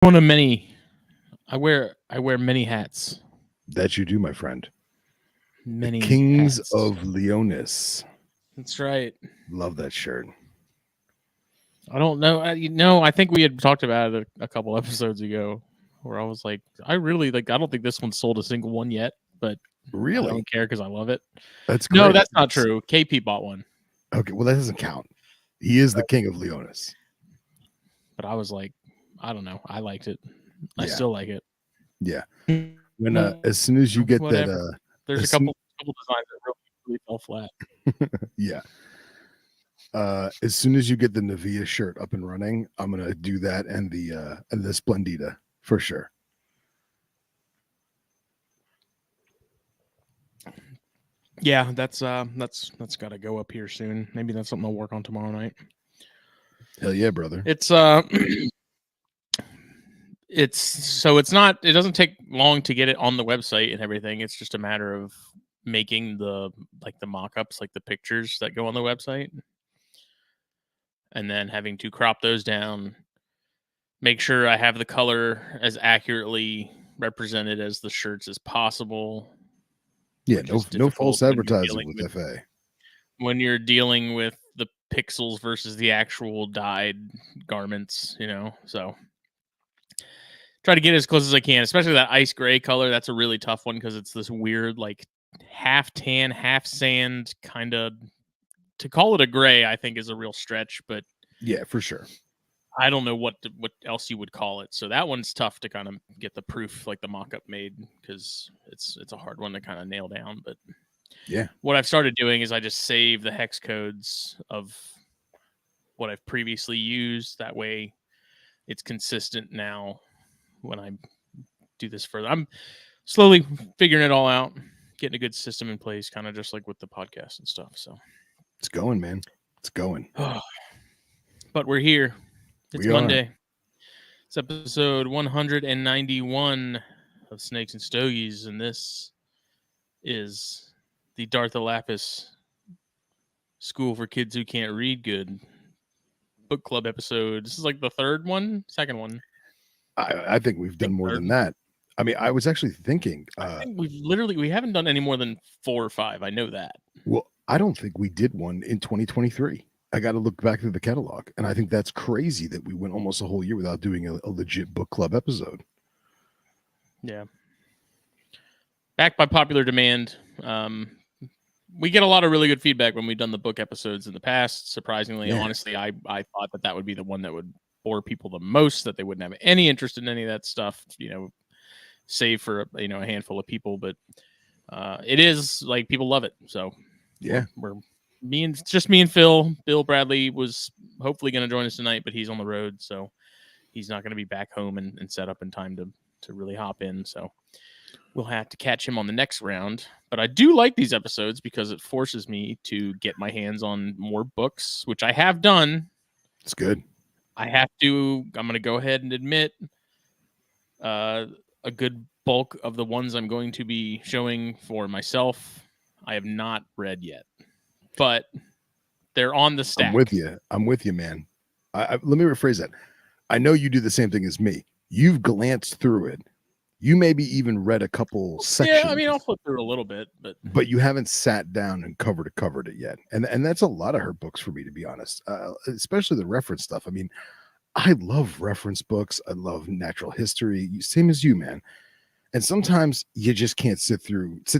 One of many. I wear many hats. That you do, my friend. The Many Kings hats. of Leonis. That's right. Love that shirt. I don't know. I think we had talked about it a couple episodes ago, where I was like, I really like. I don't think this one's sold a single one yet, but I Really? don't care because I love it. That's great. No, that's not true. KP bought one, Okay, well, that doesn't count. He is the King of Leonis. but I was like, I don't know. I liked it. I Yeah. still like it. Yeah. When as soon as you get Whatever. that There's a as soon- couple designs that really fell flat. yeah. As soon as you get the Navia shirt up and running, I'm gonna do that and the Splendida for sure. Yeah, that's got to go up here soon. Maybe that's something I'll work on tomorrow night. Hell yeah, brother. It's it's not, it doesn't take long to get it on the website and everything. It's just a matter of making the mock-ups, like the pictures that go on the website, and then having to crop those down, make sure I have the color as accurately represented as the shirts as possible. Yeah, no false advertising with FA. When you're dealing with the pixels versus the actual dyed garments, so try to get as close as I can, especially that ice gray color. That's a really tough one because it's this weird, like, half tan, half sand kind of. To call it a gray, I think, is a real stretch, but yeah, for sure. I don't know what else you would call it. So that one's tough to kind of get the proof, like the mock-up made, because it's a hard one to kind of nail down. But yeah, what I've started doing is I just save the hex codes of what I've previously used. That way it's consistent now when I do this further. I'm slowly figuring it all out, getting a good system in place, kind of just like with the podcast and stuff. So it's going, man. It's going. But we're here. It's Monday. Are. It's episode 191 of Snakes and Stogies, and this is the Darth Elapis School for Kids Who Can't Read Good book club episode. This is like the second one. I think we've done more than that. I mean, I was actually thinking. I think we haven't done any more than 4 or 5. I know that. Well, I don't think we did one in 2023. I got to look back through the catalog, and I think that's crazy that we went almost a whole year without doing a legit book club episode. Yeah. Backed by popular demand. We get a lot of really good feedback when we've done the book episodes in the past. Surprisingly, honestly, I thought that would be the one that would bore people the most, that they wouldn't have any interest in any of that stuff, save for a handful of people. But it is like, people love it. So yeah, we're me and Phil. Bill Bradley was hopefully going to join us tonight, but he's on the road, so he's not going to be back home and set up in time to really hop in. So we'll have to catch him on the next round. But I do like these episodes because it forces me to get my hands on more books, which I have done. It's good. I'm going to go ahead and admit a good bulk of the ones I'm going to be showing for myself, I have not read yet. But they're on the stack. I'm with you, man. Let me rephrase that. I know you do the same thing as me. You've glanced through it. You maybe even read a couple sections. Yeah, I mean, I'll flip through a little bit, but you haven't sat down and covered it yet. And that's a lot of her books, for me, to be honest. Especially the reference stuff. I mean, I love reference books. I love natural history. Same as you, man. And sometimes you just can't sit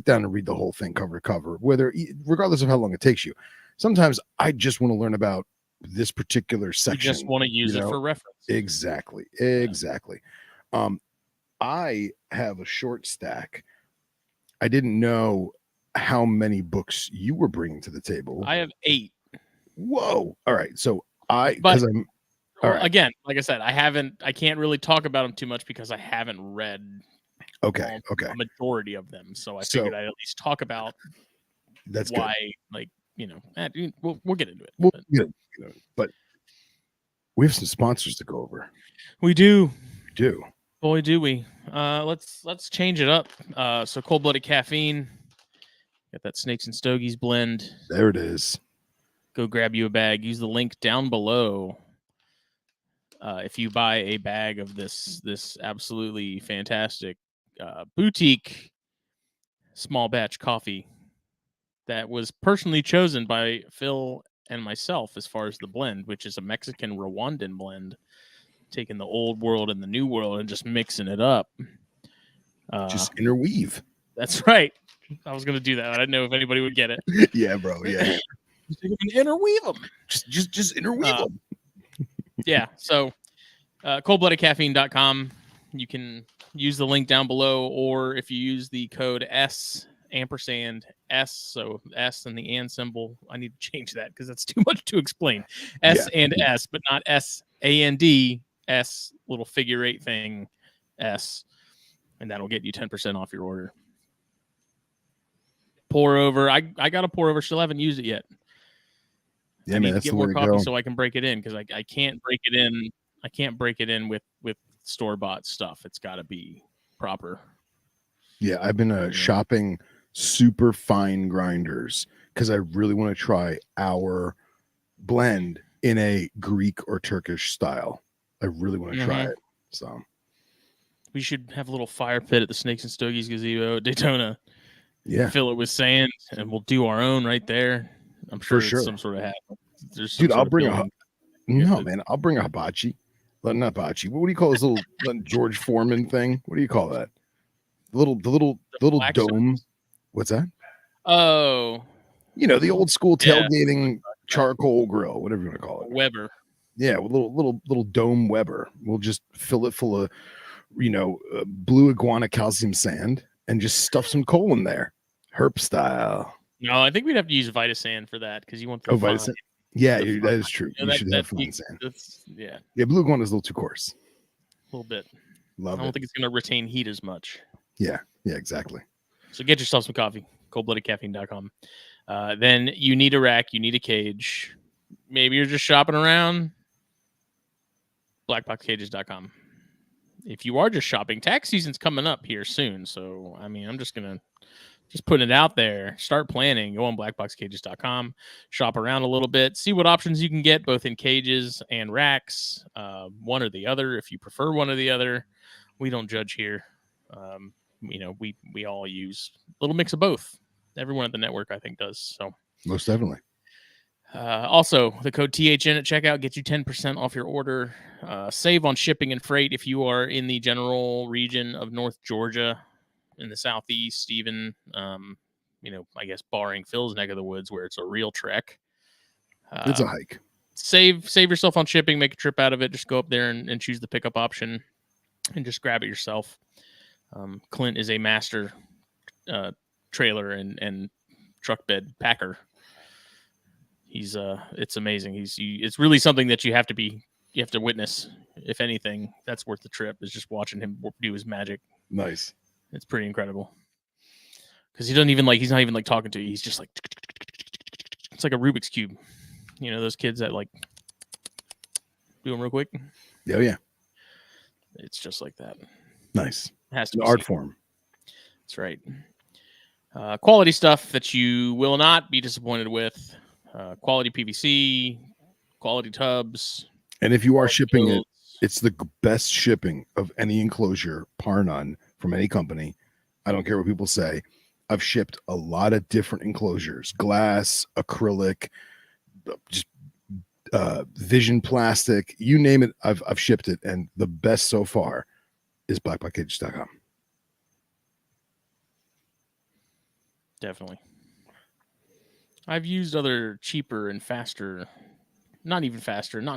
down and read the whole thing cover to cover, regardless of how long it takes you. Sometimes I just want to learn about this particular section. You just want to use it for reference. Exactly. I have a short stack. I didn't know how many books you were bringing to the table. I have 8. Whoa. All right. So again, like I said, I can't really talk about them too much because I haven't read a majority of them. So I figured I'd at least talk about that's why, good. We'll get into it. But we have some sponsors to go over. We do. Boy, do we. Let's change it up. So Cold-Blooded Caffeine. Got that Snakes and Stogies blend. There it is. Go grab you a bag. Use the link down below. if you buy a bag of this absolutely fantastic boutique small batch coffee that was personally chosen by Phil and myself as far as the blend, which is a Mexican Rwandan blend, taking the old world and the new world and just mixing it up. Just interweave. That's right. I was going to do that. I didn't know if anybody would get it. Yeah, bro. Yeah. Interweave them. Just interweave them. Yeah. So coldbloodedcaffeine.com. You can use the link down below, or if you use the code S &S, so S and the and symbol. I need to change that because that's too much to explain. S and S, but not SAND, S little figure 8 thing, S, and that'll get you 10% off your order. Pour over. I got a pour over. Still haven't used it yet. Yeah, I man, need to that's get the more way to coffee go. so I can break it in, because I can't break it in. I can't break it in with store-bought stuff. It's got to be proper. Yeah, I've been shopping super fine grinders because I really want to try our blend in a Greek or Turkish style. I really want to try it. So we should have a little fire pit at the Snakes and Stogies gazebo at Daytona. Yeah, fill it with sand, and we'll do our own right there. I'm sure it's some sort of hat. There's some dude. sort I'll of bring building. man. I'll bring a hibachi. Not hibachi. What do you call this little George Foreman thing? What do you call that? The little dome. What's that? Oh, you know, the old school tailgating charcoal grill, whatever you want to call it. Weber. Yeah, with little dome Weber. We'll just fill it full of, blue iguana calcium sand and just stuff some coal in there, herp style. No, I think we'd have to use Vitasand for that because you want the Vitasand. Yeah, that is true. You should have fine sand. Yeah, blue iguana is a little too coarse. A little bit. I don't think it's going to retain heat as much. Yeah, exactly. So get yourself some coffee. coldbloodedcaffeine.com. Then you need a rack. You need a cage. Maybe you're just shopping around. BlackBoxCages.com. If you are just shopping, tax season's coming up here soon. So, I mean, I'm just putting it out there. Start planning. Go on BlackBoxCages.com. Shop around a little bit. See what options you can get, both in cages and racks. One or the other. If you prefer one or the other, we don't judge here. We all use a little mix of both. Everyone at the network, I think, does. So most definitely. Also, the code THN at checkout gets you 10% off your order. Save on shipping and freight if you are in the general region of North Georgia, in the southeast, even. I guess barring Phil's neck of the woods, where it's a real trek. It's a hike. Save yourself on shipping. Make a trip out of it. Just go up there and choose the pickup option, and just grab it yourself. Clint is a master trailer and truck bed packer. He's it's amazing. It's really something that you have to witness. If anything, that's worth the trip, is just watching him do his magic. Nice. It's pretty incredible. Because he's not even like talking to you. He's just like, it's like a Rubik's Cube. You know, those kids that like do them real quick. Oh yeah. It's just like that. Nice. It has to be an art form. That's right. Quality stuff that you will not be disappointed with. Quality PVC, quality tubs. And if you are shipping it, it's the best shipping of any enclosure, par none, from any company. I don't care what people say. I've shipped a lot of different enclosures: glass, acrylic, just vision plastic, you name it. I've shipped it, and the best so far is BlackBoxCages.com. Definitely. I've used other cheaper and faster, not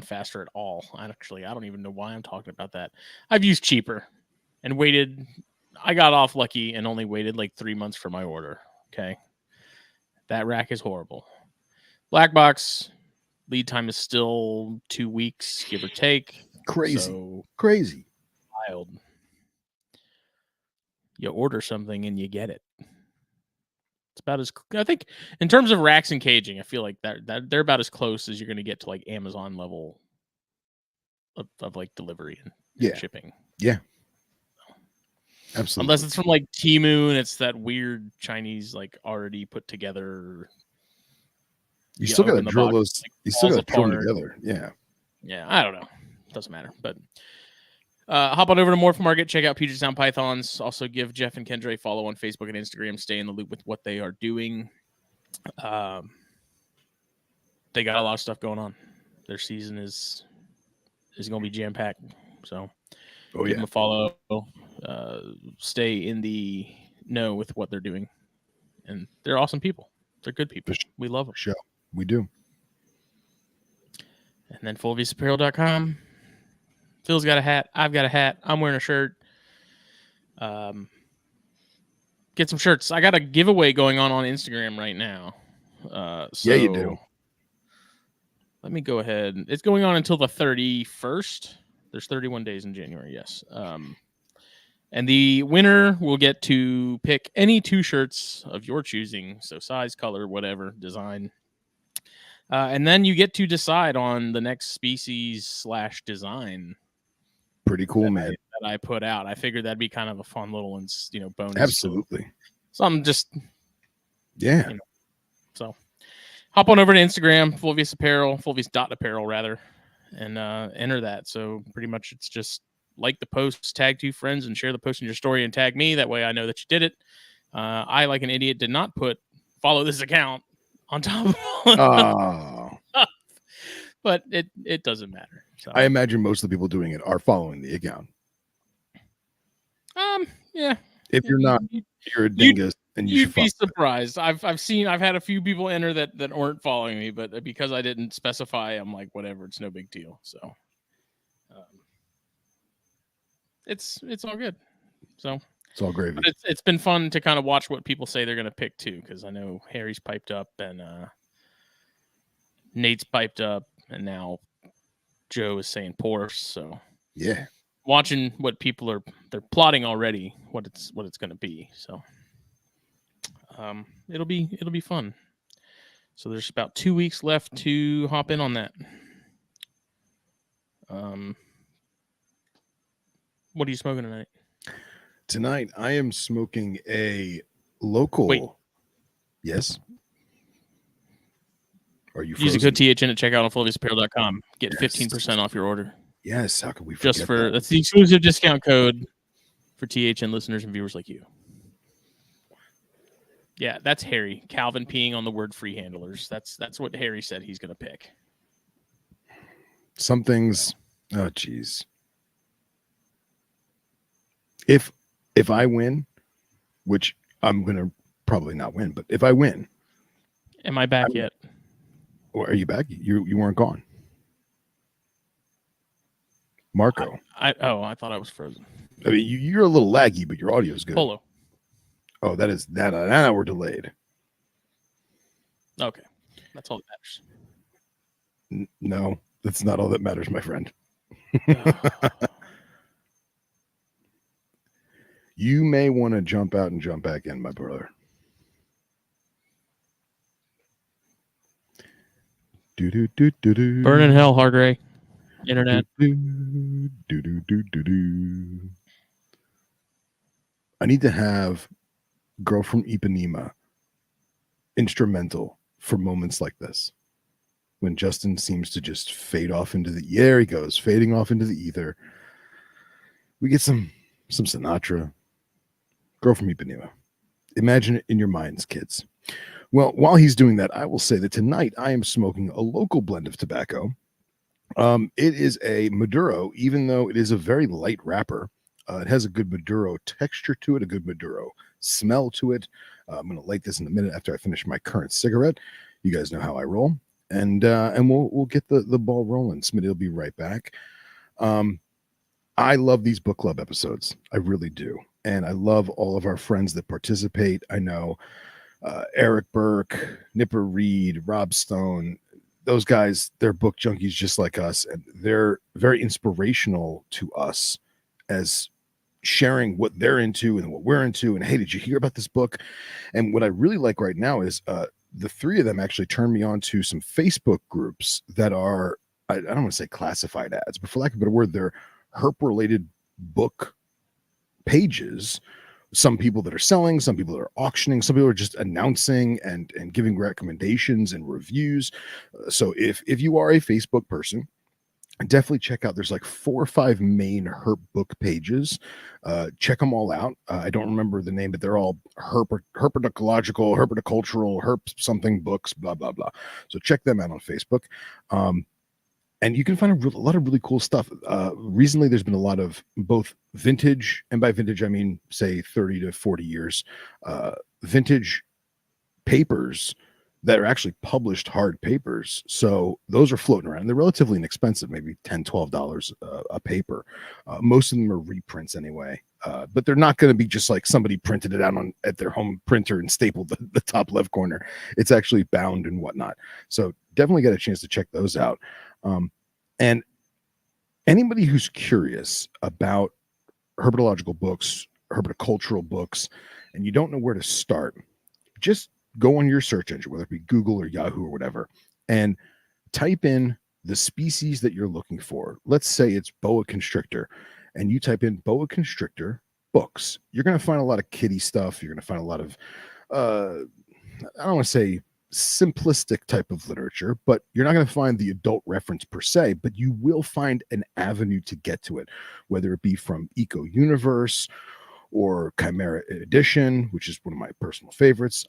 faster at all. I don't even know why I'm talking about that. I've used cheaper and waited. I got off lucky and only waited like 3 months for my order. Okay. That rack is horrible. BlackBox lead time is still 2 weeks, give or take. Crazy. Wild. You order something and you get it. It's about as, I think, in terms of racks and caging, I feel like that they're about as close as you're going to get to like Amazon level of like delivery and shipping. Yeah. Absolutely. Unless it's from like Temu and it's that weird Chinese, like already put together. You still got to drill those. You still got to drill them together. Yeah. Yeah. I don't know. doesn't matter. But hop on over to Morph Market, check out Puget Sound Pythons. Also give Jeff and Kendra a follow on Facebook and Instagram. Stay in the loop with what they are doing. They got a lot of stuff going on. Their season is going to be jam packed. So give them a follow. Stay in the know with what they're doing, and they're awesome people. They're good people. We love them. Sure, we do. And then fullviewsapparel.com. Phil's got a hat. I've got a hat. I'm wearing a shirt. Get some shirts. I got a giveaway going on Instagram right now. Yeah, you do. Let me go ahead. It's going on until the 31st. There's 31 days in January, yes. And the winner will get to pick any 2 shirts of your choosing. So size, color, whatever, design. And then you get to decide on the next species / design. Pretty cool, man. That I put out. I figured that'd be kind of a fun little, bonus. Absolutely. So I'm just, yeah. So hop on over to Instagram, Fulvius Apparel, Fulvius.apparel rather, and enter that. So pretty much it's just like the post, tag 2 friends, and share the post in your story and tag me. That way I know that you did it. I, like an idiot, did not follow this account on top of all but it doesn't matter. So. I imagine most of the people doing it are following the account. Yeah. If you're not, you're a dingus, and you'd be surprised. I've had a few people enter that aren't following me, but because I didn't specify, I'm like, whatever, it's no big deal. So, it's all good. So it's all gravy. But it's been fun to kind of watch what people say they're going to pick too, because I know Harry's piped up and Nate's piped up, and now Joe is saying Porsche. So yeah, watching what people they're plotting already what it's going to be. So it'll be fun. So there's about 2 weeks left to hop in on that. What are you smoking tonight? Tonight I am smoking a local. Wait. Yes. Are you use a code THN at checkout on fullviewsapparel.com. Get 15% off your order. Yes, how could we forget just for that's the exclusive discount code for THN listeners and viewers like you. Yeah, that's Harry. Calvin peeing on the word free handlers. That's what Harry said he's going to pick. Some things, oh geez. If I win, which I'm going to probably not win, but if I win. Am I back yet? Or are you back? You weren't gone. Marco. I thought I was frozen. I mean, you're a little laggy, but your audio is good. Polo. Oh, that is that. Now we're delayed. Okay, that's all that matters. No, that's not all that matters, my friend. You may want to jump out and jump back in, my brother. Burn in hell, Hardray. Internet. I need to have Girl from Ipanema instrumental for moments like this. When Justin seems to just fade off into the there he goes, fading off into the ether. We get some Sinatra. Girl from Ipanema. Imagine it in your minds, kids. Well, while he's doing that, I will say that tonight I am smoking a local blend of tobacco. It is a Maduro, even though it is a very light wrapper. It has a good Maduro texture to it, a good Maduro smell to it. I'm going to light this in a minute after I finish my current cigarette. You guys know how I roll, and we'll get the ball rolling. Smitty will be right back. I love these book club episodes. I really do, and I love all of our friends that participate. I know Eric Burke, Nipper Reed, Rob Stone. Those guys, they're book junkies just like us, and they're very inspirational to us as sharing what they're into and what we're into. And hey, did you hear about this book? And what I really like right now is the three of them actually turned me on to some Facebook groups that are, I don't want to say classified ads, but for lack of a better word, they're herp-related book pages. Some people that are selling, some people that are auctioning, some people are just announcing and giving recommendations and reviews. So if you are a Facebook person definitely check out, there's like 4 or 5 main herp book pages. Check them all out. I don't remember the name, but they're all herpetological, herpetocultural, herp something books, blah blah blah. So check them out on Facebook. And you can find a lot of really cool stuff. Recently, there's been a lot of both vintage, and by vintage I mean say 30 to 40 years, vintage papers that are actually published hard papers. So those are floating around. They're relatively inexpensive, maybe $10, $12 a paper. Most of them are reprints anyway. But they're not going to be just like somebody printed it out at their home printer and stapled the top left corner. It's actually bound and whatnot. So definitely get a chance to check those out. And anybody who's curious about herpetological books, herpetocultural books, and you don't know where to start, just go on your search engine, whether it be Google or Yahoo or whatever, and type in the species that you're looking for. Let's say it's boa constrictor, and you type in boa constrictor books. You're going to find a lot of kitty stuff. You're going to find a lot of, I don't want to say simplistic type of literature, but you're not going to find the adult reference per se, but you will find an avenue to get to it, whether it be from Eco Universe or Chimera Edition, which is one of my personal favorites.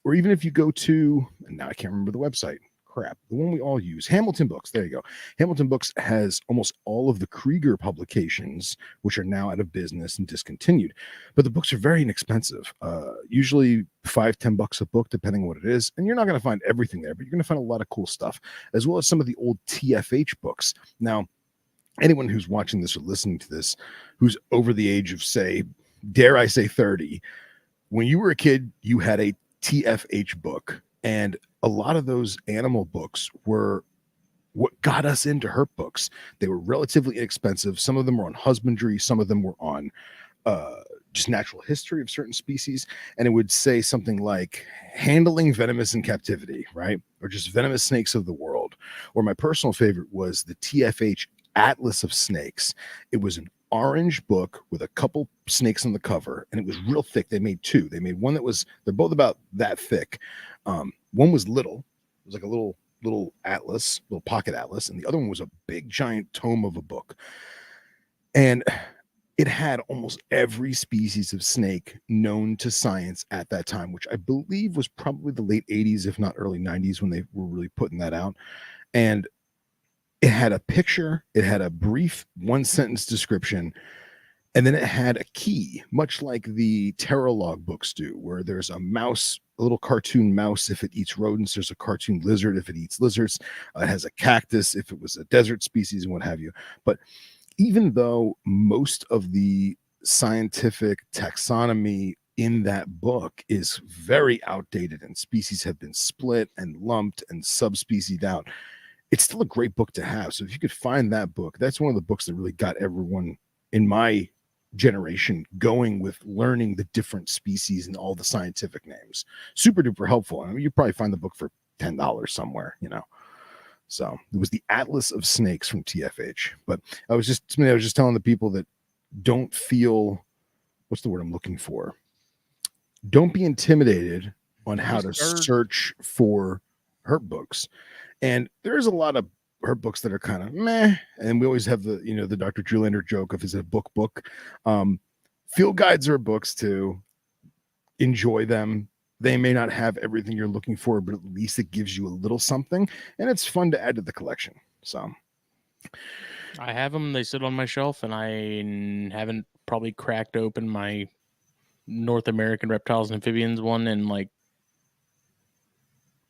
Or even if you go to, and now I can't remember the website, crap, the one we all use, Hamilton Books. There you go. Hamilton Books has almost all of the Krieger publications, which are now out of business and discontinued. But the books are very inexpensive, usually $5-10 a book, depending on what it is. And you're not going to find everything there, but you're going to find a lot of cool stuff, as well as some of the old TFH books. Now, anyone who's watching this or listening to this, who's over the age of, say, dare I say 30, when you were a kid, you had a TFH book, and a lot of those animal books were what got us into herp books. They were relatively inexpensive. Some of them were on husbandry, some of them were on just natural history of certain species, and it would say something like handling venomous in captivity, right? Or just venomous snakes of the world. Or my personal favorite was the TFH Atlas of Snakes. It was an orange book with a couple snakes on the cover, and it was real thick. They made two. They made one that was, they're both about that thick. One was little. It was like a little atlas, little pocket atlas, and the other one was a big giant tome of a book. And it had almost every species of snake known to science at that time, which I believe was probably the late 80s, if not early 90s, when they were really putting that out. And it had a picture, it had a brief one-sentence description, and then it had a key, much like the Terralog books do, where there's a mouse, a little cartoon mouse if it eats rodents, there's a cartoon lizard if it eats lizards, it has a cactus if it was a desert species and what have you. But even though most of the scientific taxonomy in that book is very outdated and species have been split and lumped and subspecied out, it's still a great book to have. So if you could find that book, that's one of the books that really got everyone in my generation going with learning the different species and all the scientific names. Super duper helpful. I mean, you probably find the book for $10 somewhere, you know. So it was the Atlas of Snakes from TFH. But I was just telling the people that don't feel, what's the word I'm looking for? Don't be intimidated on how to search for herp books. And there's a lot of herp books that are kind of meh. And we always have the, you know, the Dr. Drew joke of, is it a book? Field guides are books too. Enjoy them. They may not have everything you're looking for, but at least it gives you a little something, and it's fun to add to the collection. So I have them. They sit on my shelf, and I haven't probably cracked open my North American reptiles and amphibians one in like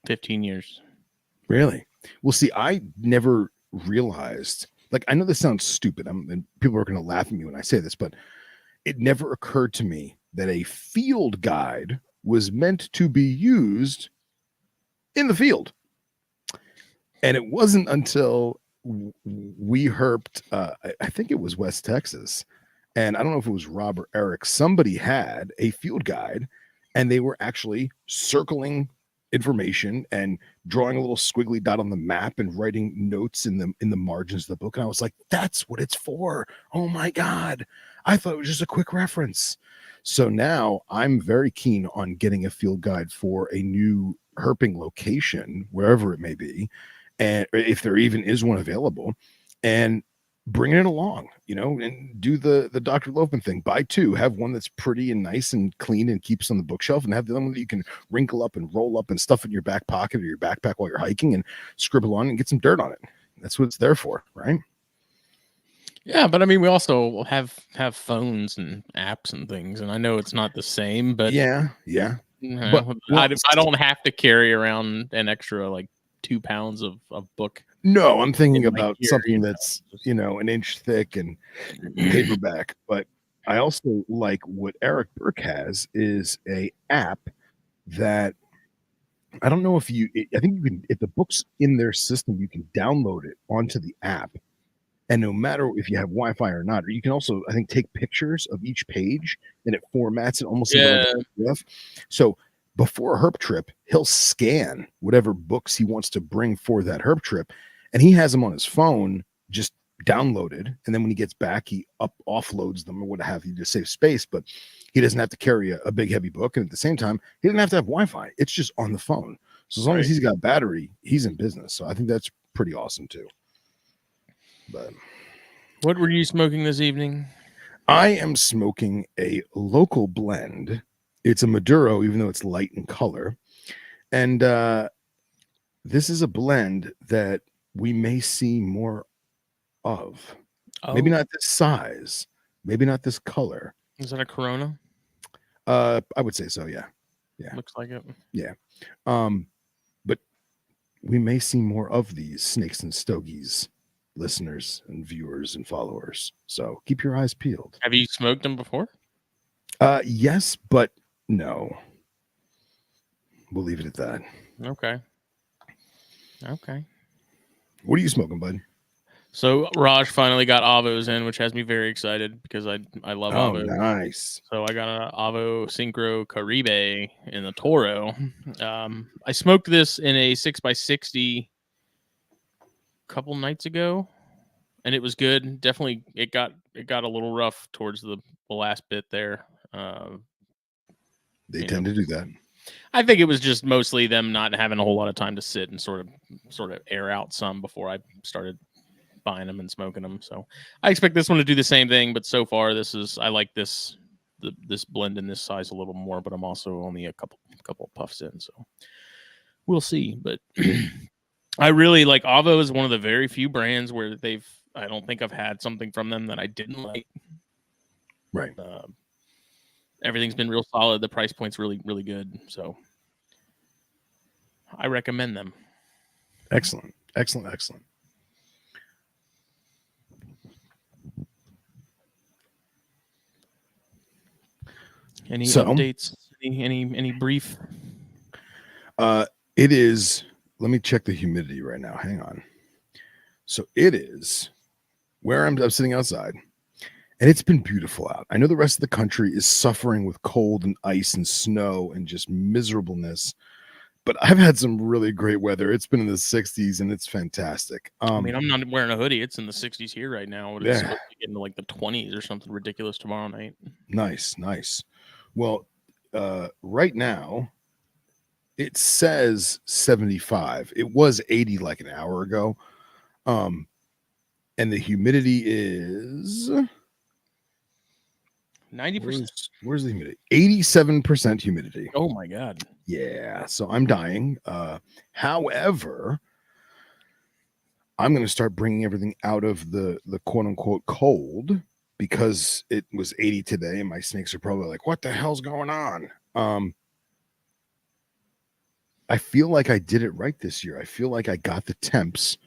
15 years. Really? Well, see, I never realized, like, I know this sounds stupid, and people are going to laugh at me when I say this, but it never occurred to me that a field guide was meant to be used in the field. And it wasn't until we herped, I think it was West Texas, and I don't know if it was Rob or Eric, somebody had a field guide, and they were actually circling information and drawing a little squiggly dot on the map and writing notes in the margins of the book. And I was like, that's what it's for. Oh my God. I thought it was just a quick reference. So now I'm very keen on getting a field guide for a new herping location, wherever it may be. And if there even is one available, and bring it along, and do the Dr. Loafman thing. Buy two, have one that's pretty and nice and clean and keeps on the bookshelf, and have the other one that you can wrinkle up and roll up and stuff in your back pocket or your backpack while you're hiking and scribble on and get some dirt on it. That's what it's there for, right? Yeah, but I mean, we also have phones and apps and things, and I know it's not the same, but yeah. But I don't have to carry around an extra like 2 pounds of book. No, I'm thinking in my about gear, something that's an inch thick and paperback. But I also like what Eric Burke has is a app that I don't know if I think you can, if the book's in their system, you can download it onto the app. And no matter if you have Wi-Fi or not, or you can also, I think, take pictures of each page and it formats it almost into like a PDF. So before a herp trip, he'll scan whatever books he wants to bring for that herp trip, and he has them on his phone just downloaded. And then when he gets back, he offloads them or what have you to save space. But he doesn't have to carry a big heavy book, and at the same time, he doesn't have to have Wi-Fi. It's just on the phone. So as long as he's got battery, he's in business. So I think that's pretty awesome too. But what were you smoking this evening? I am smoking a local blend. It's a Maduro, even though it's light in color. And this is a blend that we may see more of. Maybe not this size, maybe not this color. Is that a Corona? I would say so, yeah. Looks like it. Yeah. But we may see more of these Snakes and Stogies listeners and viewers and followers. So keep your eyes peeled. Have you smoked them before? Yes, but no. We'll leave it at that. Okay. What are you smoking, bud? So Raj finally got Avos in, which has me very excited because I love Avos. Nice. So I got an Avo Synchro Caribe in the Toro. I smoked this in a 6x60 couple nights ago, and it was good. Definitely, it got a little rough towards the last bit there. They tend to do that. I think it was just mostly them not having a whole lot of time to sit and sort of air out some before I started buying them and smoking them. So I expect this one to do the same thing, but so far I like this blend in this size a little more, but I'm also only a couple puffs in, so we'll see. But I really like Avo is one of the very few brands where I don't think I've had something from them that I didn't like. Right. Everything's been real solid. The price point's really, really good. So I recommend them. Excellent. Any updates? Any brief? It is. Let me check the humidity right now. Hang on. So it is where I'm sitting outside, and it's been beautiful out. I know the rest of the country is suffering with cold and ice and snow and just miserableness, but I've had some really great weather. It's been in the 60s and it's fantastic. I mean, I'm not wearing a hoodie. It's in the 60s here right now. It's supposed to get into like the 20s or something ridiculous tomorrow night. Nice. Well, right now it says 75. It was 80 like an hour ago. And the humidity is 90%. Where's the humidity? 87% humidity. Oh my God. Yeah. So I'm dying. However, I'm going to start bringing everything out of the quote unquote cold because it was 80 today and my snakes are probably like, what the hell's going on? I feel like I did it right this year. I feel like I got the temps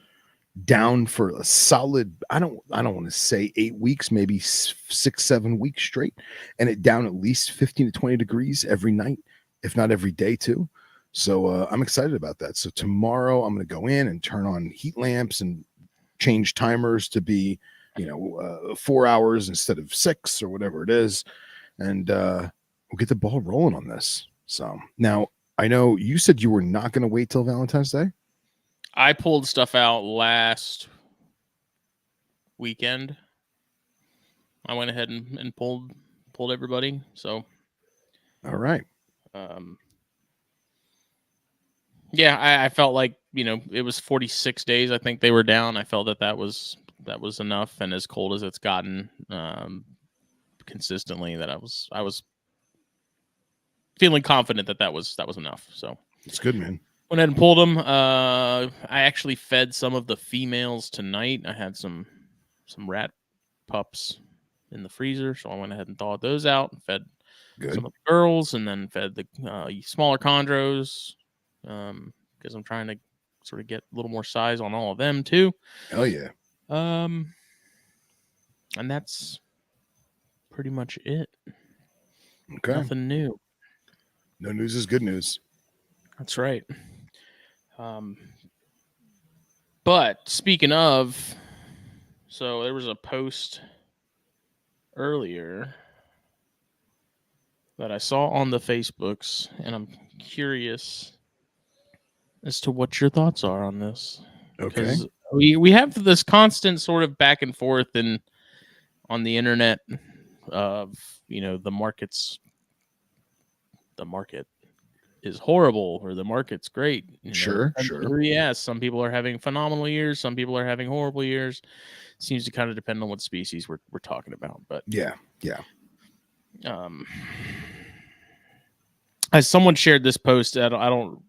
down for a solid, I don't want to say 8 weeks, maybe 6-7 weeks straight, and it down at least 15 to 20 degrees every night, if not every day too. So I'm excited about that. So tomorrow I'm going to go in and turn on heat lamps and change timers to be 4 hours instead of 6 or whatever it is, and we'll get the ball rolling on this. So now I know you said you were not going to wait till Valentine's Day. I pulled stuff out last weekend. I went ahead and pulled everybody. So, all right. Yeah, I felt like it was 46 days. I think they were down. I felt that was that was enough, and as cold as it's gotten consistently, that I was feeling confident that was enough. So it's good, man. Went ahead and pulled them. I actually fed some of the females tonight. I had some rat pups in the freezer, so I went ahead and thawed those out and fed some of the girls, and then fed the smaller chondros because I'm trying to sort of get a little more size on all of them too. Oh yeah. And that's pretty much it. Okay. Nothing new. No news is good news. That's right. But speaking of, so there was a post earlier that I saw on the Facebooks, and I'm curious as to what your thoughts are on this. Okay. Because we have this constant sort of back and forth on the internet of, the market is horrible or the market's great. Sure. Yes, some people are having phenomenal years, some people are having horrible years. Seems to kind of depend on what species we're talking about. But yeah. As someone shared this post, I don't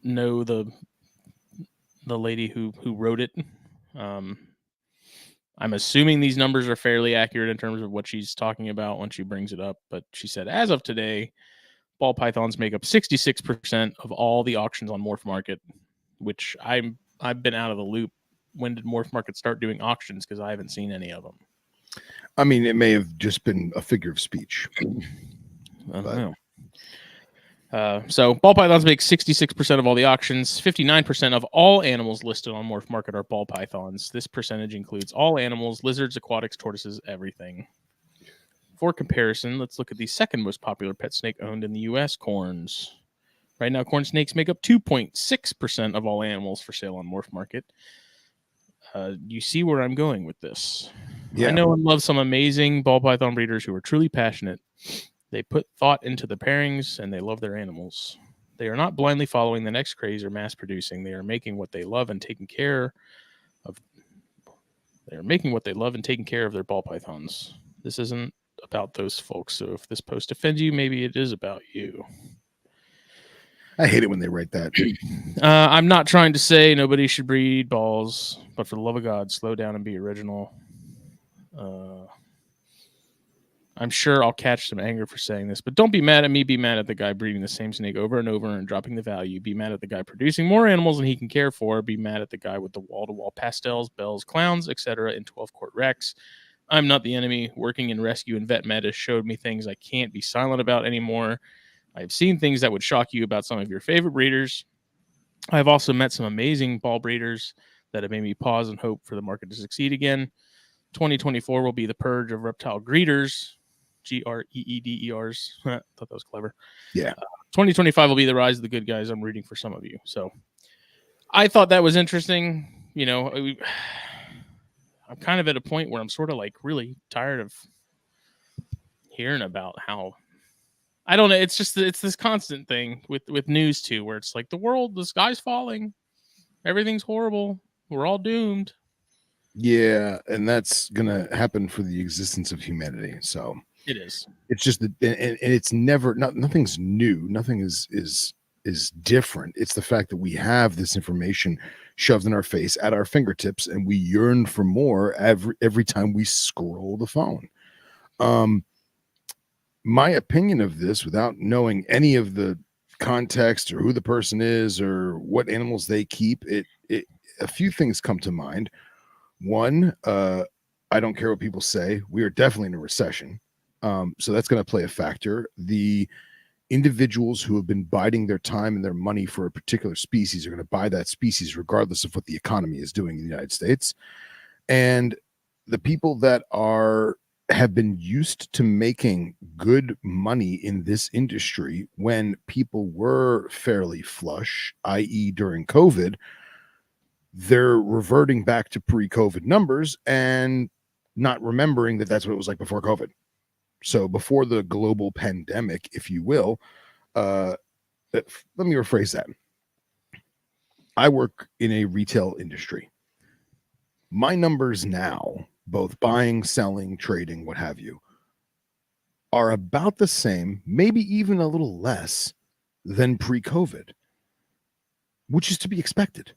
know the lady who wrote it. I'm assuming these numbers are fairly accurate in terms of what she's talking about when she brings it up. But she said, as of today, ball pythons make up 66% of all the auctions on Morph Market, which I've been out of the loop. When did Morph Market start doing auctions? Because I haven't seen any of them. I mean, it may have just been a figure of speech. I don't know. So ball pythons make 66% of all the auctions. 59% of all animals listed on Morph Market are ball pythons. This percentage includes all animals, lizards, aquatics, tortoises, everything. For comparison, let's look at the second most popular pet snake owned in the U.S., corns. Right now, corn snakes make up 2.6% of all animals for sale on Morph Market. You see where I'm going with this. Yeah. I know and love some amazing ball python breeders who are truly passionate. They put thought into the pairings, and they love their animals. They are not blindly following the next craze or mass producing. They are making what they love and taking care of. They are making what they love and taking care of their ball pythons. This isn't about those folks. So if this post offends you, maybe it is about you. I hate it when they write that. I'm not trying to say nobody should breed balls, but for the love of God, slow down and be original. I'm sure I'll catch some anger for saying this, but don't be mad at me. Be mad at the guy breeding the same snake over and over and dropping the value. Be mad at the guy producing more animals than he can care for. Be mad at the guy with the wall-to-wall pastels, bells, clowns, etc. in 12-quart Rex. I'm not the enemy. Working in rescue and vet med has showed me things I can't be silent about anymore. I've seen things that would shock you about some of your favorite breeders. I've also met some amazing ball breeders that have made me pause and hope for the market to succeed again. 2024 will be the purge of reptile greeders. Greeders. I thought that was clever. Yeah. 2025 will be the rise of the good guys. I'm rooting for some of you. So I thought that was interesting. I'm kind of at a point where I'm sort of like really tired of hearing about how, I don't know. It's this constant thing with news too, where it's like the sky's falling. Everything's horrible. We're all doomed. Yeah. And that's going to happen for the existence of humanity. So it is. It's just that, and it's never, nothing's new. Nothing is different. It's the fact that we have this information shoved in our face at our fingertips, and we yearn for more every time we scroll the phone. My opinion of this, without knowing any of the context or who the person is or what animals they keep, a few things come to mind. One, I don't care what people say. We are definitely in a recession. So that's going to play a factor. The individuals who have been biding their time and their money for a particular species are going to buy that species regardless of what the economy is doing in the United States. And the people that have been used to making good money in this industry when people were fairly flush, i.e. during COVID, they're reverting back to pre-COVID numbers and not remembering that that's what it was like before COVID. So before the global pandemic, if you will, let me rephrase that. I work in a retail industry. My numbers now, both buying, selling, trading, what have you, are about the same, maybe even a little less than pre-COVID, which is to be expected.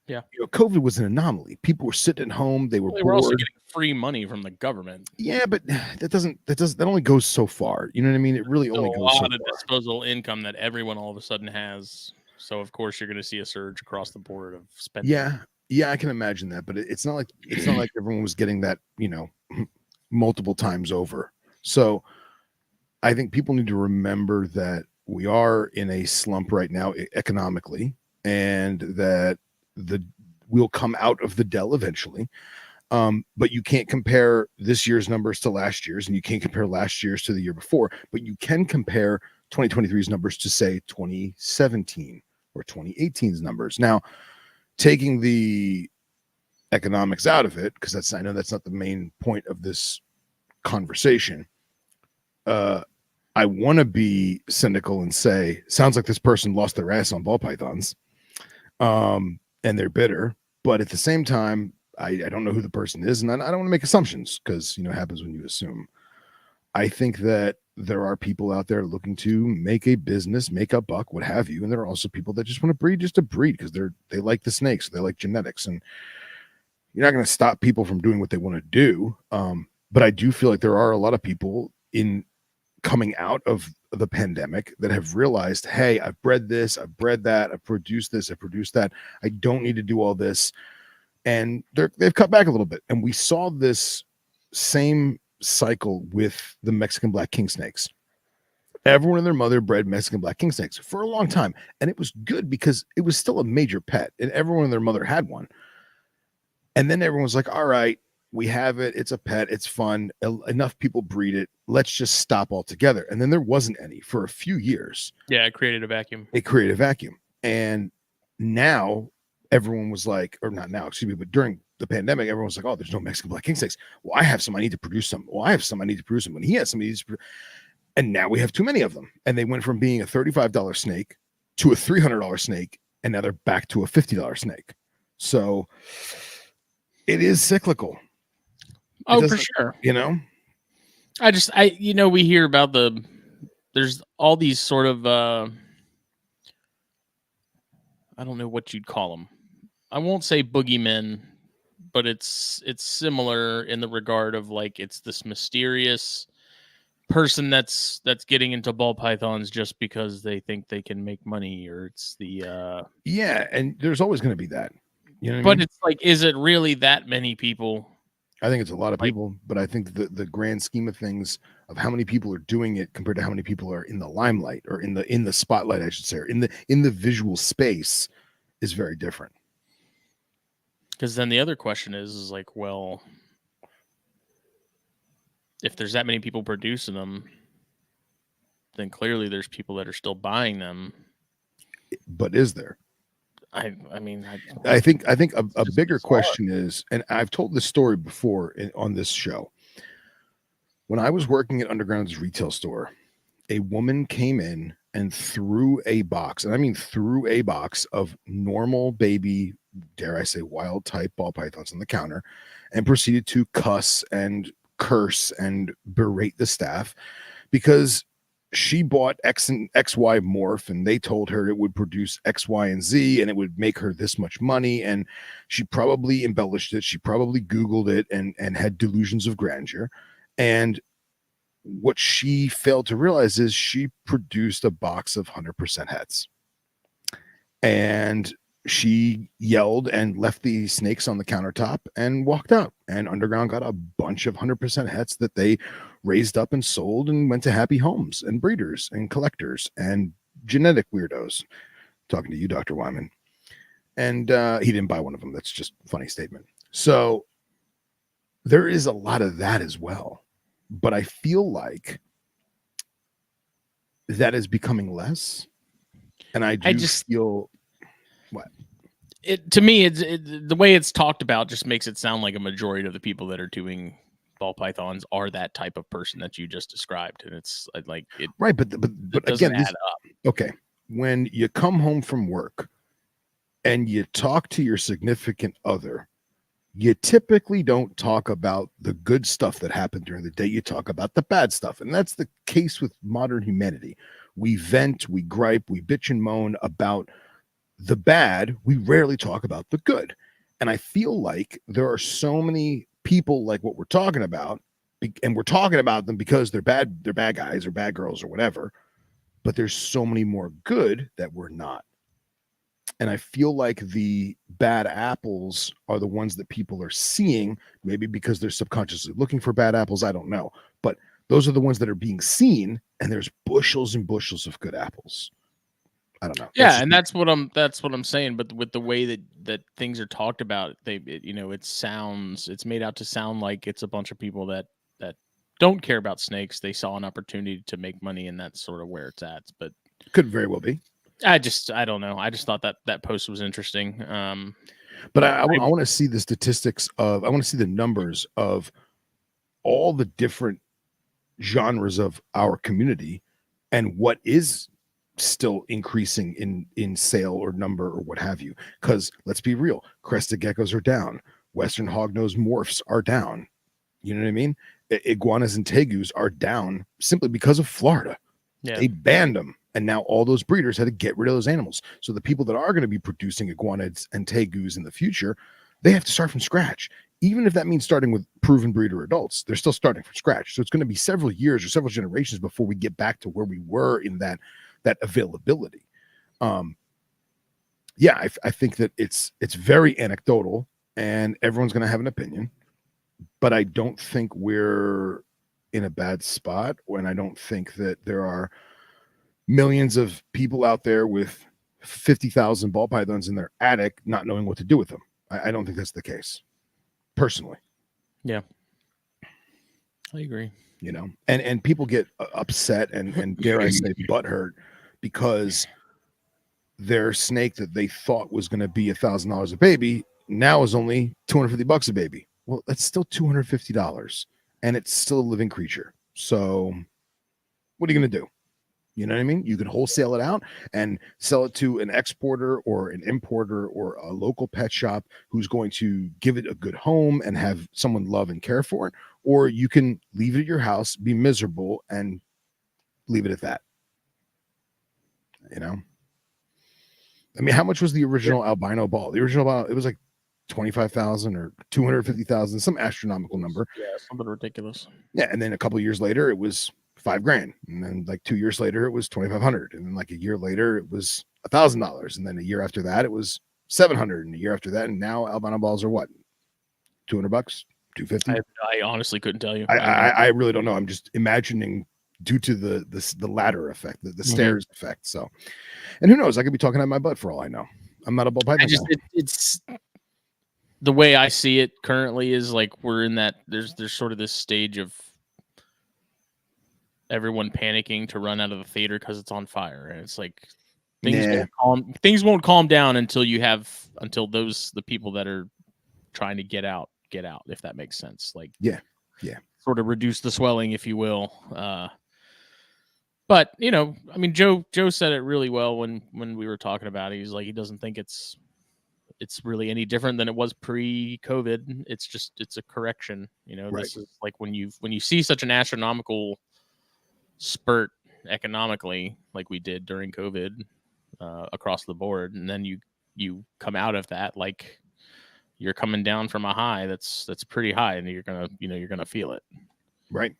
Yeah. COVID was an anomaly. People were sitting at home, they were Well, they were also bored. getting free money from the government. Yeah, but that only goes so far. You know what I mean? It really only goes so A lot of far. disposable income that everyone all of a sudden has. So of course you're going to see a surge across the board of spending. Yeah, I can imagine that, but it's not like everyone was getting that, multiple times over. So I think people need to remember that we are in a slump right now economically, and that we'll come out of the dell eventually. But you can't compare this year's numbers to last year's, and you can't compare last year's to the year before, but you can compare 2023's numbers to, say, 2017 or 2018's numbers. Now, taking the economics out of it, because I know that's not the main point of this conversation. I want to be cynical and say, sounds like this person lost their ass on ball pythons, and they're bitter. But at the same time, I don't know who the person is, and I don't want to make assumptions, because it happens when you assume. I think that there are people out there looking to make a business, make a buck, what have you, and there are also people that just want to breed just to breed because they like the snakes, they like genetics, and you're not going to stop people from doing what they want to do. But I do feel like there are a lot of people in coming out of the pandemic that have realized, hey, I've bred this, I've bred that, I've produced this, I've produced that. I don't need to do all this. And they've cut back a little bit. And we saw this same cycle with the Mexican black king snakes. Everyone and their mother bred Mexican black king snakes for a long time. And it was good because it was still a major pet, and everyone and their mother had one. And then everyone was like, all right, we have it. It's a pet. It's fun. Enough people breed it. Let's just stop altogether. And then there wasn't any for a few years. Yeah, it created a vacuum. And now everyone was like, or not now, excuse me, but during the pandemic, everyone was like, oh, there's no Mexican black king snakes. Well, I have some. I need to produce some. Well, I have some. I need to produce them. When he has some, he needs to produce. And now we have too many of them. And they went from being a $35 snake to a $300 snake. And now they're back to a $50 snake. So it is cyclical. Oh, for sure. We hear about there's all these sort of, I don't know what you'd call them. I won't say boogeymen, but it's similar in the regard of like, it's this mysterious person that's getting into ball pythons just because they think they can make money, or it's the yeah, and there's always going to be that, It's like, is it really that many people? I think it's a lot of people, but I think the grand scheme of things of how many people are doing it compared to how many people are in the limelight, or in the spotlight, I should say, or in the visual space, is very different. Because then the other question is like, well, if there's that many people producing them, then clearly there's people that are still buying them. But is there? I think a bigger question is, and I've told this story before on this show. When I was working at Underground's retail store, a woman came in and threw a box, and I mean threw a box of normal baby, dare I say, wild type ball pythons on the counter, and proceeded to cuss and curse and berate the staff because she bought X and XY morph, and they told her it would produce X, Y, and Z, and it would make her this much money. And she probably embellished it. She probably Googled it and had delusions of grandeur. And what she failed to realize is she produced a box of 100% hets. And she yelled and left the snakes on the countertop and walked out. And Underground got a bunch of 100% hets that they raised up and sold and went to happy homes and breeders and collectors and genetic weirdos. Talking to you, Dr. Wyman. And he didn't buy one of them. That's just a funny statement. So there is a lot of that as well. But I feel like that is becoming less. And I just feel... What? To me, the way it's talked about just makes it sound like a majority of the people that are doing ball pythons are that type of person that you just described, and it's like it. Right, but again, add up. Okay, when you come home from work and you talk to your significant other, you typically don't talk about the good stuff that happened during the day. You talk about the bad stuff. And that's the case with modern humanity. We vent, we gripe, we bitch and moan about the bad. We rarely talk about the good. And I feel like there are so many people like what we're talking about, and we're talking about them because they're bad guys or bad girls or whatever. But there's so many more good that we're not. And I feel like the bad apples are the ones that people are seeing, maybe because they're subconsciously looking for bad apples. I don't know. But those are the ones that are being seen, and there's bushels and bushels of good apples. I don't know. Yeah, and that's what I'm saying. But with the way that things are talked about, it's made out to sound like it's a bunch of people that don't care about snakes. They saw an opportunity to make money, and that's sort of where it's at. But could very well be. I don't know. I just thought that post was interesting. But I want to see the statistics of, I want to see the numbers of all the different genres of our community and what is still increasing in sale or number or what have you. Because let's be real, crested geckos are down. Western hognose morphs are down. You know what I mean? Iguanas and tegus are down simply because of Florida. Yeah. They banned them. And now all those breeders had to get rid of those animals. So the people that are going to be producing iguanas and tegus in the future, they have to start from scratch. Even if that means starting with proven breeder adults, they're still starting from scratch. So it's going to be several years or several generations before we get back to where we were in that availability. Yeah, I think that it's very anecdotal and everyone's going to have an opinion, but I don't think we're in a bad spot when I don't think that there are millions of people out there with 50,000 ball pythons in their attic not knowing what to do with them. I don't think that's the case, personally. Yeah, I agree. You know, and people get upset and dare I say butthurt because their snake that they thought was going to be $1,000 a baby now is only $250 a baby. Well, that's still $250, and it's still a living creature. So, what are you going to do? You know what I mean? You could wholesale it out and sell it to an exporter or an importer or a local pet shop who's going to give it a good home and have someone love and care for it. Or you can leave it at your house, be miserable, and leave it at that. You know? I mean, how much was the original albino ball? The original ball, it was like 25,000 or 250,000, some astronomical number. Yeah, something ridiculous. Yeah, and then a couple of years later, it was $5,000, and then like 2 years later, it was 2,500, and then like a year later, it was $1,000, and then a year after that, it was 700, and a year after that, and now albino balls are what, $200, $250? I honestly couldn't tell you. I really don't know. I'm just imagining due to the ladder effect, the stairs effect. So, and who knows? I could be talking out my butt for all I know. I'm not a ball python guy. It's the way I see it currently is like we're in that there's sort of this stage of everyone panicking to run out of the theater because it's on fire, and it's like things won't calm down until the people that are trying to get out, if that makes sense. Like sort of reduce the swelling, if you will. But you know, I mean, Joe said it really well when we were talking about it. He's like, he doesn't think it's really any different than it was pre-COVID. It's a correction. You know, This is like when you see such an astronomical spurt economically like we did during COVID across the board, and then you come out of that like you're coming down from a high that's pretty high, and you're gonna feel it. Right.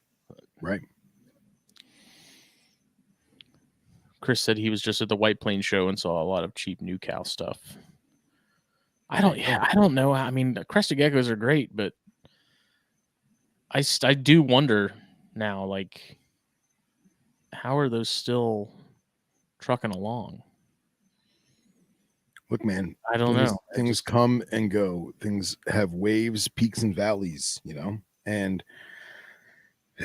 Chris said he was just at the White Plains show and saw a lot of cheap new cow stuff. I don't know. I mean, crested geckos are great, but I do wonder now, like, how are those still trucking along? Look, man, I don't know. Things come and go. Things have waves, peaks, and valleys, you know, and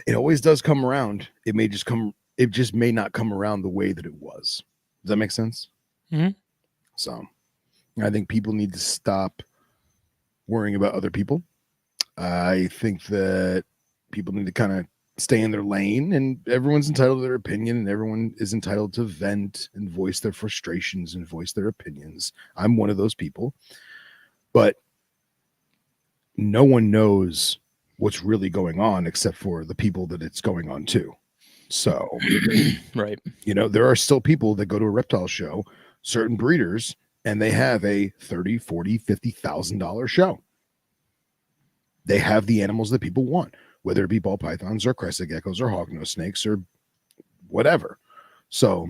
it always does come around. It just may not come around the way that it was. Does that make sense? Mm-hmm. So I think people need to stop worrying about other people. I think that people need to kind of stay in their lane, and everyone's entitled to their opinion, and everyone is entitled to vent and voice their frustrations and voice their opinions. I'm one of those people, but no one knows what's really going on except for the people that it's going on to. So, Right. there are still people that go to a reptile show, certain breeders, and they have a $30, $40, $50,000 show. They have the animals that people want, whether it be ball pythons or crested geckos or hognose snakes or whatever. So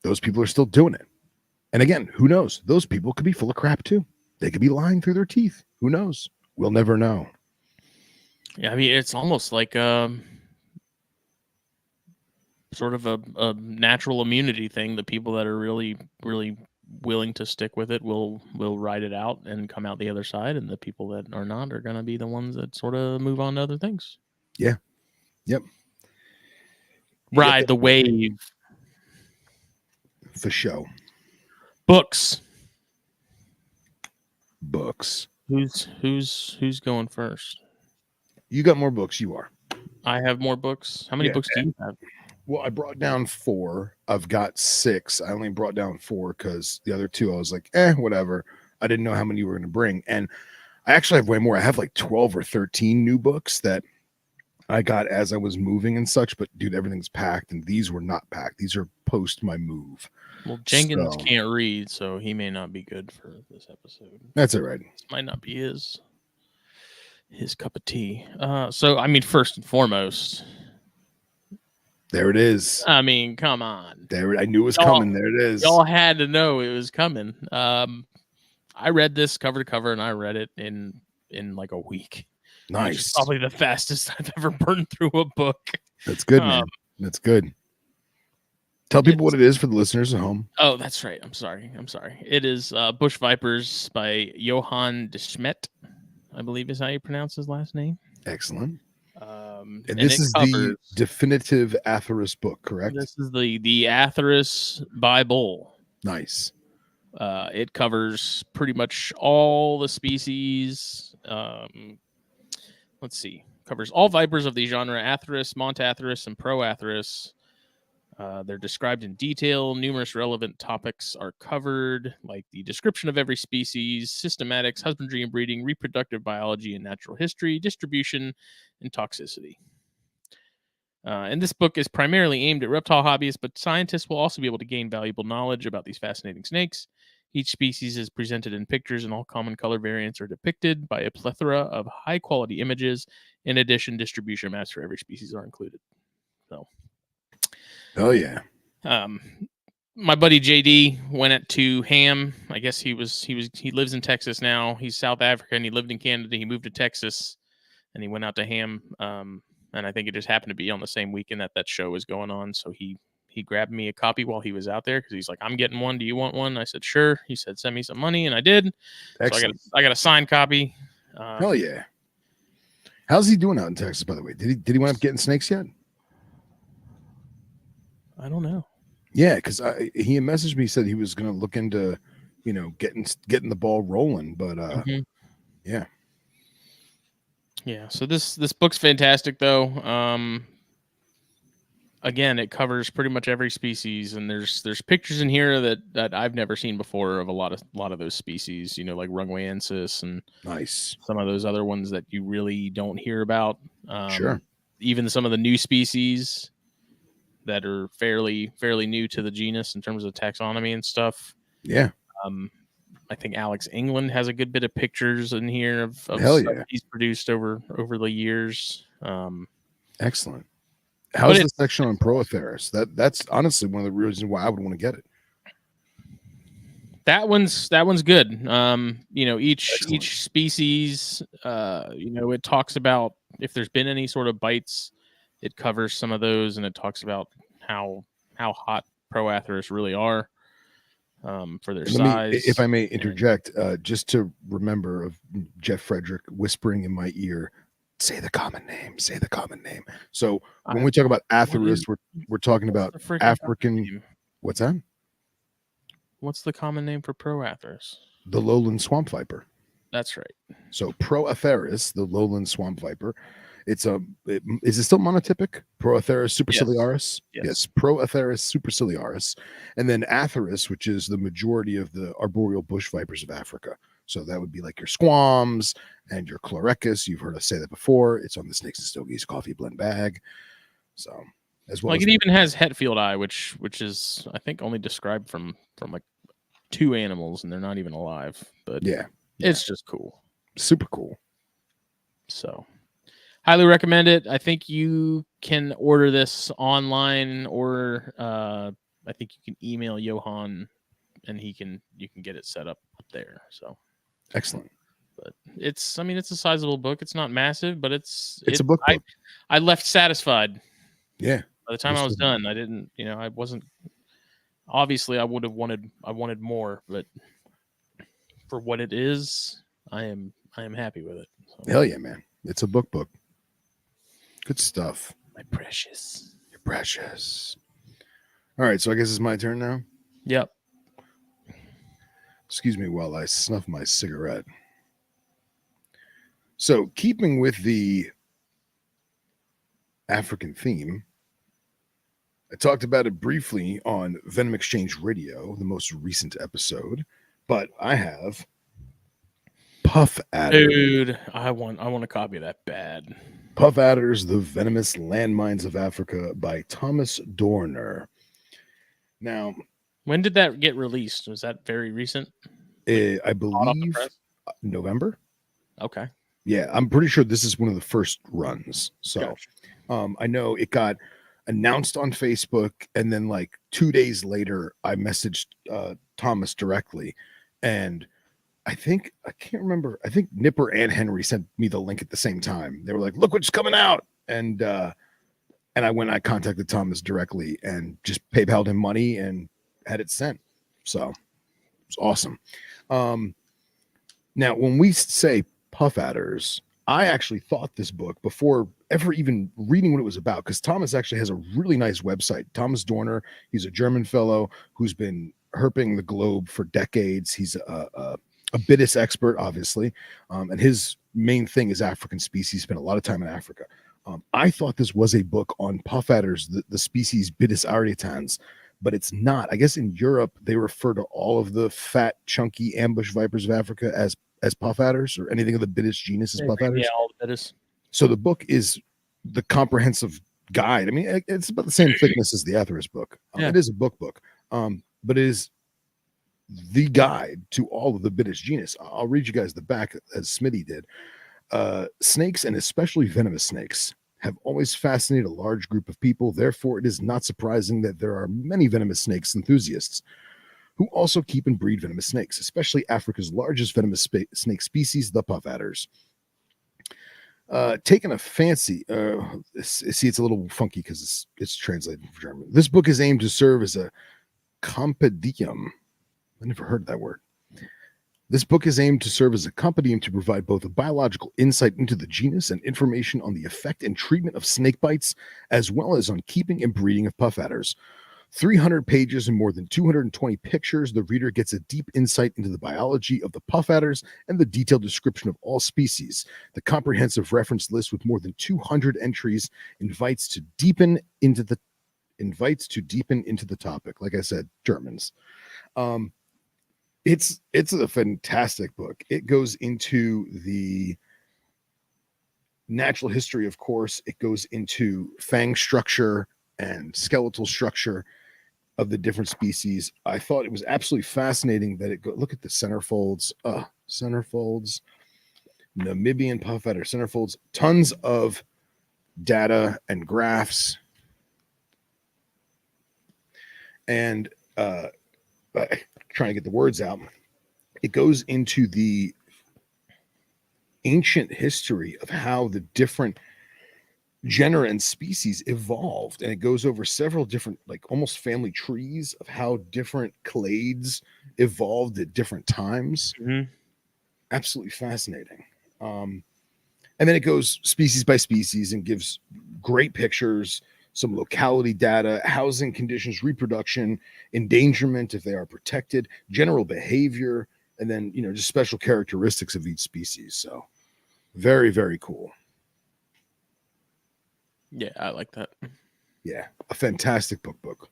those people are still doing it. And again, who knows? Those people could be full of crap too. They could be lying through their teeth. Who knows? We'll never know. Yeah, I mean, it's almost like sort of a natural immunity thing. The people that are really, really willing to stick with it will ride it out and come out the other side, and the people that are not are going to be the ones that sort of move on to other things. Yeah. Yep. Ride the wave. For show. Books. Who's going first? You got more books. You are. I have more books. How many books do you have? Well, I brought down 4. I've got 6. I only brought down 4 because the other 2 I was like, whatever. I didn't know how many you were going to bring. And I actually have way more. I have like 12 or 13 new books that I got as I was moving and such. But dude, everything's packed, and these were not packed. These are post my move. Well, Jenkins can't read, so he may not be good for this episode. That's all right. This might not be his cup of tea. So, I mean, first and foremost, there it is. I mean, come on. There, I knew it was coming. There it is. Y'all had to know it was coming. I read this cover to cover, and I read it in like a week. Nice. Which is probably the fastest I've ever burned through a book. That's good, man. That's good. Tell people what it is for the listeners at home. Oh, that's right. I'm sorry. It is Bush Vipers by Johann de Smet, I believe is how you pronounce his last name. Excellent. And this is the definitive Atheris book, correct? This is the Atheris Bible. Nice. It covers pretty much all the species. Let's see. Covers all vipers of the genre Atheris, Montatheris, and Proatheris. They're described in detail. Numerous relevant topics are covered, like the description of every species, systematics, husbandry and breeding, reproductive biology and natural history, distribution, and toxicity. And this book is primarily aimed at reptile hobbyists, but scientists will also be able to gain valuable knowledge about these fascinating snakes. Each species is presented in pictures, and all common color variants are depicted by a plethora of high-quality images. In addition, distribution maps for every species are included. So. Oh yeah. My buddy JD went to Ham. I guess he lives in Texas now. He's South African. He lived in Canada. He moved to Texas, and he went out to Ham. And I think it just happened to be on the same weekend that show was going on. So he grabbed me a copy while he was out there because he's like, "I'm getting one. Do you want one?" I said, "Sure." He said, "Send me some money," and I did. Excellent. So I got a signed copy. Hell yeah. How's he doing out in Texas, by the way? Did he wind up getting snakes yet? I don't know. Yeah, because he messaged me, he said he was going to look into, getting the ball rolling, but yeah. Yeah, so this book's fantastic though. Again, it covers pretty much every species, and there's pictures in here that I've never seen before of a lot of those species, like Rungwayensis and nice some of those other ones that you really don't hear about. Sure. Even some of the new species that are fairly new to the genus in terms of taxonomy and stuff. Yeah. I think Alex England has a good bit of pictures in here of stuff he's produced over the years. Excellent. How's the section on Proatheris? That's honestly one of the reasons why I would want to get it. That one's good. Each species, it talks about if there's been any sort of bites. It covers some of those, and it talks about how hot Proatheris really are for their size. If I may interject, just to remember of Jeff Frederick whispering in my ear, say the common name. Say the common name. So when we talk about Atheris, we're talking about African. What's that? What's the common name for Proatheris? The lowland swamp viper. That's right. So Proatheris, the lowland swamp viper. Is it still monotypic? Proatheris superciliaris? Yes. Proatheris superciliaris. And then Atheris, which is the majority of the arboreal bush vipers of Africa. So that would be like your squams and your chlorecus. You've heard us say that before. It's on the Snakes and Stogies coffee blend bag. So as well Like as it even has Hetfield eye, which is I think only described from like 2 animals, and they're not even alive. But yeah, it's just cool. Super cool. So highly recommend it. I think you can order this online, or I think you can email Johan, and you can get it set up there. So Excellent. but it's a sizable book. It's not massive, but it's a book. I left satisfied. Yeah. By the time I was done, I didn't, I wasn't. Obviously, I wanted more, but for what it is, I am happy with it. So. Hell yeah, man! It's a book. Good stuff. My precious. You're precious. All right, so I guess it's my turn now. Yep. Excuse me while I snuff my cigarette. So, keeping with the African theme, I talked about it briefly on Venom Exchange Radio, the most recent episode, but I have Puff Adder. Dude, I want a copy of that bad. Puff Adders, The Venomous Landmines of Africa by Thomas Dorner. Now, when did that get released? Was that very recent? I believe November. Okay. Yeah, I'm pretty sure this is one of the first runs. So I know it got announced on Facebook, and then like 2 days later, I messaged Thomas directly, and I can't remember. I think Nipper and Henry sent me the link at the same time. They were like, "Look what's coming out," and I contacted Thomas directly and just PayPal'd him money and had it sent. So it's awesome. Now, when we say Puff Adders, I actually thought this book before ever even reading what it was about, because Thomas actually has a really nice website. Thomas Dorner, he's a German fellow who's been herping the globe for decades. He's a Bitis expert, obviously, and his main thing is African species. He spent a lot of time in Africa. I thought this was a book on puff adders, the species Bitis aretans, but it's not. I guess in Europe, they refer to all of the fat, chunky ambush vipers of Africa as puff adders, or anything of the Bitis genus as puff adders. Yeah, all the Bitis. So the book is the comprehensive guide. I mean, it's about the same thickness as the Atheris book. It is a book, but it is the guide to all of the Bitis genus. I'll read you guys the back, as Smitty did. Snakes, and especially venomous snakes, have always fascinated a large group of people. Therefore, it is not surprising that there are many venomous snakes enthusiasts who also keep and breed venomous snakes, especially Africa's largest venomous snake species, the puff adders. Taking a fancy, see, it's a little funky because it's translated from German. This book is aimed to serve as a compendium. I never heard that word. This book is aimed to serve as a compendium to provide both a biological insight into the genus and information on the effect and treatment of snake bites, as well as on keeping and breeding of puff adders. 300 pages and more than 220 pictures, the reader gets a deep insight into the biology of the puff adders and the detailed description of all species. The comprehensive reference list with more than 200 entries invites to deepen into the topic. Like I said, Germans. It's a fantastic book. It goes into the natural history, of course. It goes into fang structure and skeletal structure of the different species. I thought it was absolutely fascinating that look at the centerfolds. Centerfolds, Namibian puff adder centerfolds, tons of data and graphs. And trying to get the words out. It goes into the ancient history of how the different genera and species evolved, and it goes over several different, like almost family trees of how different clades evolved at different times. Mm-hmm. Absolutely fascinating. And then it goes species by species and gives great pictures, some locality data, housing conditions, reproduction, endangerment if they are protected, general behavior, and then just special characteristics of each species. So very, very cool. Yeah, I like that. Yeah, a fantastic book.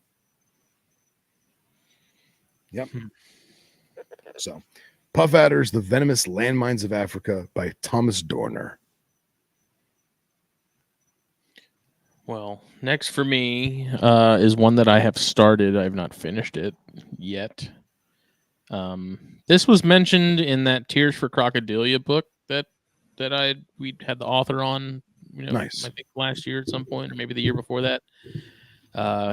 Yep. So Puff Adders, The Venomous Landmines of Africa by Thomas Dorner. Well, next for me is one that I have started. I have not finished it yet. This was mentioned in that Tears for Crocodilia book that we had the author on. Nice. I think last year at some point, or maybe the year before that.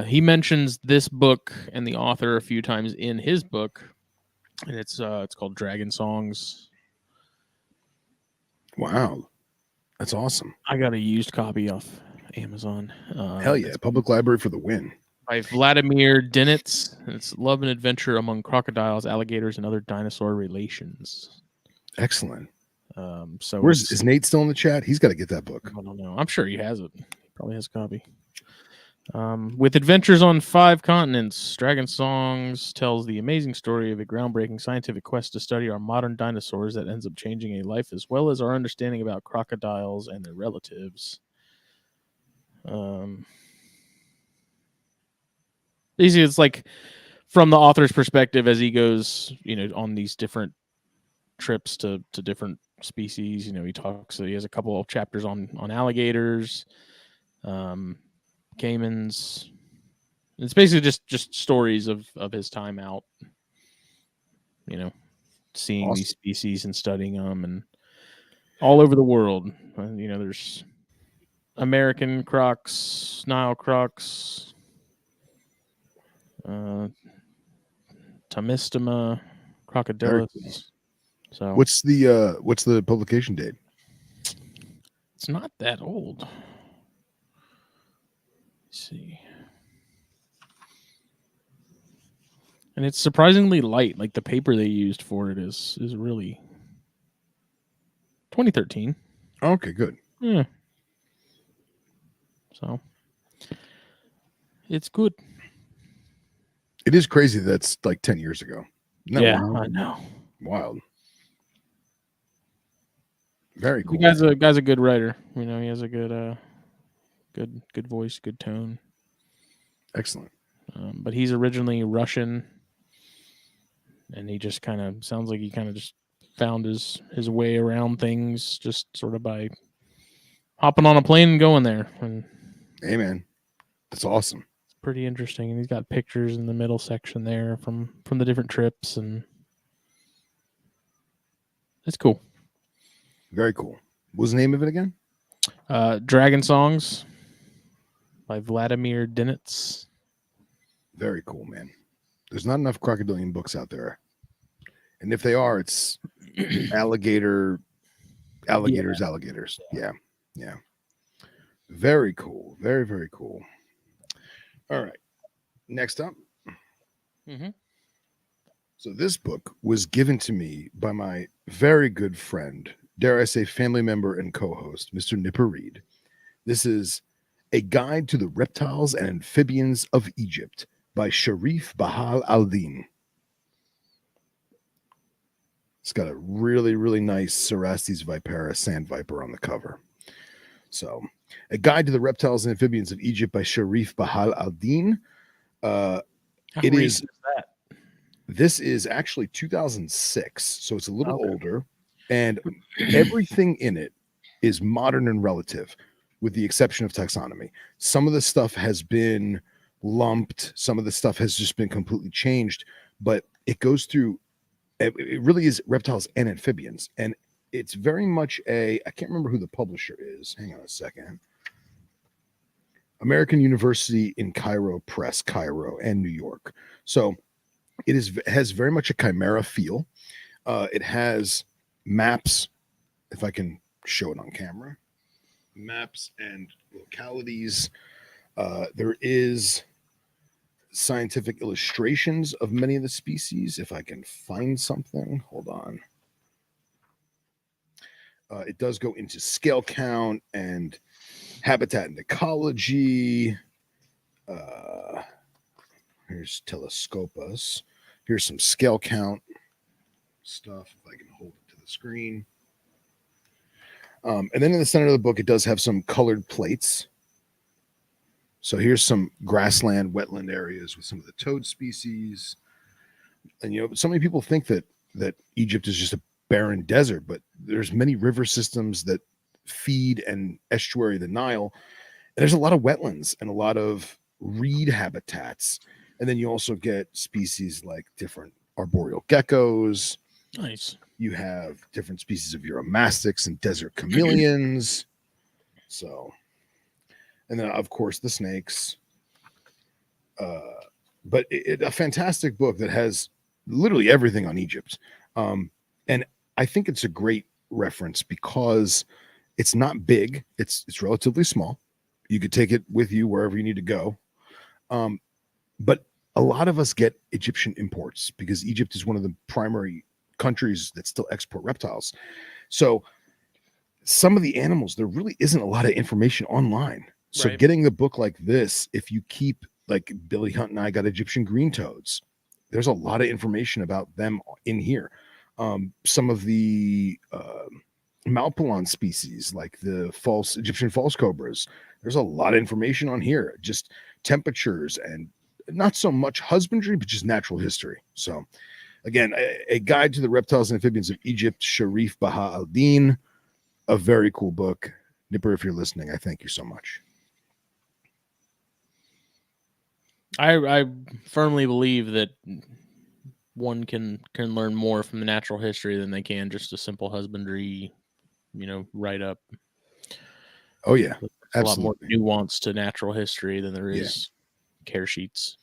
He mentions this book and the author a few times in his book, and it's called Dragon Songs. Wow, that's awesome. I got a used copy off Amazon. Hell yeah, public library for the win. By Vladimir Dinitz. It's love and adventure among crocodiles, alligators, and other dinosaur relations. Excellent. So is Nate still in the chat? He's got to get that book. I don't know. I'm sure he has it. He probably has a copy. With adventures on 5 continents, Dragon Songs tells the amazing story of a groundbreaking scientific quest to study our modern dinosaurs that ends up changing a life, as well as our understanding about crocodiles and their relatives. It's like from the author's perspective as he goes, on these different trips to different species. He has a couple of chapters on alligators, caimans. It's basically just stories of his time out, seeing Awesome. these species and studying them, and all over the world. There's American crocs, Nile crocs, Tomistoma, crocodilus. Cool. So what's the publication date? It's not that old. Let's see. And it's surprisingly light. Like the paper they used for it is really 2013. Okay, good. Yeah. So it's good. It is crazy that's like 10 years ago. Yeah, wild? I know. Wild. Very cool. The guy's a good writer. He has a good good voice, good tone. Excellent. But he's originally Russian, and he just kind of sounds like he kind of just found his way around things, just sort of by hopping on a plane and going there. And hey, man, that's awesome. It's pretty interesting, and he's got pictures in the middle section there from the different trips, and it's cool. Very cool. What was the name of it again? Dragon Songs by Vladimir Dinitz. Very cool, man. There's not enough crocodilian books out there. And if they are, it's alligators. Yeah. Very cool. Very, very cool. All right. Next up. Mm-hmm. So this book was given to me by my very good friend, dare I say family member and co-host, Mr. Nipper Reed. This is A Guide to the Reptiles and Amphibians of Egypt by Sharif Bahal al-Din. It's got a really, really nice Cerastes vipera sand viper on the cover. So, A Guide to the Reptiles and Amphibians of Egypt by Sharif Bahal al-Din. It is that. This is actually 2006, so it's a little older, and everything in it is modern and relative, with the exception of taxonomy. Some of the stuff has been lumped, some of the stuff has just been completely changed, but it goes through, it really is reptiles and amphibians, and it's very much I can't remember who the publisher is. Hang on a second. American University in Cairo Press, Cairo and New York. So it has very much a chimera feel. It has maps, if I can show it on camera, maps and localities. There is scientific illustrations of many of the species. If I can find something, hold on. It does go into scale count and habitat and ecology. Here's Telescopus. Here's some scale count stuff, if I can hold it to the screen. And then in the center of the book, it does have some colored plates. So here's some grassland, wetland areas with some of the toad species. And, so many people think that that Egypt is just a barren desert, but there's many river systems that feed and estuary the Nile. And there's a lot of wetlands and a lot of reed habitats. And then you also get species like different arboreal geckos. Nice. You have different species of uromastyx and desert chameleons. So, and then of course the snakes. But a fantastic book that has literally everything on Egypt. And I think it's a great reference because it's not big. It's relatively small. You could take it with you wherever you need to go. But a lot of us get Egyptian imports because Egypt is one of the primary countries that still export reptiles. So some of the animals, there really isn't a lot of information online. So Right. getting the book like this, if you keep, like Billy Hunt and I got Egyptian green toads, there's a lot of information about them in here. Some of the Malpolon species, like the false Egyptian false cobras, there's a lot of information on here, just temperatures and not so much husbandry, but just natural history. So again, a guide to the reptiles and amphibians of Egypt, Sharif Baha al-Din, a very cool book. Nipper, if you're listening, I thank you so much. I firmly believe that one can learn more from the natural history than they can just a simple husbandry, write up. Oh yeah, There's absolutely. a lot more nuance to natural history than there is care sheets.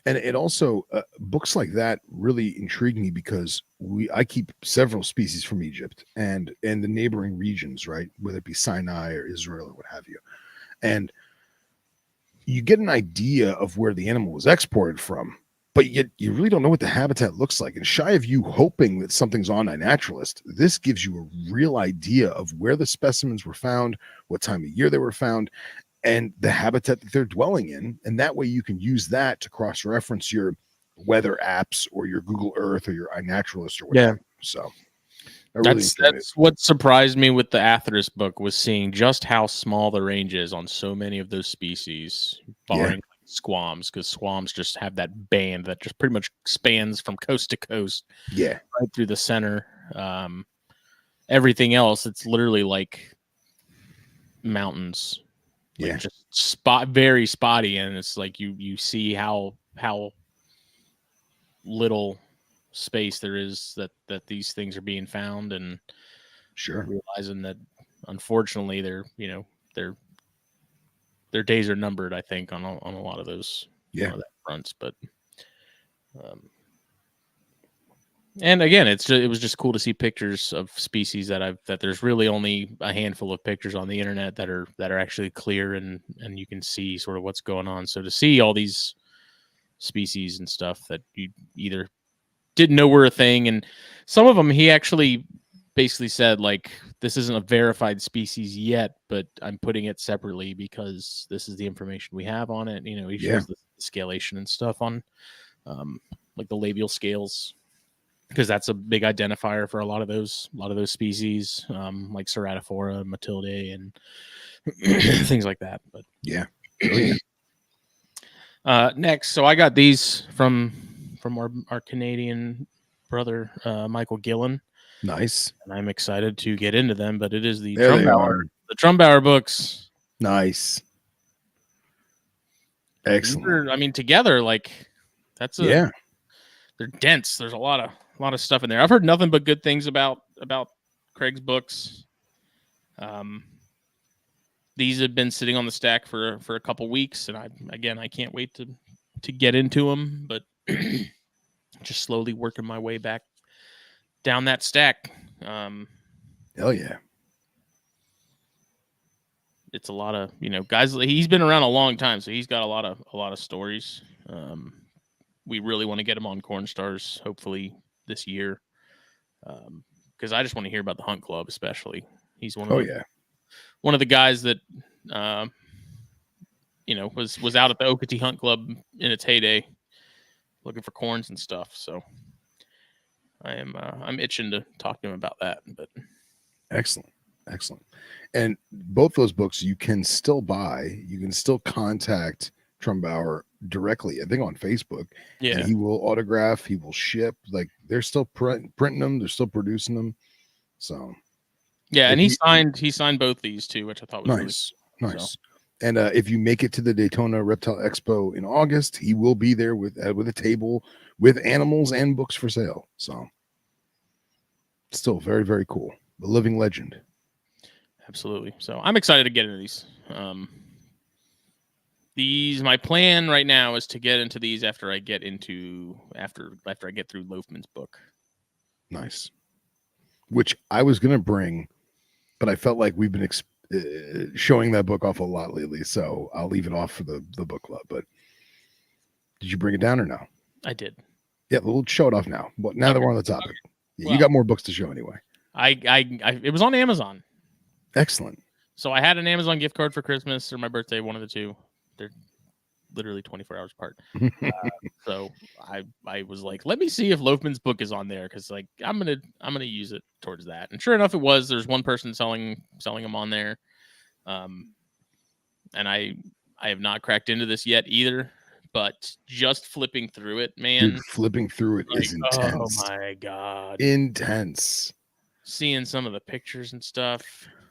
And it also books like that really intrigue me because I keep several species from Egypt and the neighboring regions, right? Whether it be Sinai or Israel or what have you. And you get an idea of where the animal was exported from, but yet you really don't know what the habitat looks like. And shy of you hoping that something's on iNaturalist, this gives you a real idea of where the specimens were found, what time of year they were found, and the habitat that they're dwelling in. And that way you can use that to cross-reference your weather apps or your Google Earth or your iNaturalist or whatever. So I really enjoy it. That's what surprised me with the Atheris book was seeing just how small the range is on so many of those species, barring squams, because squams just have that band that just pretty much spans from coast to coast, right through the center. Everything else, it's literally like mountains, like just very spotty, and it's like you see how little space there is that these things are being found, and realizing that unfortunately their days are numbered, I think, on a lot of those that fronts. But and again, it was just cool to see pictures of species that there's really only a handful of pictures on the internet that are actually clear, and you can see sort of what's going on. So to see all these species and stuff that you either didn't know were a thing, and some of them he actually basically said, like, this isn't a verified species yet, but I'm putting it separately because this is the information we have on it. He shows the scalation and stuff on like the labial scales, because that's a big identifier for a lot of those species, like Ceratophora, Matildae, and things like that. But next, so I got these from our Canadian brother, Michael Gillen. Nice. And I'm excited to get into them, but it is the Trumbauer books. Nice. Excellent. I mean, together, like, that's they're dense. There's a lot of stuff in there. I've heard nothing but good things about Craig's books. These have been sitting on the stack for a couple weeks, and I can't wait to get into them, but just slowly working my way back down that stack. Hell yeah. It's a lot of, guys. He's been around a long time, so he's got a lot of stories. We really want to get him on Corn Stars, hopefully this year, because I just want to hear about the Hunt Club, especially. He's one of the guys that was out at the Okatee Hunt Club in its heyday, looking for corns and stuff. So I'm itching to talk to him about that. But excellent. And both those books you can still buy. You can still contact Trumbauer directly, I think on Facebook, Yeah. and he will autograph, he will ship. Like they're still printing them, they're still producing them. So yeah, and if he signed both these too, which I thought was nice, really nice. So. And if you make it to the Daytona Reptile Expo in August, he will be there with a table with animals and books for sale. So still very, very cool. The living legend. Absolutely. So I'm excited to get into these. My plan right now is to get into these after I get through Loafman's book. Nice. Which I was gonna bring, but I felt like we've been showing that book off a lot lately, so I'll leave it off for the book club. But did you bring it down or no? I did. Yeah, we'll show it off now. But now that we're on the topic, yeah, well, you got more books to show anyway. It was on Amazon. Excellent. So I had an Amazon gift card for Christmas or my birthday, one of the two. They're literally 24 hours apart. So I was like, let me see if Loafman's book is on there, because like I'm gonna use it towards that. And sure enough, it was. There's one person selling them on there. And I have not cracked into this yet either. But just flipping through it, man. Dude, flipping through it is intense. Oh my god. Intense. Seeing some of the pictures and stuff.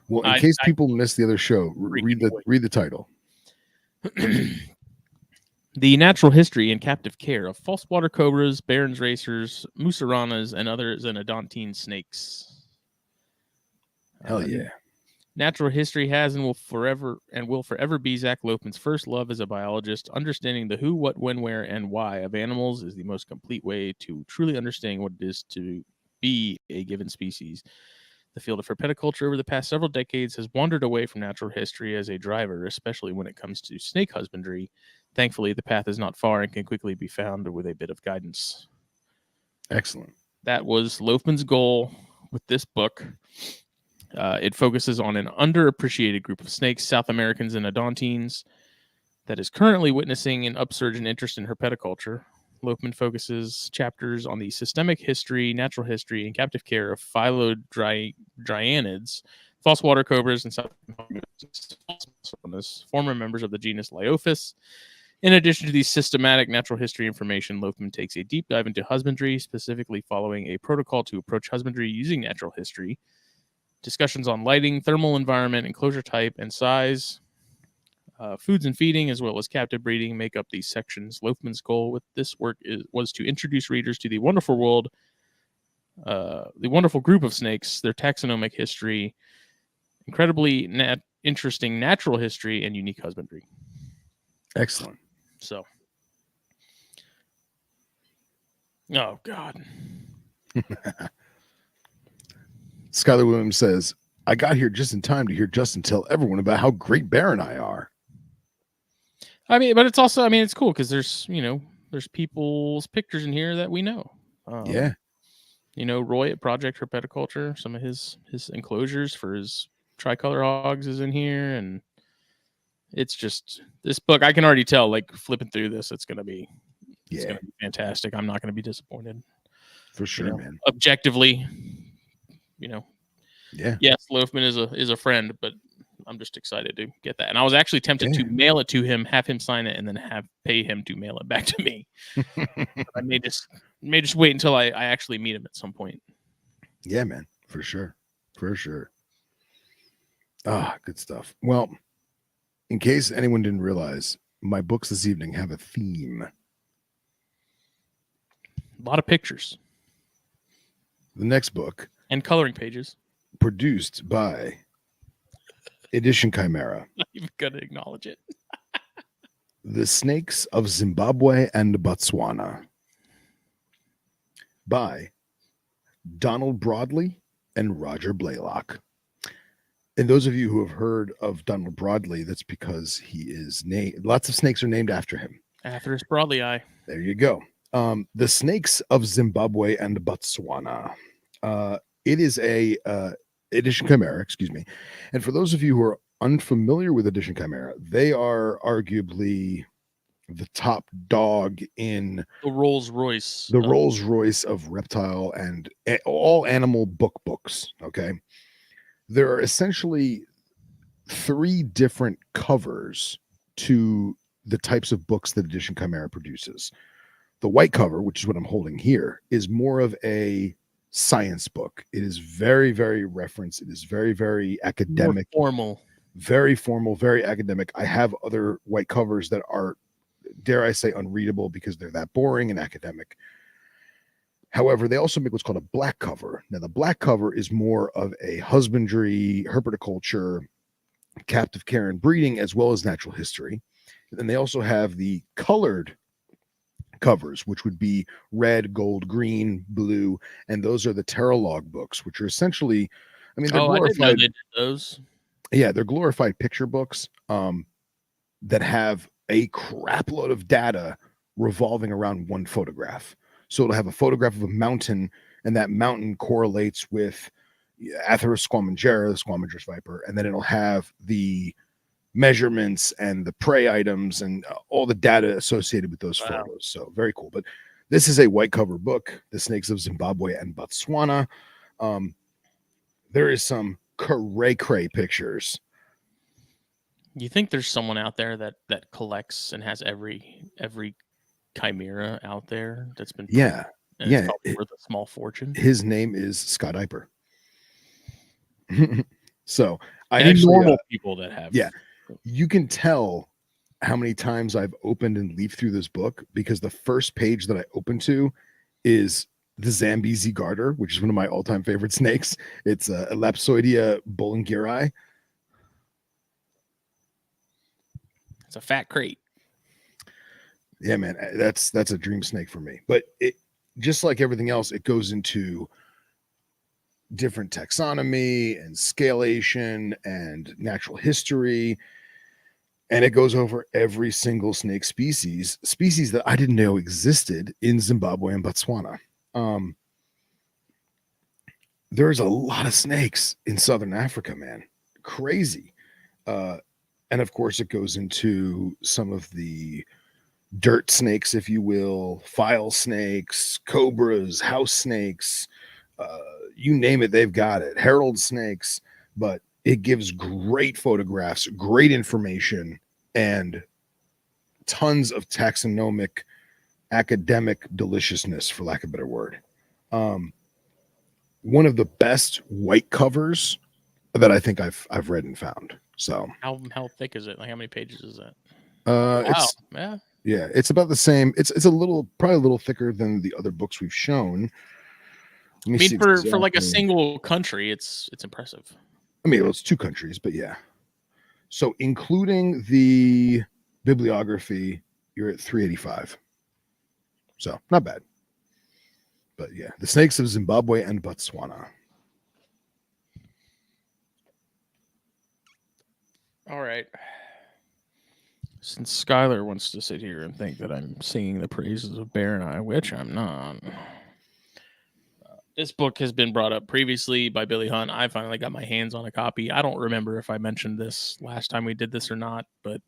Well, in case people missed the other show, read the title. The natural history and captive care of false water cobras, Barons racers, musaranas, and other xenodontine snakes. Hell yeah. Natural history has and will forever be Zach Loafman's first love as a biologist. Understanding the who, what, when, where, and why of animals is the most complete way to truly understanding what it is to be a given species. The field of herpetoculture over the past several decades has wandered away from natural history as a driver, especially when it comes to snake husbandry. Thankfully, the path is not far and can quickly be found with a bit of guidance. Excellent. That was Loafman's goal with this book. It focuses on an underappreciated group of snakes, South Americans and Odontines, that is currently witnessing an upsurge in interest in herpetoculture. Loafman focuses chapters on the systemic history, natural history, and captive care of phylodryanids, false water cobras, and former members of the genus Lyophis. In addition to the systematic natural history information, Loafman takes a deep dive into husbandry, specifically following a protocol to approach husbandry using natural history. Discussions on lighting, thermal environment, enclosure type, and size. Foods and feeding, as well as captive breeding, make up these sections. Loafman's goal with this work was to introduce readers to the wonderful world, the wonderful group of snakes, their taxonomic history, incredibly interesting natural history, and unique husbandry. Excellent. So, oh God. Skylar Williams says, I got here just in time to hear Justin tell everyone about how great Bear and I are. I mean, but it's also, I mean, it's cool because there's people's pictures in here that we know. Yeah. Roy at Project Herpetoculture, some of his enclosures for his tricolor hogs is in here. And it's just, this book, I can already tell, like flipping through this, it's going to be fantastic. I'm not going to be disappointed. For sure, man. Objectively, yeah. Yes, Loafman is a friend, but I'm just excited to get that. And I was actually tempted to mail it to him, have him sign it, and then pay him to mail it back to me. I may just wait until I actually meet him at some point. Yeah, man, for sure. Good stuff. Well, in case anyone didn't realize, my books this evening have a theme. A lot of pictures. The next book and coloring pages, produced by Edition Chimera. Not even gonna acknowledge it. The Snakes of Zimbabwe and Botswana by Donald Broadley and Roger Blaylock. And those of you who have heard of Donald Broadley, that's because he is named. Lots of snakes are named after him. Atheris Broadley. There you go. The Snakes of Zimbabwe and Botswana. It is a Edition Chimera, excuse me. And for those of you who are unfamiliar with Edition Chimera, they are arguably the top dog in the Rolls Royce of reptile and all animal books. Okay. There are essentially 3 different covers to the types of books that Edition Chimera produces. The white cover, which is what I'm holding here, is more of a science book. It is very, very referenced. It is very, very academic. More formal. Very formal, very academic. I have other white covers that are, dare I say, unreadable because they're that boring and academic. However, they also make what's called a black cover. Now, the black cover is more of a husbandry, herpetoculture, captive care and breeding, as well as natural history. And then they also have the colored covers, which would be red, gold, green, blue, and those are the Terralog books, which are essentially, I mean, they're I didn't know glorified. they did those. Yeah, they're glorified picture books that have a crap load of data revolving around one photograph. So it'll have a photograph of a mountain, and that mountain correlates with Atheris squamangera, the squamangers viper, and then it'll have the measurements and the prey items and all the data associated with those photos. So very cool. But this is a white cover book, The Snakes of Zimbabwe and Botswana. There is some cray pictures. You think there's someone out there that collects and has every chimera out there that's been put, Yeah. and it's probably worth a small fortune. His name is Scott Iper. So I Any actually normal people that have, you can tell how many times I've opened and leafed through this book because the first page that I open to is the Zambezi garter, which is one of my all-time favorite snakes. It's Elapsoidea bollingeri. It's a fat crate. Yeah, man, that's a dream snake for me. But it, just like everything else, it goes into different taxonomy and scalation and natural history, and it goes over every single snake species that I didn't know existed in Zimbabwe and Botswana. There's a lot of snakes in Southern Africa, man. Crazy. And of course, it goes into some of the dirt snakes, if you will, file snakes, cobras, house snakes, you name it, they've got it. Herald snakes, but it gives great photographs, great information, and tons of taxonomic, academic deliciousness, for lack of a better word. One of the best white covers that I think I've read and found. So how thick is it? Like how many pages is that? Wow. It's about the same. It's probably a little thicker than the other books we've shown. I mean, for like a single country, it's impressive. I mean, it's 2 countries, but yeah. So including the bibliography, you're at 385. So not bad. But yeah, The Snakes of Zimbabwe and Botswana. All right. Since Skylar wants to sit here and think that I'm singing the praises of Bear and I, which I'm not. This book has been brought up previously by Billy Hunt. I finally got my hands on a copy. I don't remember if I mentioned this last time we did this or not, but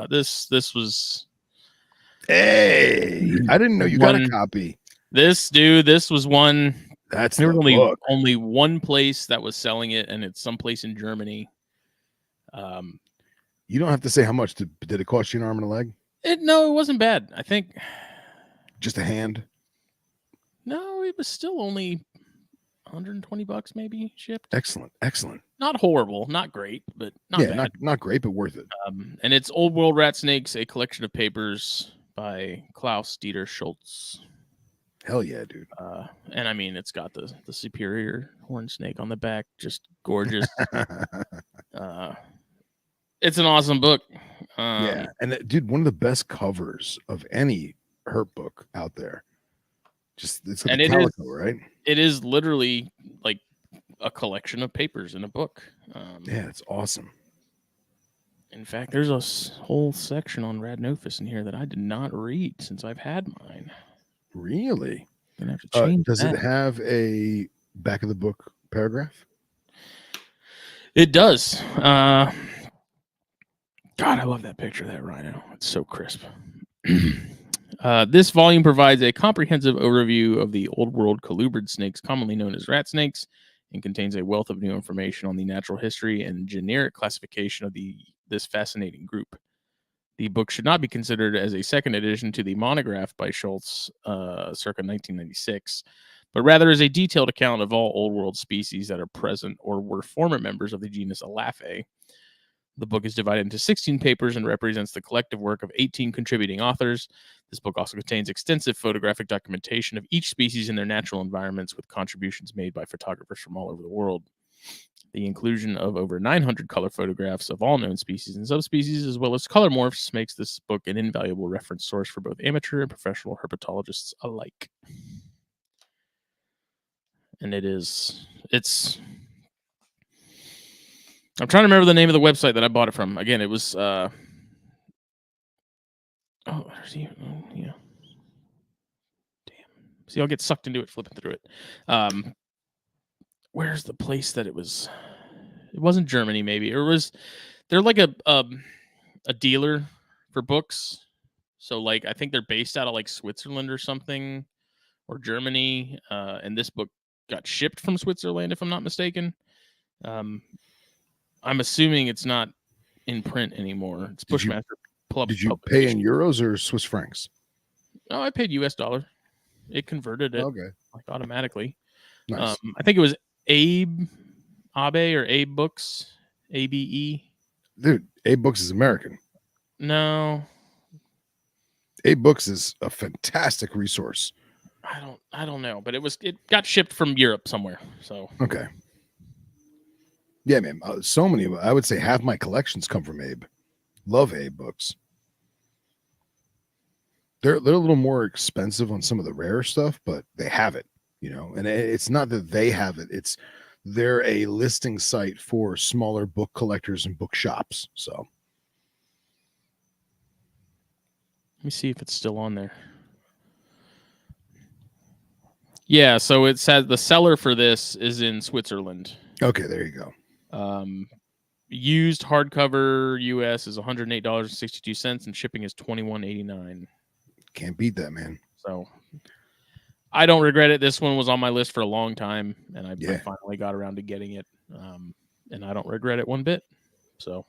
this was. Hey, I didn't know you got a copy. This was one. That's there the was book. Only one place that was selling it, and it's someplace in Germany. You don't have to say how much. Did it cost you an arm and a leg? No, it wasn't bad. I think just a hand. No, it was still only $120 maybe shipped. Excellent. Not horrible, not great, but not bad. Not great, but worth it. And it's Old World Rat Snakes, a collection of papers by Klaus Dieter Schultz. Hell yeah, dude. And I mean, it's got the superior horn snake on the back, just gorgeous. It's an awesome book. Yeah, and dude, one of the best covers of any herp book out there. Just it's like calico, right? It is literally like a collection of papers in a book. Yeah, it's awesome. In fact, there's a whole section on Radnophis in here that I did not read since I've had mine. Really? Gonna have to change does that. It have a back of the book paragraph? It does. God, I love that picture of that rhino. It's so crisp. This volume provides a comprehensive overview of the Old World colubrid snakes, commonly known as rat snakes, and contains a wealth of new information on the natural history and generic classification of this fascinating group. The book should not be considered as a second edition to the monograph by Schultz circa 1996, but rather as a detailed account of all Old World species that are present or were former members of the genus Elaphai. The book is divided into 16 papers and represents the collective work of 18 contributing authors. This book also contains extensive photographic documentation of each species in their natural environments, with contributions made by photographers from all over the world. The inclusion of over 900 color photographs of all known species and subspecies, as well as color morphs, makes this book an invaluable reference source for both amateur and professional herpetologists alike. And it's I'm trying to remember the name of the website that I bought it from. Again, it was yeah. Damn. See, I'll get sucked into it flipping through it. Where's the place that it was? It wasn't Germany, maybe. Or they're like a dealer for books. So like I think they're based out of like Switzerland or something, or Germany. And this book got shipped from Switzerland, if I'm not mistaken. I'm assuming it's not in print anymore. It's Bushmaster. Did you pay in euros or Swiss francs? No, I paid US dollar. It converted it like automatically. Nice. I think it was Abe or Abe Books, ABE. Dude, Abe Books is American. No, Abe Books is a fantastic resource. I don't know, but it got shipped from Europe somewhere. So okay. Yeah, man. So many. I would say half my collections come from Abe. Love Abe Books. They're a little more expensive on some of the rare stuff, but they have it, you know. And it's not that they have it; they're a listing site for smaller book collectors and book shops. So let me see if it's still on there. Yeah, so it says the seller for this is in Switzerland. Okay, there you go. Used hardcover US is $108.62 and shipping is $21.89. Can't beat that, man. So I don't regret it. This one was on my list for a long time, and I finally got around to getting it. And I don't regret it one bit. So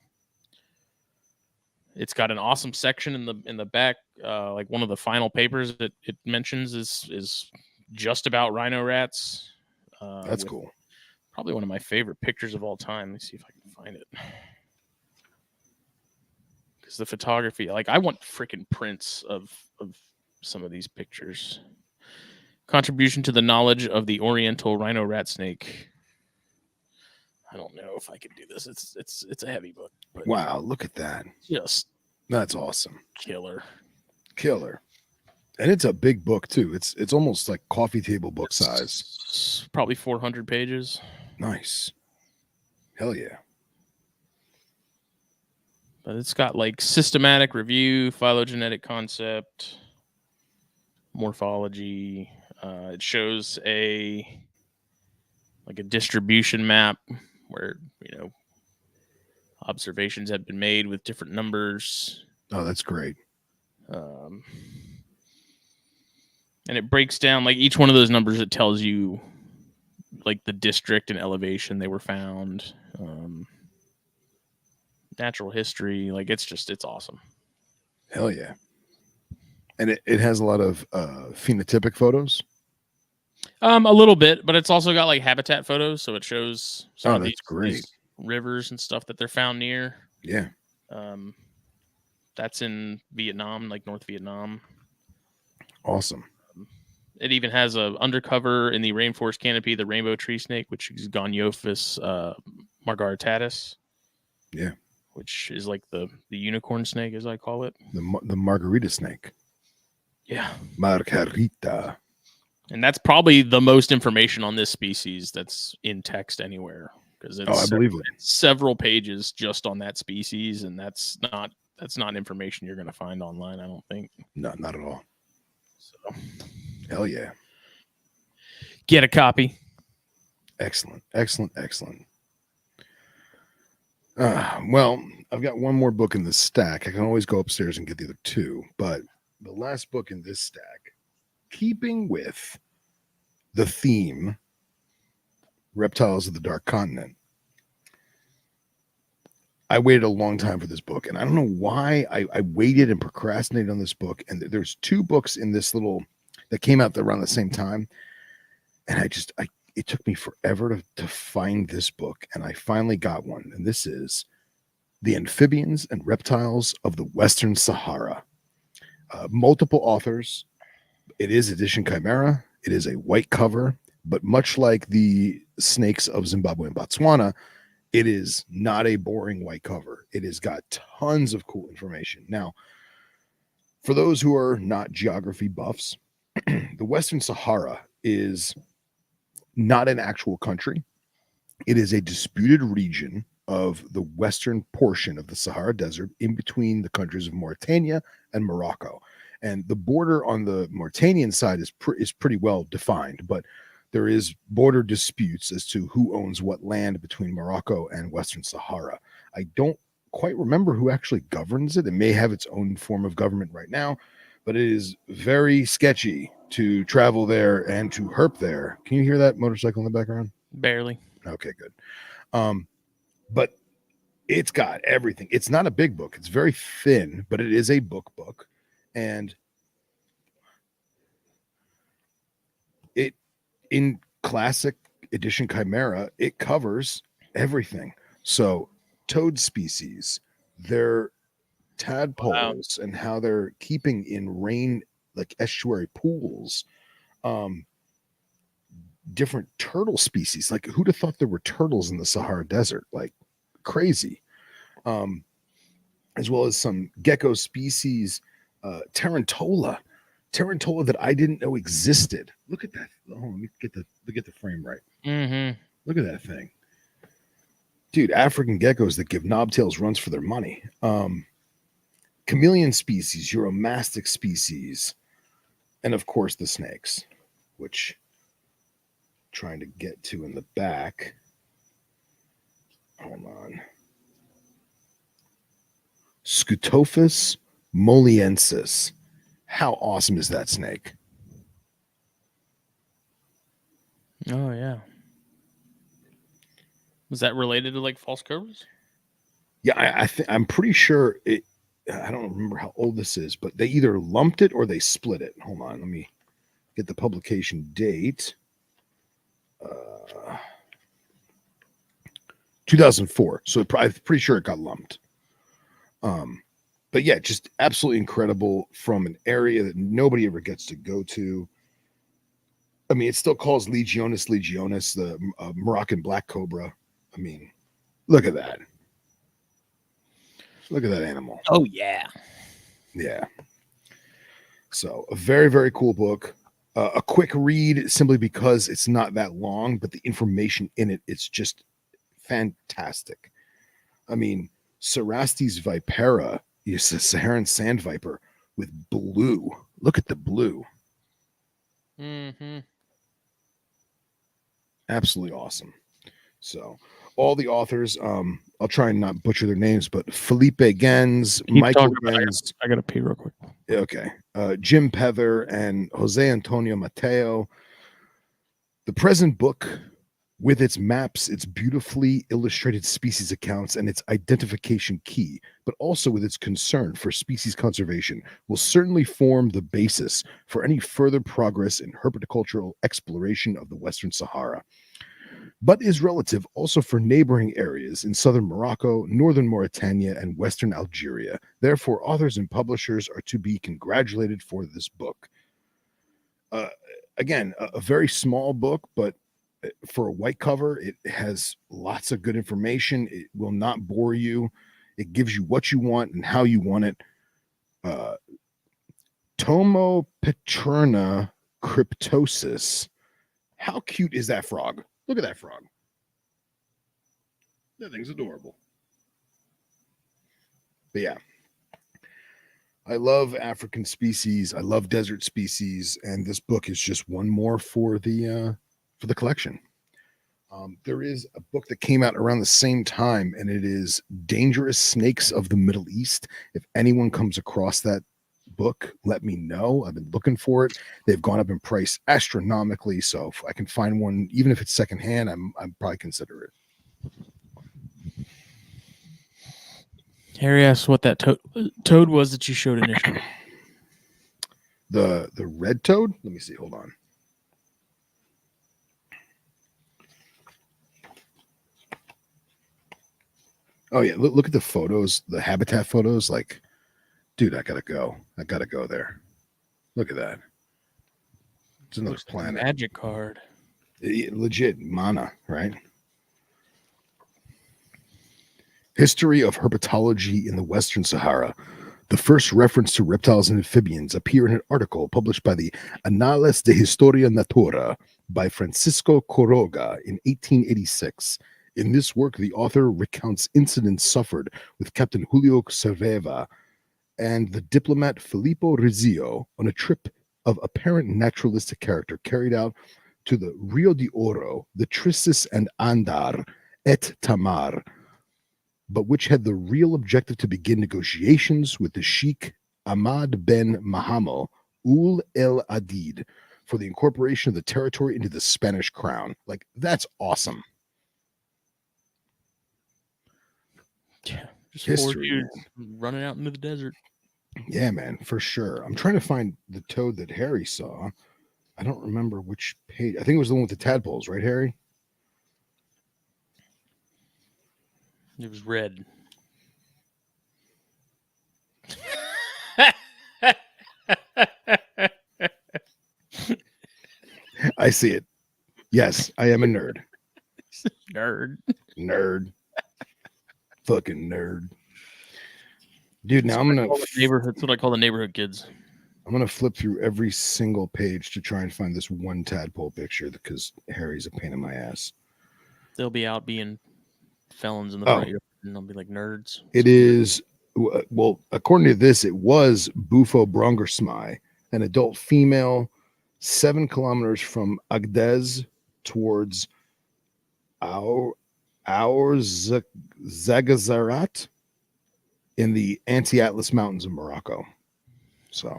it's got an awesome section in the back. Like one of the final papers that it mentions is just about rhino rats. That's cool. Probably one of my favorite pictures of all time. Let's see if I can find it. Because the photography, like I want freaking prints of some of these pictures. Contribution to the knowledge of the Oriental rhino rat snake. I don't know if I can do this. It's a heavy book. But wow, look at that. That's awesome. Killer. And it's a big book too. It's almost like coffee table book size. Probably 400 pages. Nice. Hell yeah. But it's got like systematic review, phylogenetic concept, morphology. It shows a distribution map where, you know, observations have been made with different numbers. Oh, that's great. And it breaks down like each one of those numbers. It tells you like the district and elevation they were found, natural history. Like it's awesome. Hell yeah. And it has a lot of phenotypic photos. A little bit, but it's also got like habitat photos, so it shows some of these rivers and stuff that they're found near. Yeah. That's in Vietnam, like North Vietnam. Awesome. It even has a undercover in the rainforest canopy, the rainbow tree snake, which is Goniophis margaritatis. Yeah. Which is like the unicorn snake, as I call it. The margarita snake. Yeah. Margarita. And that's probably the most information on this species that's in text anywhere. Because I believe it. It's several pages just on that species, and that's not information you're going to find online, I don't think. No, not at all. So, hell yeah. Get a copy. Excellent. Well, I've got one more book in the stack. I can always go upstairs and get the other two, but the last book in this stack, keeping with the theme, Reptiles of the Dark Continent. I waited a long time for this book, and I don't know why I waited and procrastinated on this book. And there's two books in this little that came out around the same time, and it took me forever to find this book, and I finally got one. And this is The Amphibians and Reptiles of the Western Sahara. Multiple authors. It is edition Chimera. It is a white cover, but much like the snakes of Zimbabwe and Botswana, it is not a boring white cover. It has got tons of cool information. Now, for those who are not geography buffs, the Western Sahara is not an actual country. It is a disputed region of the western portion of the Sahara Desert in between the countries of Mauritania and Morocco. And the border on the Mauritanian side is pretty well defined, but there is border disputes as to who owns what land between Morocco and Western Sahara. I don't quite remember who actually governs it. It may have its own form of government right now, but it is very sketchy to travel there and to herp there. Can you hear that motorcycle in the background? Barely. Okay, good. But it's got everything. It's not a big book. It's very thin, but it is a book. And it, in classic edition Chimera, it covers everything. So toad species, their tadpoles, and how they're keeping in rain, like estuary pools, different turtle species. Like, who'd have thought there were turtles in the Sahara Desert? Like, crazy. As well as some gecko species, Tarantola that I didn't know existed. Look at that. Oh, let me get the frame right. Mm-hmm. Look at that thing, dude. African geckos that give knobtails runs for their money. Chameleon species, Euromastic species, and of course the snakes, which I'm trying to get to in the back. Hold on. Scutophus moliensis. How awesome is that snake? Oh yeah. Was that related to like false cobras? Yeah, I'm pretty sure it. I don't remember how old this is, but they either lumped it or they split it. Hold on, let me get the publication date. 2004. So I'm pretty sure it got lumped. But yeah, just absolutely incredible from an area that nobody ever gets to go to. I mean, it still calls Legionis, the Moroccan black cobra. I mean, look at that. Look at that animal. Oh, yeah. Yeah. So a very, very cool book. A quick read simply because it's not that long, but the information in it, it's just fantastic. I mean, Cerastes vipera is a Saharan sand viper with blue. Look at the blue. Mm-hmm. Absolutely awesome. So all the authors, I'll try and not butcher their names, but Felipe Gens, Michael Gens. I gotta pee real quick. Okay. Jim Pether and Jose Antonio Mateo. The present book, with its maps, its beautifully illustrated species accounts, and its identification key, but also with its concern for species conservation, will certainly form the basis for any further progress in herpetocultural exploration of the Western Sahara, but is relative also for neighboring areas in southern Morocco, northern Mauritania, and western Algeria. Therefore, authors and publishers are to be congratulated for this book. Again, a very small book, but for a white cover, it has lots of good information. It will not bore you. It gives you what you want and how you want it. Tomopetrona cryptosis. How cute is that frog? Look at that frog. That thing's adorable. But yeah, I love African species. I love desert species, and this book is just one more for the collection. There is a book that came out around the same time, and it is Dangerous Snakes of the Middle East. If anyone comes across that book, let me know. I've been looking for it. They've gone up in price astronomically, so if I can find one, even if it's secondhand, I'm probably consider it. Harry asked what that toad was that you showed initially. The red toad? Let me see. Hold on. Oh yeah, look at the photos, the habitat photos. Like, dude, I gotta go. I gotta go there. Look at that. It's another planet. Like a magic card. Legit mana, right? History of herpetology in the Western Sahara. The first reference to reptiles and amphibians appear in an article published by the Annales de Historia Natura by Francisco Quiroga in 1886. In this work, the author recounts incidents suffered with Captain Julio Cervera and the diplomat Filippo Rizzio on a trip of apparent naturalistic character carried out to the Rio de Oro, the Tristis and Andar et Tamar, but which had the real objective to begin negotiations with the Sheikh Ahmad ben Mahamal Ul El Adid for the incorporation of the territory into the Spanish crown. Like, that's awesome. Yeah, just History, 4 dudes running out into the desert. Yeah, man, for sure. I'm trying to find the toad that Harry saw. I don't remember which page. I think it was the one with the tadpoles, right, Harry? It was red. I see it. Yes, I am a nerd. Nerd. Fucking nerd. Dude, now I'm gonna That's what I call the neighborhood kids. I'm gonna flip through every single page to try and find this one tadpole picture because Harry's a pain in my ass. They'll be out being felons in the front yard, and they'll be like nerds. It is, well, according to this, it was Bufo brongersmi, an adult female, 7 kilometers from Agdez towards our Zagazarat in the Anti-Atlas Mountains of Morocco. So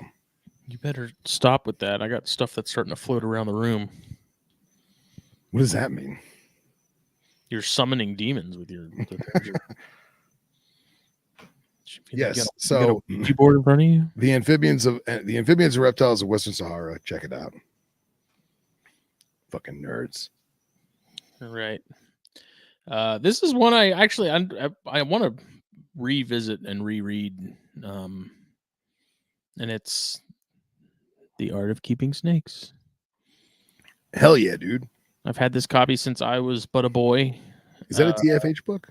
you better stop with that. I got stuff that's starting to float around the room. What does that mean? You're summoning demons with your yes. So keyboard in front of you. The amphibians and reptiles of Western Sahara. Check it out. Fucking nerds. Right. This is one I actually I want to revisit and reread. And it's The Art of Keeping Snakes. Hell yeah, dude. I've had this copy since I was but a boy. Is that a TFH book?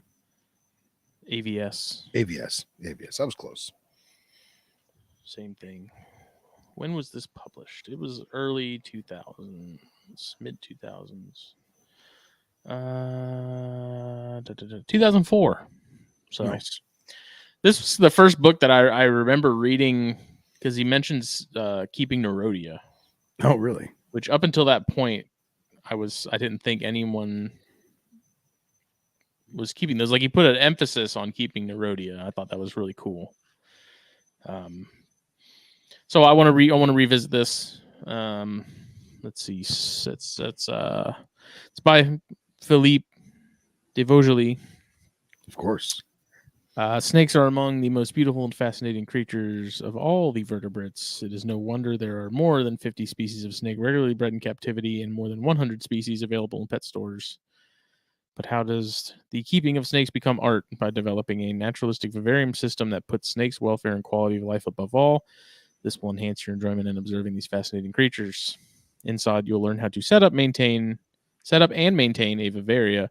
AVS. I was close. Same thing. When was this published? It was early 2000s, mid 2000s. 2004. So nice. This was the first book that I remember reading because he mentions keeping Nerodia. Oh, really? Which up until that point, I didn't think anyone was keeping those. Like, he put an emphasis on keeping Nerodia. I thought that was really cool. So I want to revisit this. Let's see. It's by Philippe de Vogely. Of course. Snakes are among the most beautiful and fascinating creatures of all the vertebrates. It is no wonder there are more than 50 species of snake regularly bred in captivity and more than 100 species available in pet stores. But how does the keeping of snakes become art? By developing a naturalistic vivarium system that puts snakes' welfare and quality of life above all. This will enhance your enjoyment in observing these fascinating creatures. Inside, you'll learn how to set up and maintain a vivaria.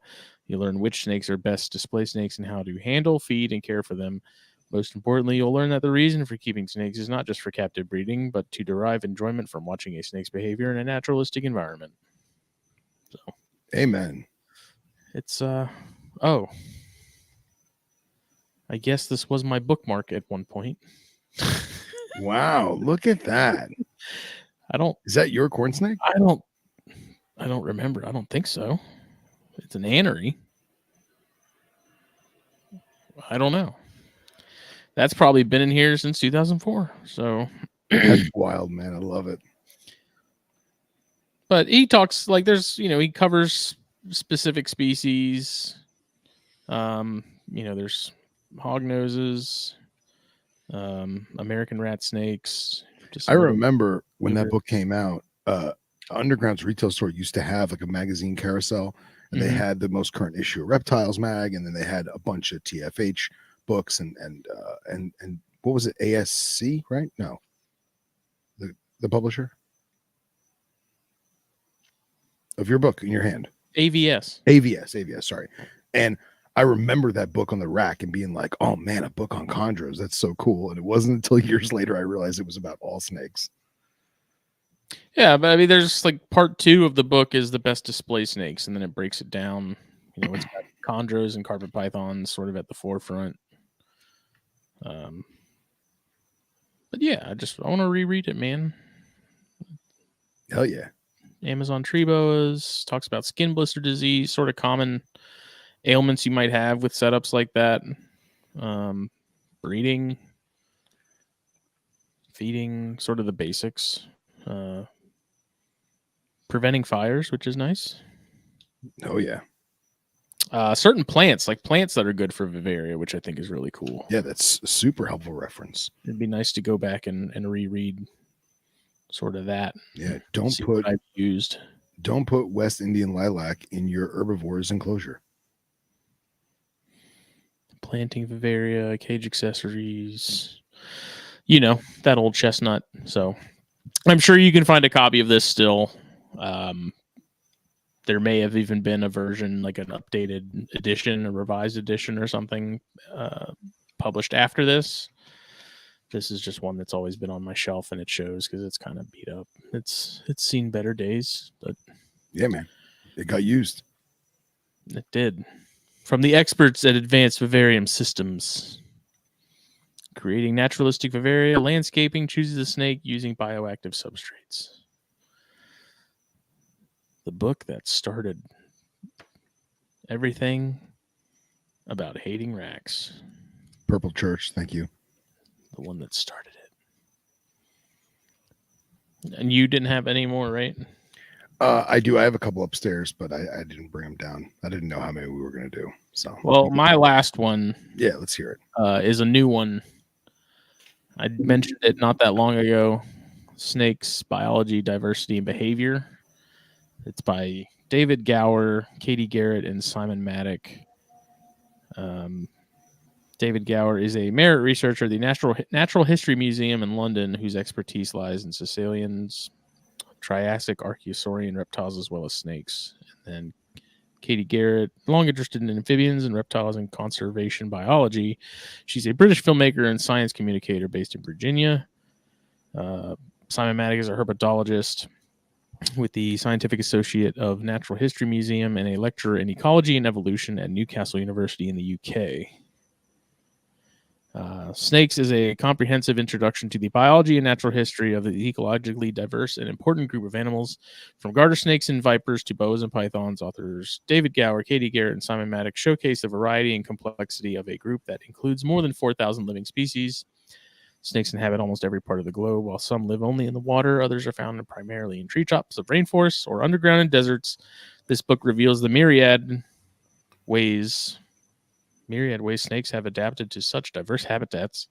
You'll learn which snakes are best display snakes and how to handle, feed, and care for them. Most importantly, you'll learn that the reason for keeping snakes is not just for captive breeding, but to derive enjoyment from watching a snake's behavior in a naturalistic environment. So, amen. It's I guess this was my bookmark at one point. Wow, look at that. Is that your corn snake? I don't remember. I don't think so. It's an anery. I don't know. That's probably been in here since 2004. So that's wild, man. I love it. But he talks like he covers specific species. There's hognoses, American rat snakes. I remember when that book came out, Underground's retail store used to have like a magazine carousel, and they had the most current issue of Reptiles mag, and then they had a bunch of TFH books and what was it, ASC, right? No, the publisher of your book in your hand, AVS, sorry. And I remember that book on the rack and being like, oh man, a book on chondros, that's so cool. And it wasn't until years later I realized it was about all snakes. Yeah, but I mean, there's like part 2 of the book is the best display snakes, and then it breaks it down. You know, it's got chondros and carpet pythons sort of at the forefront. But yeah, I want to reread it, man. Hell yeah. Amazon tree boas talks about skin blister disease, sort of common ailments you might have with setups like that. Breeding, feeding, sort of the basics. Preventing fires, which is nice. Oh yeah. Certain plants, like plants that are good for Vivaria, which I think is really cool. Yeah, that's a super helpful reference. It'd be nice to go back and reread sort of that. Yeah, don't put West Indian lilac in your herbivores enclosure. Planting Vivaria, cage accessories, you know, that old chestnut. So I'm sure you can find a copy of this still. There may have even been a version, like an updated edition, a revised edition or something published after this. This is just one that's always been on my shelf, and it shows because it's kind of beat up. It's seen better days, but yeah, man, it got used. It did. From the experts at Advanced Vivarium Systems. Creating naturalistic Vivaria landscaping chooses a snake using bioactive substrates. The book that started everything about hating racks. Purple Church, thank you. The one that started it. And you didn't have any more, right? I do. I have a couple upstairs, but I didn't bring them down. I didn't know how many we were going to do. So, well, my last one, yeah, let's hear it. Is a new one. I mentioned it not that long ago. Snakes, Biology, Diversity, and Behavior. It's by David Gower, Katie Garrett, and Simon Maddock. David Gower is a merit researcher at the Natural History Museum in London, whose expertise lies in Sicilians, Triassic Archosaurian reptiles, as well as snakes. And then Katie Garrett, long interested in amphibians and reptiles and conservation biology. She's a British filmmaker and science communicator based in Virginia. Simon Maddock is a herpetologist with the Scientific Associate of Natural History Museum and a lecturer in ecology and evolution at Newcastle University in the UK. Snakes is a comprehensive introduction to the biology and natural history of the ecologically diverse and important group of animals, from garter snakes and vipers to boas and pythons. Authors David Gower, Katie Garrett, and Simon Maddock showcase the variety and complexity of a group that includes more than 4,000 living species. Snakes inhabit almost every part of the globe. While some live only in the water, others are found primarily in treetops of rainforests or underground in deserts. This book reveals the myriad ways snakes have adapted to such diverse habitats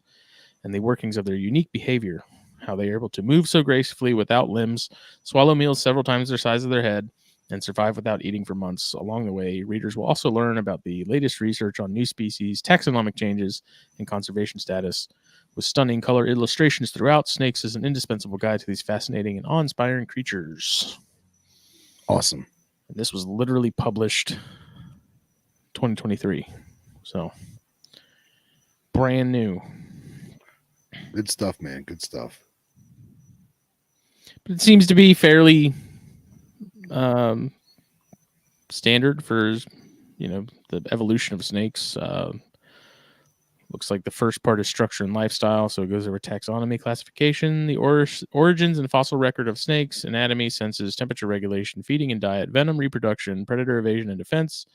and the workings of their unique behavior, how they are able to move so gracefully without limbs, swallow meals several times the size of their head, and survive without eating for months. Along the way, readers will also learn about the latest research on new species, taxonomic changes, and conservation status. With stunning color illustrations throughout, Snakes is an indispensable guide to these fascinating and awe-inspiring creatures. Awesome. And this was literally published 2023. So, brand new. Good stuff, man. Good stuff. But it seems to be fairly standard for, the evolution of snakes. Looks like the first part is structure and lifestyle, so it goes over taxonomy, classification, the origins and fossil record of snakes, anatomy, senses, temperature regulation, feeding and diet, venom, reproduction, predator evasion and defense.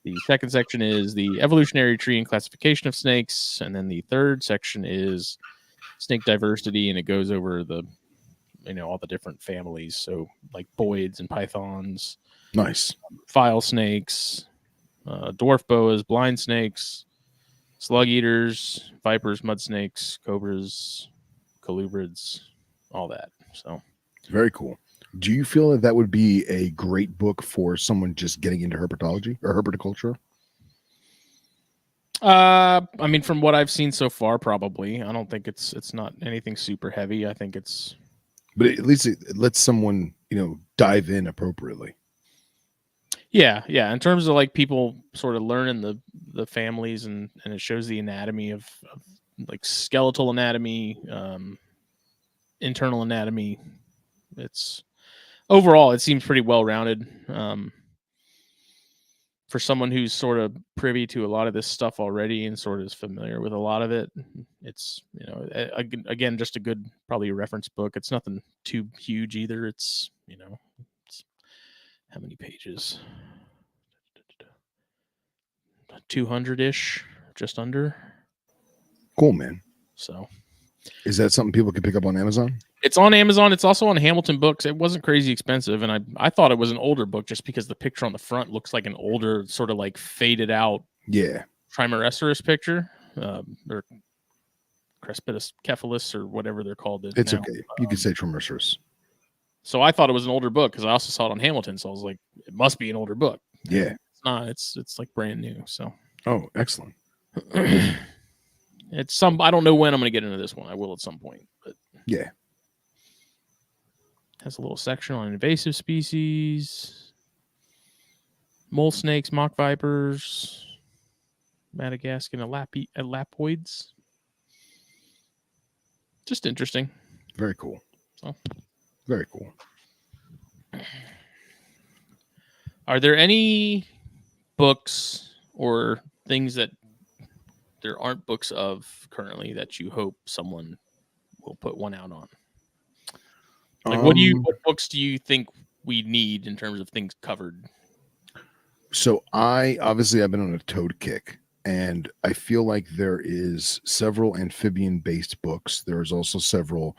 The second section is the evolutionary tree and classification of snakes, and then the third section is snake diversity, and it goes over the, all the different families, so like boids and pythons. Nice. File snakes, dwarf boas, blind snakes, slug eaters, vipers, mud snakes, cobras, colubrids, all that. So very cool. Do you feel that that would be a great book for someone just getting into herpetology or herpetoculture? I mean, from what I've seen so far, probably. I don't think it's not anything super heavy. I think it's, But at least it lets someone, dive in appropriately. yeah. In terms of like people sort of learning the families, and it shows the anatomy of like skeletal anatomy, internal anatomy. It's overall, it seems pretty well rounded. For someone who's sort of privy to a lot of this stuff already and sort of is familiar with a lot of it, it's, again, just a good, probably a reference book. It's nothing too huge either. It's, it's, how many pages? 200-ish, just under. Cool, man. So is that something people can pick up on Amazon? It's on Amazon. It's also on Hamilton Books. It wasn't crazy expensive, and I thought it was an older book just because the picture on the front looks like an older, sort of like faded out, Trimeresurus picture, or Crespitus cephalus, or whatever they're called. It's now. Okay. You can say Trimeresurus. So I thought it was an older book because I also saw it on Hamilton. So I was like, it must be an older book. Yeah. It's not. It's like brand new. So. Oh, excellent. It's some. I don't know when I'm going to get into this one. I will at some point. But yeah. Has a little section on invasive species, mole snakes, mock vipers, Madagascan elapoids. Just interesting. Very cool. So, very cool. Are there any books or things that there aren't books of currently that you hope someone will put one out on? Like, what books do you think we need in terms of things covered? So I've been on a toad kick, and I feel like there is several amphibian-based books. There's also several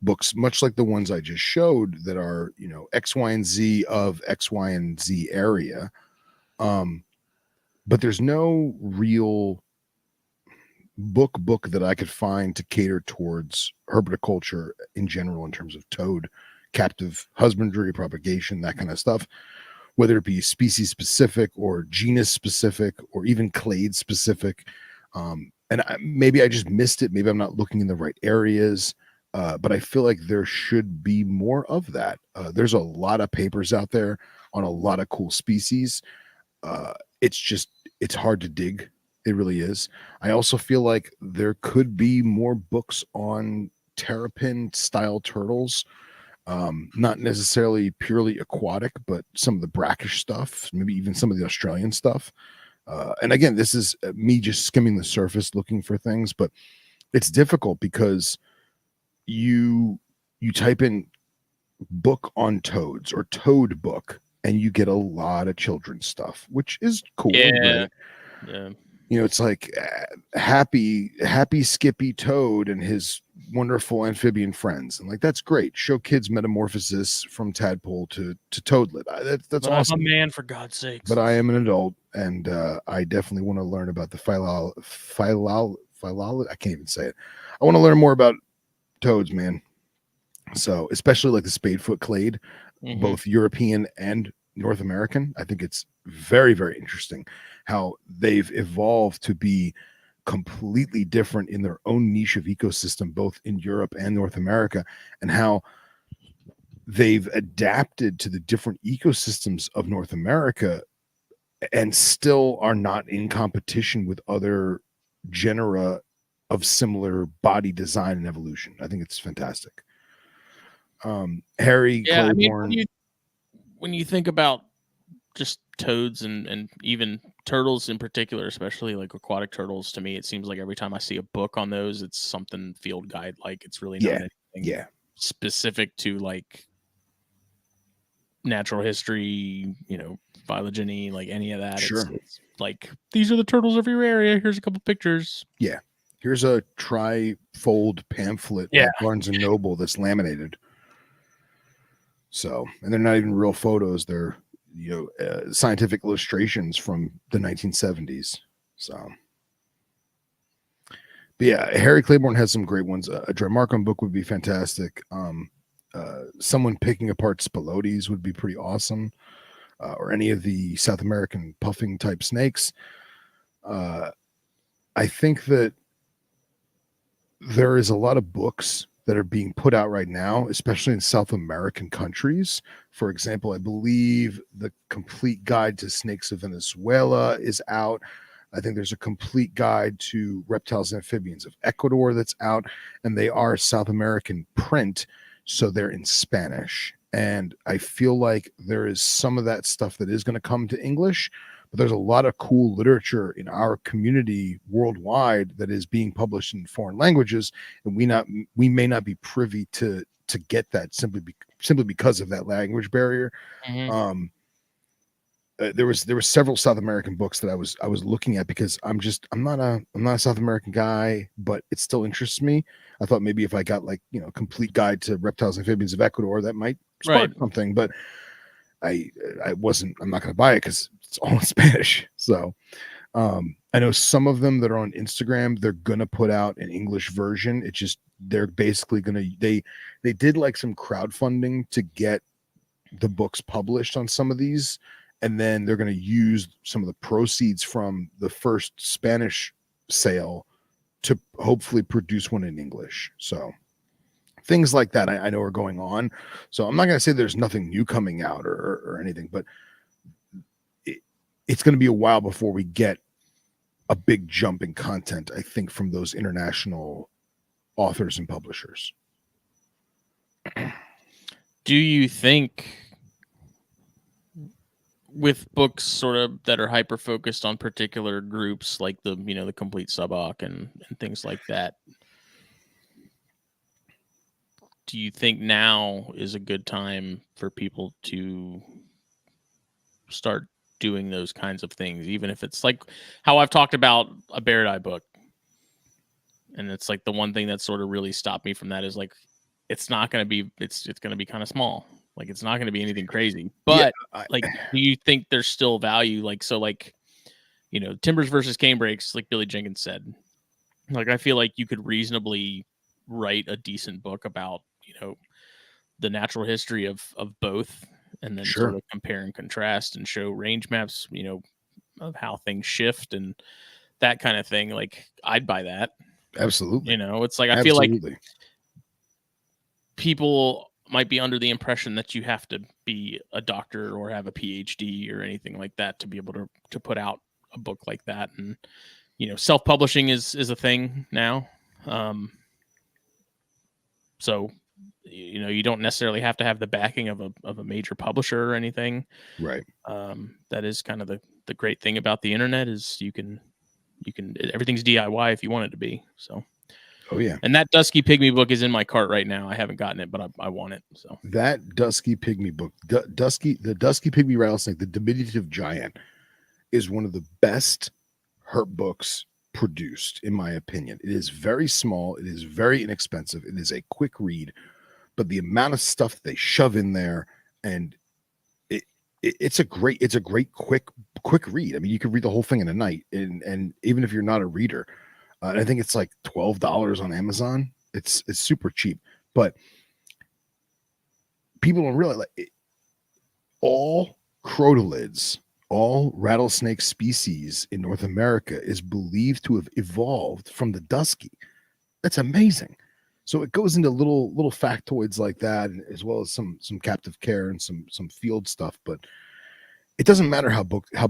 books, much like the ones I just showed, that are, X, Y, and Z of X, Y, and Z area. But there's no real book that I could find to cater towards herpetoculture in general, in terms of toad captive husbandry, propagation, that kind of stuff, whether it be species specific or genus specific or even clade specific. Maybe I just missed it. Maybe I'm not looking in the right areas, but I feel like there should be more of that. There's a lot of papers out there on a lot of cool species. It's hard to dig. It really is. I also feel like there could be more books on terrapin style turtles, not necessarily purely aquatic, but some of the brackish stuff, maybe even some of the Australian stuff. And again, this is me just skimming the surface looking for things, but it's difficult because you type in book on toads or toad book and you get a lot of children's stuff, which is cool. Yeah. It's like happy Skippy Toad and his wonderful amphibian friends, and like that's great. Show kids metamorphosis from tadpole to toadlet. That's awesome. I'm a man, for God's sakes. But I am an adult, and I definitely want to learn about the I can't even say it. I want to learn more about toads, man. So especially like the spadefoot clade, both European and North American. I think it's very, very interesting how they've evolved to be completely different in their own niche of ecosystem, both in Europe and North America, and how they've adapted to the different ecosystems of North America and still are not in competition with other genera of similar body design and evolution. I think it's fantastic. Harry Claiborne. When you think about just toads and even turtles in particular, especially like aquatic turtles, to me, it seems like every time I see a book on those, it's something field guide. Like it's really not anything specific to like natural history, phylogeny, like any of that. Sure. It's like, these are the turtles of your area. Here's a couple pictures. Yeah. Here's a tri-fold pamphlet at Barnes & Noble that's laminated. So, and they're not even real photos. They're, scientific illustrations from the 1970s. So, But yeah, Harry Claiborne has some great ones. A Drymarchon book would be fantastic. Someone picking apart Spilotes would be pretty awesome, or any of the South American puffing type snakes. I think that there is a lot of books that are being put out right now, especially in South American countries. For example, I believe the Complete Guide to Snakes of Venezuela is out. I think there's a complete guide to reptiles and amphibians of Ecuador that's out, and they are South American print, so they're in Spanish. And I feel like there is some of that stuff that is going to come to English, but there's a lot of cool literature in our community worldwide that is being published in foreign languages, and we may not be privy to get that simply because of that language barrier. Mm-hmm. There was several South American books that I was looking at because I'm not a South American guy, but it still interests me. I thought maybe if I got like, Complete Guide to Reptiles and Amphibians of Ecuador, that might spark something, but I'm not going to buy it because it's all in Spanish. So I know some of them that are on Instagram, they're gonna put out an English version. It's just they're basically they did like some crowdfunding to get the books published on some of these, and then they're going to use some of the proceeds from the first Spanish sale to hopefully produce one in English. So things like that I know are going on. So I'm not going to say there's nothing new coming out or anything, but it's going to be a while before we get a big jump in content, I think, from those international authors and publishers. Do you think with books sort of that are hyper focused on particular groups, like the Complete Subok and things like that, do you think now is a good time for people to start doing those kinds of things, even if it's like how I've talked about a Bear Eye book? And it's like the one thing that sort of really stopped me from that is like, it's not going to be, it's going to be kind of small. Like, it's not going to be anything crazy, but like, do you think there's still value? Like, so like, Timbers versus cane breaks, like Billy Jenkins said, like, I feel like you could reasonably write a decent book about, the natural history of both, and then sort of compare and contrast and show range maps, of how things shift and that kind of thing. Like, I'd buy that. Absolutely. It's like, I feel like people might be under the impression that you have to be a doctor or have a PhD or anything like that to be able to put out a book like that. And, self-publishing is a thing now. So, you don't necessarily have to have the backing of a major publisher or anything. Right. That is kind of the great thing about the internet is you can everything's DIY if you want it to be. So. Oh yeah. And that Dusky Pygmy book is in my cart right now. I haven't gotten it, but I want it. So that Dusky Pygmy book, the Dusky Pygmy rattlesnake, the diminutive giant, is one of the best herp books produced, in my opinion. It is very small. It is very inexpensive. It is a quick read, but the amount of stuff they shove in there, and it's a great quick read. I mean, you could read the whole thing in a night, and even if you're not a reader, I think it's like $12 on Amazon. It's super cheap, but people don't realize all crotalids, all rattlesnake species in North America is believed to have evolved from the dusky. That's amazing. So it goes into little factoids like that, as well as some captive care and some field stuff. But it doesn't matter how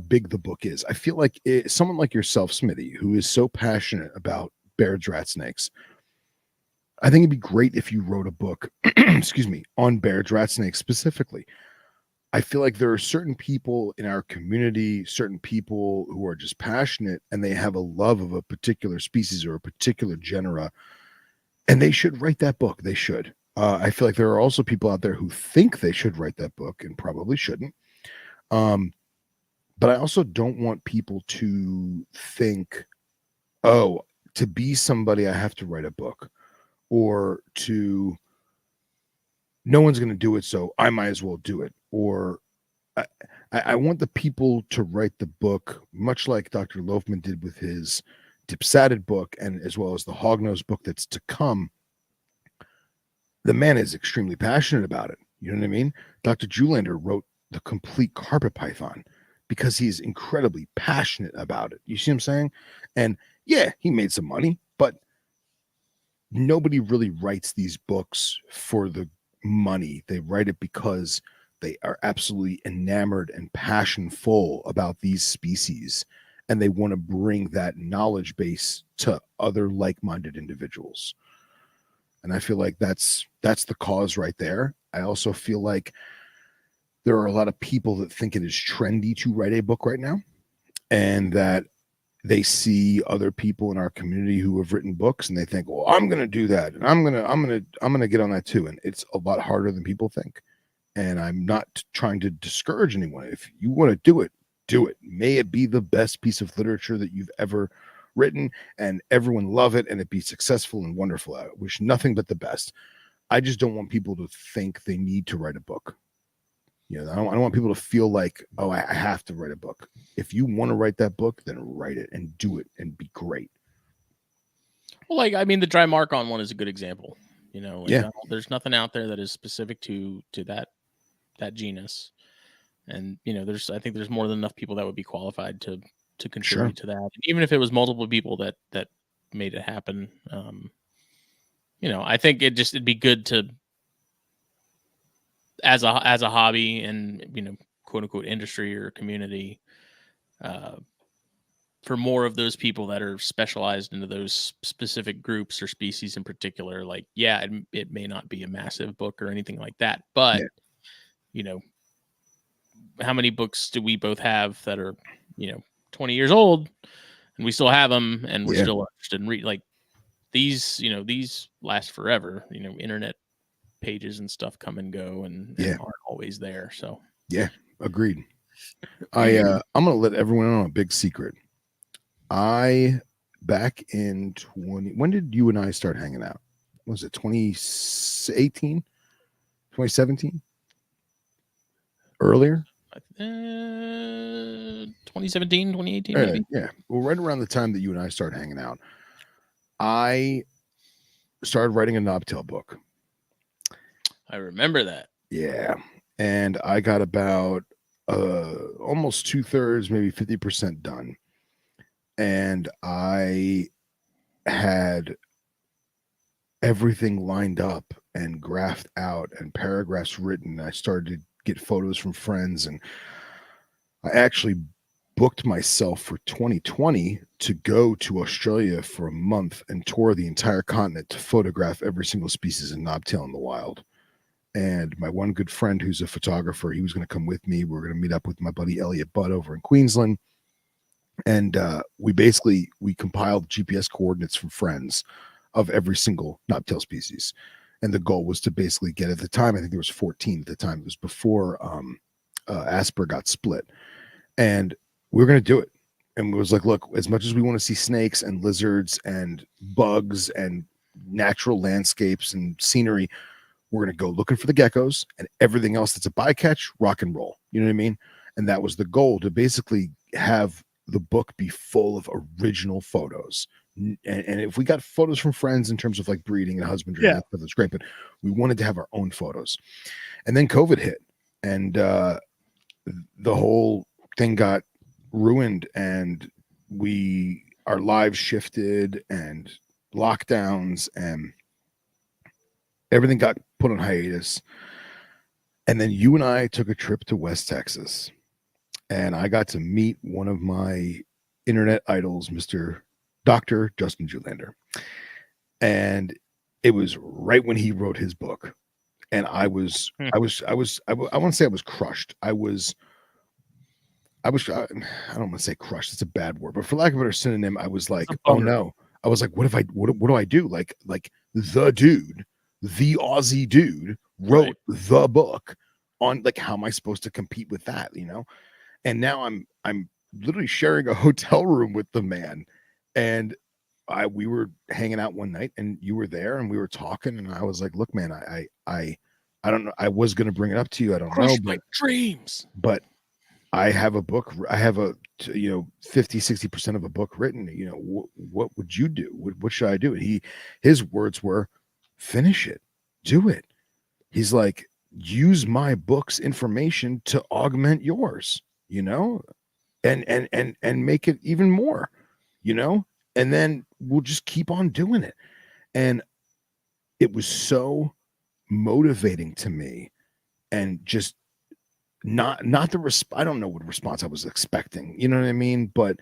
big the book is. I feel like someone like yourself, Smithy, who is so passionate about Baird's rat snakes, I think it'd be great if you wrote a book, excuse me, on Baird's rat snakes specifically. I feel like there are certain people in our community, certain people who are just passionate and they have a love of a particular species or a particular genera, and they should write that book. They should. I feel like there are also people out there who think they should write that book and probably shouldn't. But I also don't want people to think, oh, to be somebody, I have to write a book, or no one's going to do it, so I might as well do it. Or I want the people to write the book, much like Dr. Loafman did with his Dipsadded book, and as well as the Hognose book that's to come, the man is extremely passionate about it. You know what I mean? Dr. Julander wrote the complete carpet python because he's incredibly passionate about it. You see what I'm saying? And yeah, he made some money, but nobody really writes these books for the money. They write it because they are absolutely enamored and passionful about these species, and they want to bring that knowledge base to other like-minded individuals. And I feel like that's the cause right there. I also feel like there are a lot of people that think it is trendy to write a book right now, and that they see other people in our community who have written books and they think, well, I'm going to do that. And I'm going to get on that too. And it's a lot harder than people think. And I'm not trying to discourage anyone. If you want to do it, do it. May it be the best piece of literature that you've ever written and everyone love it and it be successful and wonderful. I wish nothing but the best. I just don't want people to think they need to write a book. You know, I don't want people to feel like, oh, I have to write a book. If you want to write that book, then write it and do it and be great. Well, like, I mean, the Dry Markon one is a good example. You know, like, Yeah. There's nothing out there that is specific to that genus. And, you know, I think there's more than enough people that would be qualified to contribute to that. And even if it was multiple people that made it happen, you know, I think it'd be good to, as a hobby and, you know, quote unquote industry or community, for more of those people that are specialized into those specific groups or species in particular. Like, yeah, it may not be a massive book or anything like that, but you know, how many books do we both have that are, you know, 20 years old and we still have them and we're still interested in read? Like, these, you know, these last forever. You know, internet pages and stuff come and go and aren't always there. So yeah, agreed. I'm gonna let everyone in on a big secret. Back in when did you and I start hanging out? Was it 2018, 2017? Earlier? 2017, 2018, maybe. Yeah. Well, right around the time that you and I started hanging out, I started writing a knobtail book. I remember that. Yeah. And I got about almost 2/3, maybe 50% done. And I had everything lined up and graphed out and paragraphs written. I started to get photos from friends, and I actually booked myself for 2020 to go to Australia for a month and tour the entire continent to photograph every single species of knobtail in the wild. And my one good friend who's a photographer, he was going to come with me. We were going to meet up with my buddy Elliot Budd over in Queensland. And we compiled GPS coordinates from friends of every single knobtail species. And the goal was to basically get, at the time, I think there was 14 at the time. It was before Asper got split. And we were going to do it. And it was like, look, as much as we want to see snakes and lizards and bugs and natural landscapes and scenery, we're going to go looking for the geckos, and everything else that's a bycatch, rock and roll. You know what I mean? And that was the goal, to basically have the book be full of original photos. And if we got photos from friends in terms of like breeding and husbandry, that's great, but we wanted to have our own photos. And then COVID hit, and the whole thing got ruined, and our lives shifted, and lockdowns, and everything got put on hiatus. And then you and I took a trip to West Texas, and I got to meet one of my internet idols, Mr. Dr. Justin Julander. And it was right when he wrote his book. And I want to say I was crushed. I don't want to say crushed. It's a bad word, but for lack of a better synonym, I was like, oh no. I was like, what do I do? Like the dude, the Aussie dude wrote the book on, like, how am I supposed to compete with that? You know? And now I'm literally sharing a hotel room with the man. And we were hanging out one night, and you were there, and we were talking, and I was like, look, man, I don't know. I was going to bring it up to you. I don't know, my dreams. But I have a book. I have a 50, 60% of a book written, what would you do? What should I do? And his words were, finish it, do it. He's like, use my book's information to augment yours, and make it even more, and then we'll just keep on doing it. And it was so motivating to me, and just not the I don't know what response I was expecting, you know what I mean? But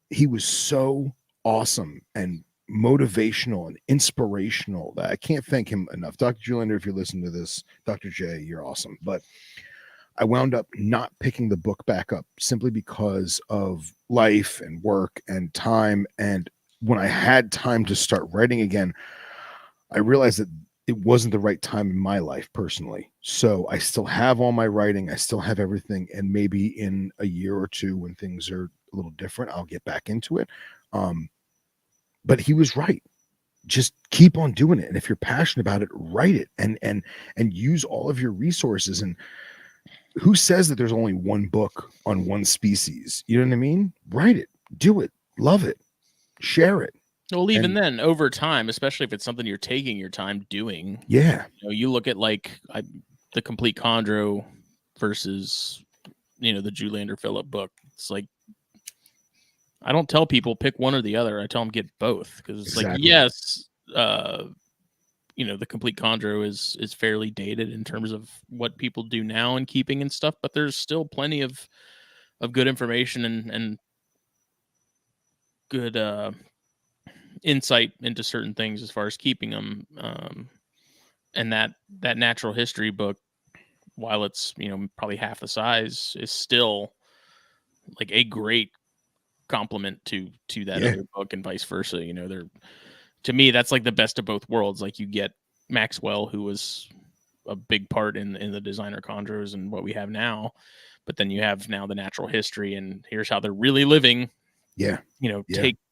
he was so awesome and motivational and inspirational that I can't thank him enough. Dr. Juliander, if you're listening to this, Dr. J, you're awesome. But I wound up not picking the book back up simply because of life and work and time. And when I had time to start writing again, I realized that it wasn't the right time in my life personally. So I still have all my writing. I still have everything. And maybe in a year or two, when things are a little different, I'll get back into it. But he was right. Just keep on doing it. And if you're passionate about it, write it and use all of your resources. And who says that there's only one book on one species? You know what I mean? Write it, do it, love it, share it. Well, even then, over time, especially if it's something you're taking your time doing, yeah, you look at the Complete Chondro versus the Juliander Phillip book. It's like, I don't tell people pick one or the other. I tell them get both, because it's like, yes, the Complete Chondro is fairly dated in terms of what people do now in keeping and stuff, but there's still plenty of good information and good insight into certain things as far as keeping them. And that natural history book, while it's probably half the size, is still like a great complement to that other book, and vice versa. They're, to me, that's like the best of both worlds. Like, you get Maxwell, who was a big part in the designer chondros and what we have now, but then you have now the natural history, and here's how they're really living.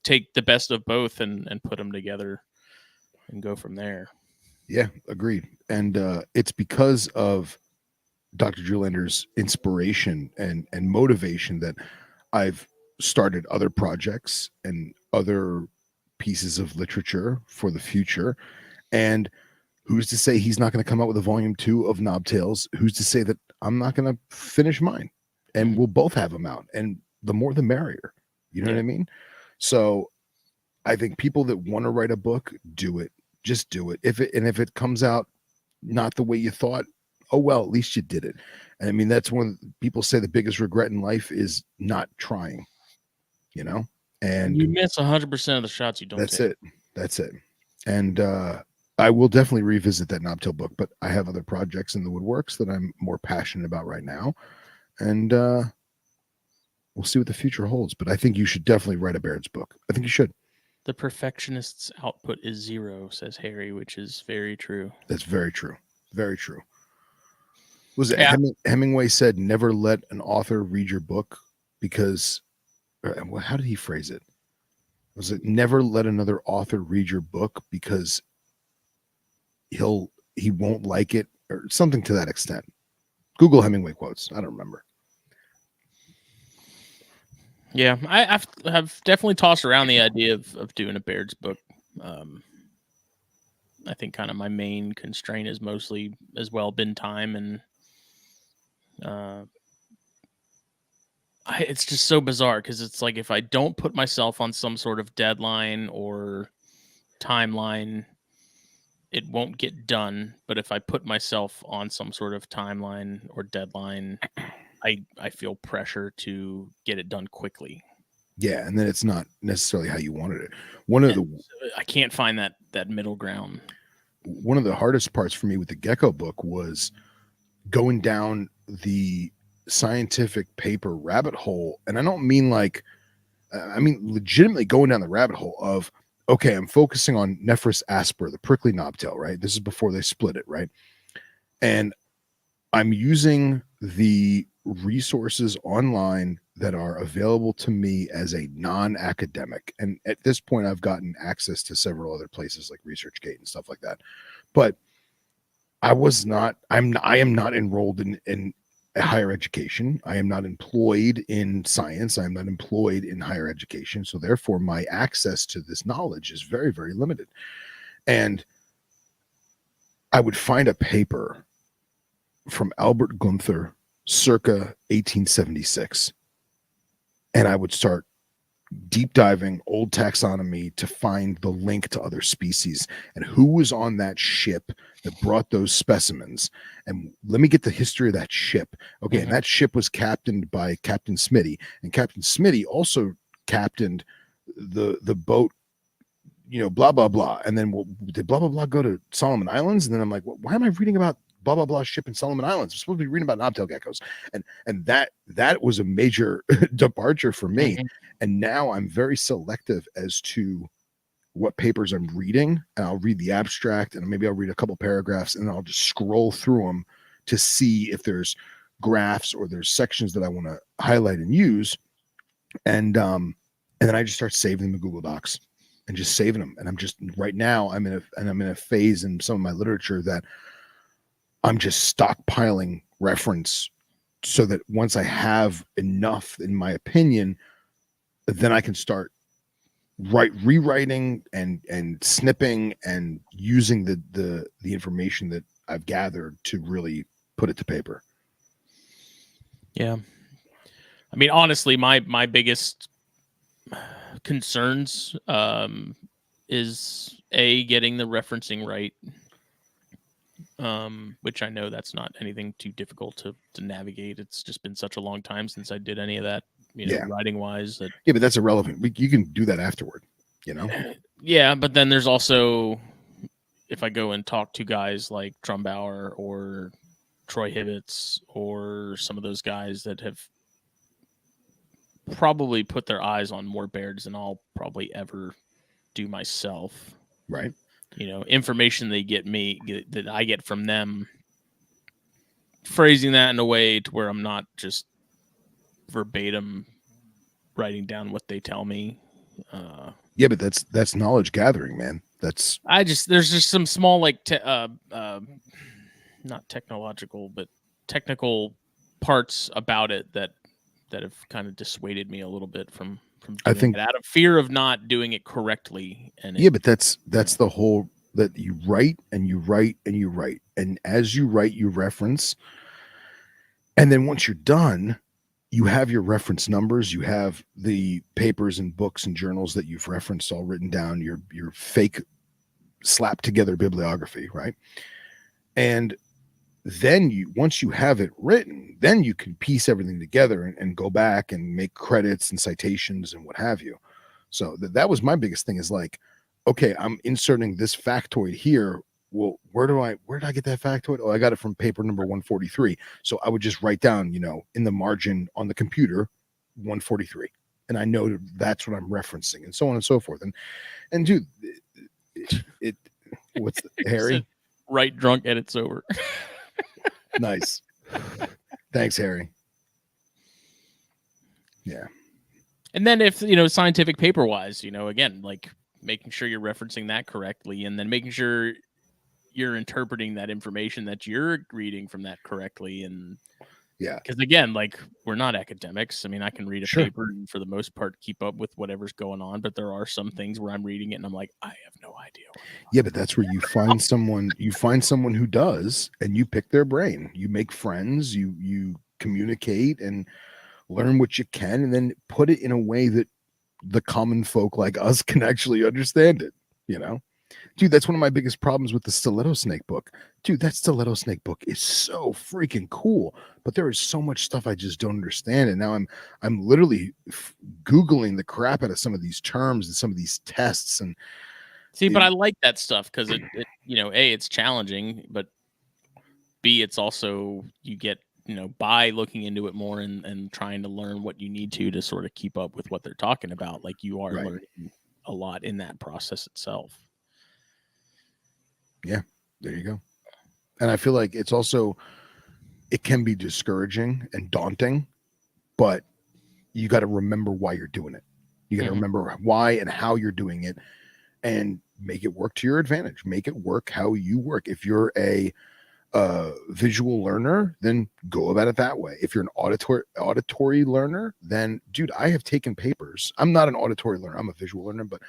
Take the best of both and put them together and go from there. Yeah, agreed. And it's because of Dr. Juliander's inspiration and motivation that I've started other projects and other pieces of literature for the future. And who's to say he's not going to come out with a volume 2 of Knobtails? Who's to say that I'm not going to finish mine? And we'll both have them out. And the more the merrier. You know what I mean? So I think people that want to write a book, do it. Just do it. If it comes out not the way you thought, oh well, at least you did it. And I mean, that's when people say the biggest regret in life is not trying. And you miss 100% of the shots you don't take. That's it. And I will definitely revisit that Knobtail book, but I have other projects in the woodworks that I'm more passionate about right now. And we'll see what the future holds. But I think you should definitely write a Baird's book. I think you should. The perfectionist's output is 0, says Harry, which is very true. That's very true. Very true. Was it Hemingway said, never let an author read your book because, how did he phrase it? Was it never let another author read your book because he won't like it, or something to that extent? Google Hemingway quotes. I don't remember. Yeah, I've definitely tossed around the idea of doing a Baird's book. I think kind of my main constraint is mostly as well been time, and it's just so bizarre because it's like, if I don't put myself on some sort of deadline or timeline, it won't get done. But if I put myself on some sort of timeline or deadline, I feel pressure to get it done quickly. Yeah, and then it's not necessarily how you wanted it. I can't find that middle ground. One of the hardest parts for me with the Gecko book was going down the scientific paper rabbit hole. And I don't mean legitimately going down the rabbit hole of, okay, I'm focusing on Nephris asper, the prickly knobtail, right? This is before they split it, right? And I'm using the resources online that are available to me as a non-academic. And at this point, I've gotten access to several other places like ResearchGate and stuff like that. But I am not enrolled in a higher education. I am not employed in science. I am not employed in higher education. So therefore my access to this knowledge is very, very limited. And I would find a paper from Albert Gunther circa 1876. And I would start deep diving old taxonomy to find the link to other species and who was on that ship that brought those specimens. And let me get the history of that ship. Okay. And that ship was captained by Captain Smitty, and Captain Smitty also captained the boat, blah, blah, blah. And then did blah, blah, blah go to Solomon Islands? And then I'm like, why am I reading about blah, blah, blah ship in Solomon Islands? I'm supposed to be reading about knobtail geckos. And that was a major departure for me. And now I'm very selective as to what papers I'm reading. And I'll read the abstract, and maybe I'll read a couple paragraphs, and then I'll just scroll through them to see if there's graphs or there's sections that I want to highlight and use. And then I just start saving them in Google Docs and just saving them. And I'm just right now I'm in a phase in some of my literature that I'm just stockpiling reference so that once I have enough, in my opinion, then I can start rewriting and snipping and using the information that I've gathered to really put it to paper. Yeah. I mean, honestly, my biggest concerns is getting the referencing right. Which I know that's not anything too difficult to navigate. It's just been such a long time since I did any of that, writing wise. But that's irrelevant. You can do that afterward, Yeah, but then there's also, if I go and talk to guys like Trumbauer or Troy Hibbets or some of those guys that have probably put their eyes on more bears than I'll probably ever do myself. Right. Information that I get from them, phrasing that in a way to where I'm not just verbatim writing down what they tell me. But that's knowledge gathering, man. There's just some small, like, not technological, but technical parts about it that have kind of dissuaded me a little bit from doing it out of fear of not doing it correctly. And but that's the whole, that you write and you write and you write, and as you write, you reference, and then once you're done, you have your reference numbers, you have the papers and books and journals that you've referenced all written down, your fake slapped together bibliography, right? And then once you have it written, then you can piece everything together and go back and make credits and citations and what have you. So that was my biggest thing, is like, okay, I'm inserting this factoid here. Well, where did I get that factoid? Oh, I got it from paper number 143. So I would just write down, in the margin on the computer, 143. And I know that's what I'm referencing, and so on and so forth. And dude, what's Harry? Right, drunk, edits over. Nice. Thanks, Harry. Yeah. And then if, scientific paper wise, again, like making sure you're referencing that correctly, and then making sure you're interpreting that information that you're reading from that correctly. And because again, like, we're not academics. I mean, I can read a paper and for the most part keep up with whatever's going on, but there are some things where I'm reading it and I'm like, I have no idea. But that's where you find someone who does, and you pick their brain. You make friends, you communicate and learn what you can, and then put it in a way that the common folk like us can actually understand it, Dude, that's one of my biggest problems with the stiletto snake book. Dude, that stiletto snake book is so freaking cool, but there is so much stuff I just don't understand. And now I'm literally Googling the crap out of some of these terms and some of these tests. And but I like that stuff because it A, it's challenging, but B, it's also, you get, by looking into it more and trying to learn what you need to sort of keep up with what they're talking about. Like, you are learning a lot in that process itself. Yeah, there you go. And I feel like it can be discouraging and daunting, but you got to remember why you're doing it. You got to remember why and how you're doing it, and make it work to your advantage. Make it work how you work. If you're a a visual learner, then go about it that way. If you're an auditory learner, then dude, I have taken papers. I'm not an auditory learner, I'm a visual learner, but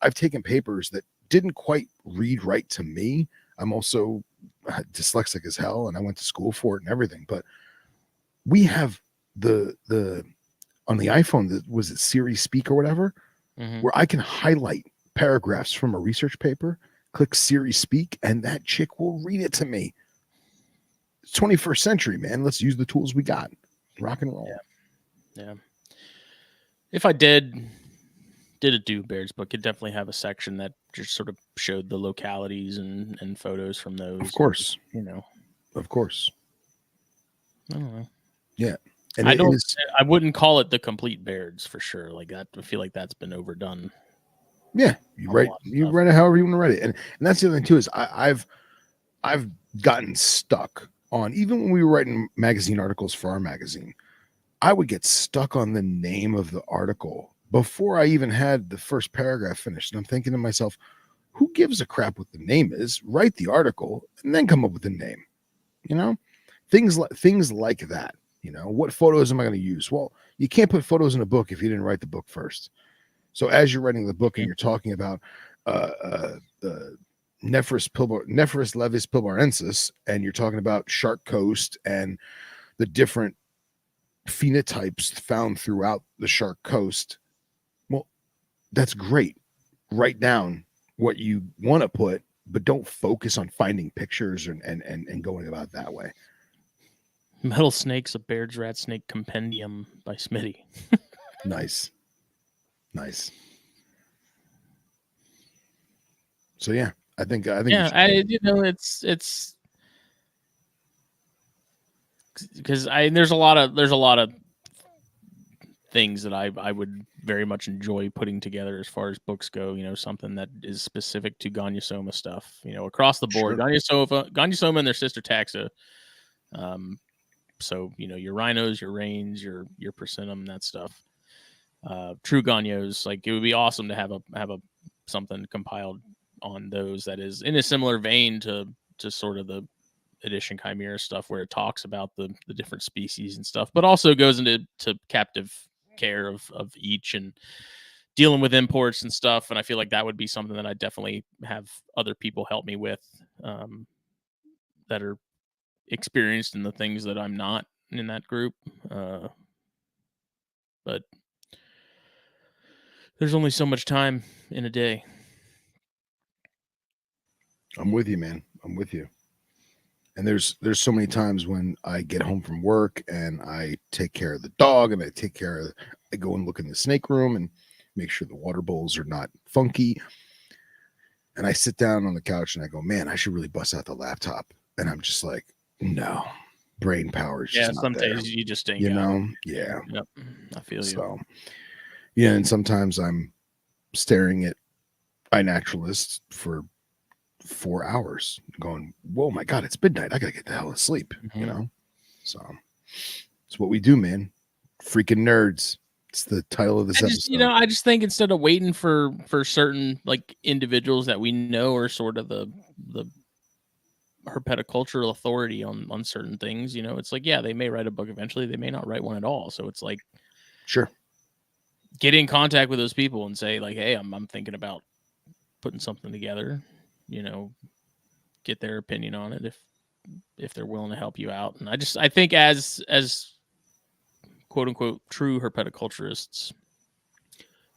I've taken papers that didn't quite read right to me. I'm also dyslexic as hell, and I went to school for it and everything. But we have the on the iPhone, was it Siri Speak or whatever, where I can highlight paragraphs from a research paper, click Siri Speak, and that chick will read it to me. It's 21st century, man. Let's use the tools we got. Rock and roll. Yeah. If I did a Do Bears book, it'd definitely have a section that just sort of showed the localities and photos from those. Of course. Of course. I don't know. Yeah. And I wouldn't call it the complete Bears for sure. Like that, I feel like that's been overdone. Yeah, you write it however you want to write it, and that's the other thing too is I've gotten stuck on, even when we were writing magazine articles for our magazine, I would get stuck on the name of the article before I even had the first paragraph finished, and I'm thinking to myself, who gives a crap what the name is? Write the article and then come up with the name. Things like that. What photos am I going to use? Well, you can't put photos in a book if you didn't write the book first. So as you're writing the book and you're talking about Nephrus levis pilbarensis, and you're talking about Shark Coast and the different phenotypes found throughout the Shark Coast, well, that's great. Write down what you want to put, but don't focus on finding pictures and going about it that way. Metal Snakes, a Baird's Rat Snake Compendium by Smitty. Nice. So yeah, I think it's because there's a lot of things that I would very much enjoy putting together as far as books go. Something that is specific to Gonyosoma stuff. Across the board, sure. Gonyosoma and their sister taxa. So your rhinos, your rains, your persimmon, that stuff. True Gonyos, like it would be awesome to have a something compiled on those that is in a similar vein to sort of the edition Chimera stuff, where it talks about the different species and stuff, but also goes into captive care of each and dealing with imports and stuff. And I feel like that would be something that I definitely have other people help me with, that are experienced in the things that I'm not in that group. But there's only so much time in a day. I'm with you, man. I'm with you. And there's so many times when I get home from work and I take care of the dog, and I go and look in the snake room and make sure the water bowls are not funky. And I sit down on the couch and I go, man, I should really bust out the laptop. And I'm just like, no, brain power is just not some there. days you just ain't Yeah. Yep. I feel you. So, yeah, and sometimes I'm staring at iNaturalist for 4 hours going, whoa, my God, it's midnight. I gotta get the hell of sleep, So it's what we do, man. Freaking nerds. It's the title of this episode. I just think instead of waiting for certain like individuals that we know are sort of the herpetocultural authority on certain things, it's like, yeah, they may write a book eventually, they may not write one at all. So it's like, sure, get in contact with those people and say like, hey, I'm thinking about putting something together, get their opinion on it if they're willing to help you out. And I think as quote unquote true herpetoculturists,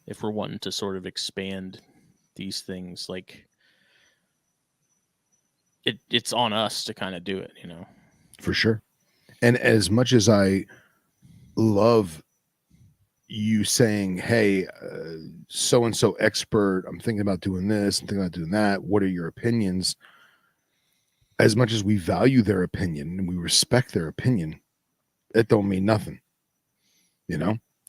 if we're wanting to sort of expand these things, like it's on us to kind of do it, for sure. And as much as I love you saying, hey, so-and-so expert, I'm thinking about doing this, I'm thinking about doing that, what are your opinions? As much as we value their opinion and we respect their opinion, it don't mean nothing.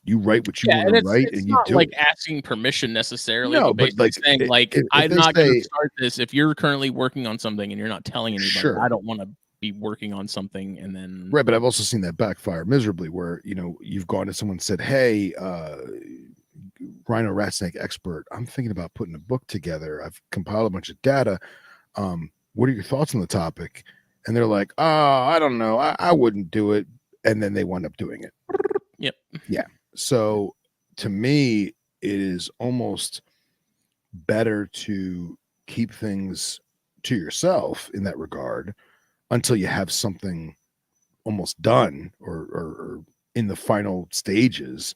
You write what you want to write, and you do like asking permission necessarily. No, but like saying, if I'm not going to start this. If you're currently working on something and you're not telling anybody, sure. I don't want to be working on something and then right. But I've also seen that backfire miserably, where you've gone to someone and said, "Hey, rhino rat snake expert, I'm thinking about putting a book together. I've compiled a bunch of data. What are your thoughts on the topic?" and they're like, oh, I don't know, I wouldn't do it, and then they wind up doing it. Yep. Yeah. So to me, it is almost better to keep things to yourself in that regard until you have something almost done or in the final stages,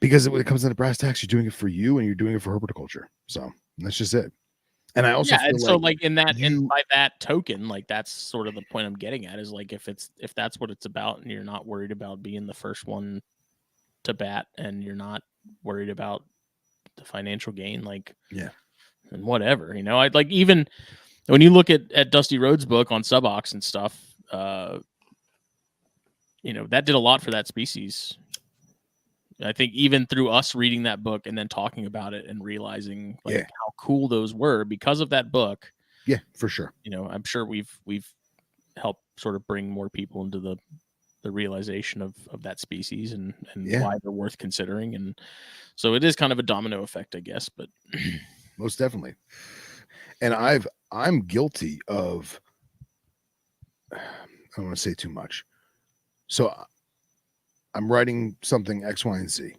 because when it comes to the brass tacks, you're doing it for you and you're doing it for herpetoculture. So that's just it. And I also Yeah, feel and so like like in that, and you, by that token, like that's sort of the point I'm getting at, is like if that's what it's about, and you're not worried about being the first one to bat, and you're not worried about the financial gain, like, yeah, and whatever, I'd like, even when you look at Dusty Rhodes' book on subox and stuff, that did a lot for that species. I think even through us reading that book and then talking about it and realizing like how cool those were because of that book. Yeah, for sure. I'm sure we've helped sort of bring more people into the realization of that species and why they're worth considering. And so it is kind of a domino effect, I guess, but most definitely. And I'm guilty of, I don't want to say too much. So I'm writing something X, Y, and Z.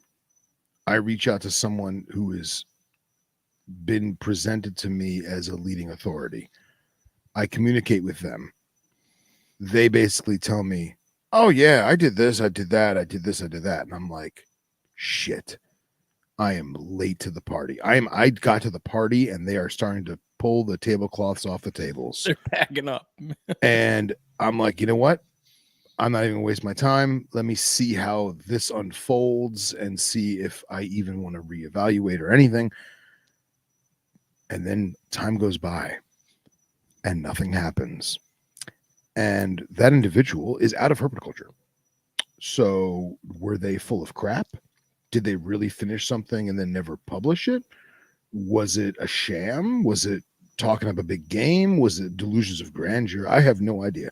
I reach out to someone who has been presented to me as a leading authority. I communicate with them. They basically tell me, oh yeah, I did this, I did that, I did this, I did that. And I'm like, shit, I am late to the party. I got to the party and they are starting to pull the tablecloths off the tables. They're packing up. And I'm like, you know what? I'm not even gonna waste my time. Let me see how this unfolds and see if I even want to reevaluate or anything. And then time goes by and nothing happens. And that individual is out of herpetoculture. So were they full of crap? Did they really finish something and then never publish it? Was it a sham? Was it talking up a big game? Was it delusions of grandeur? I have no idea.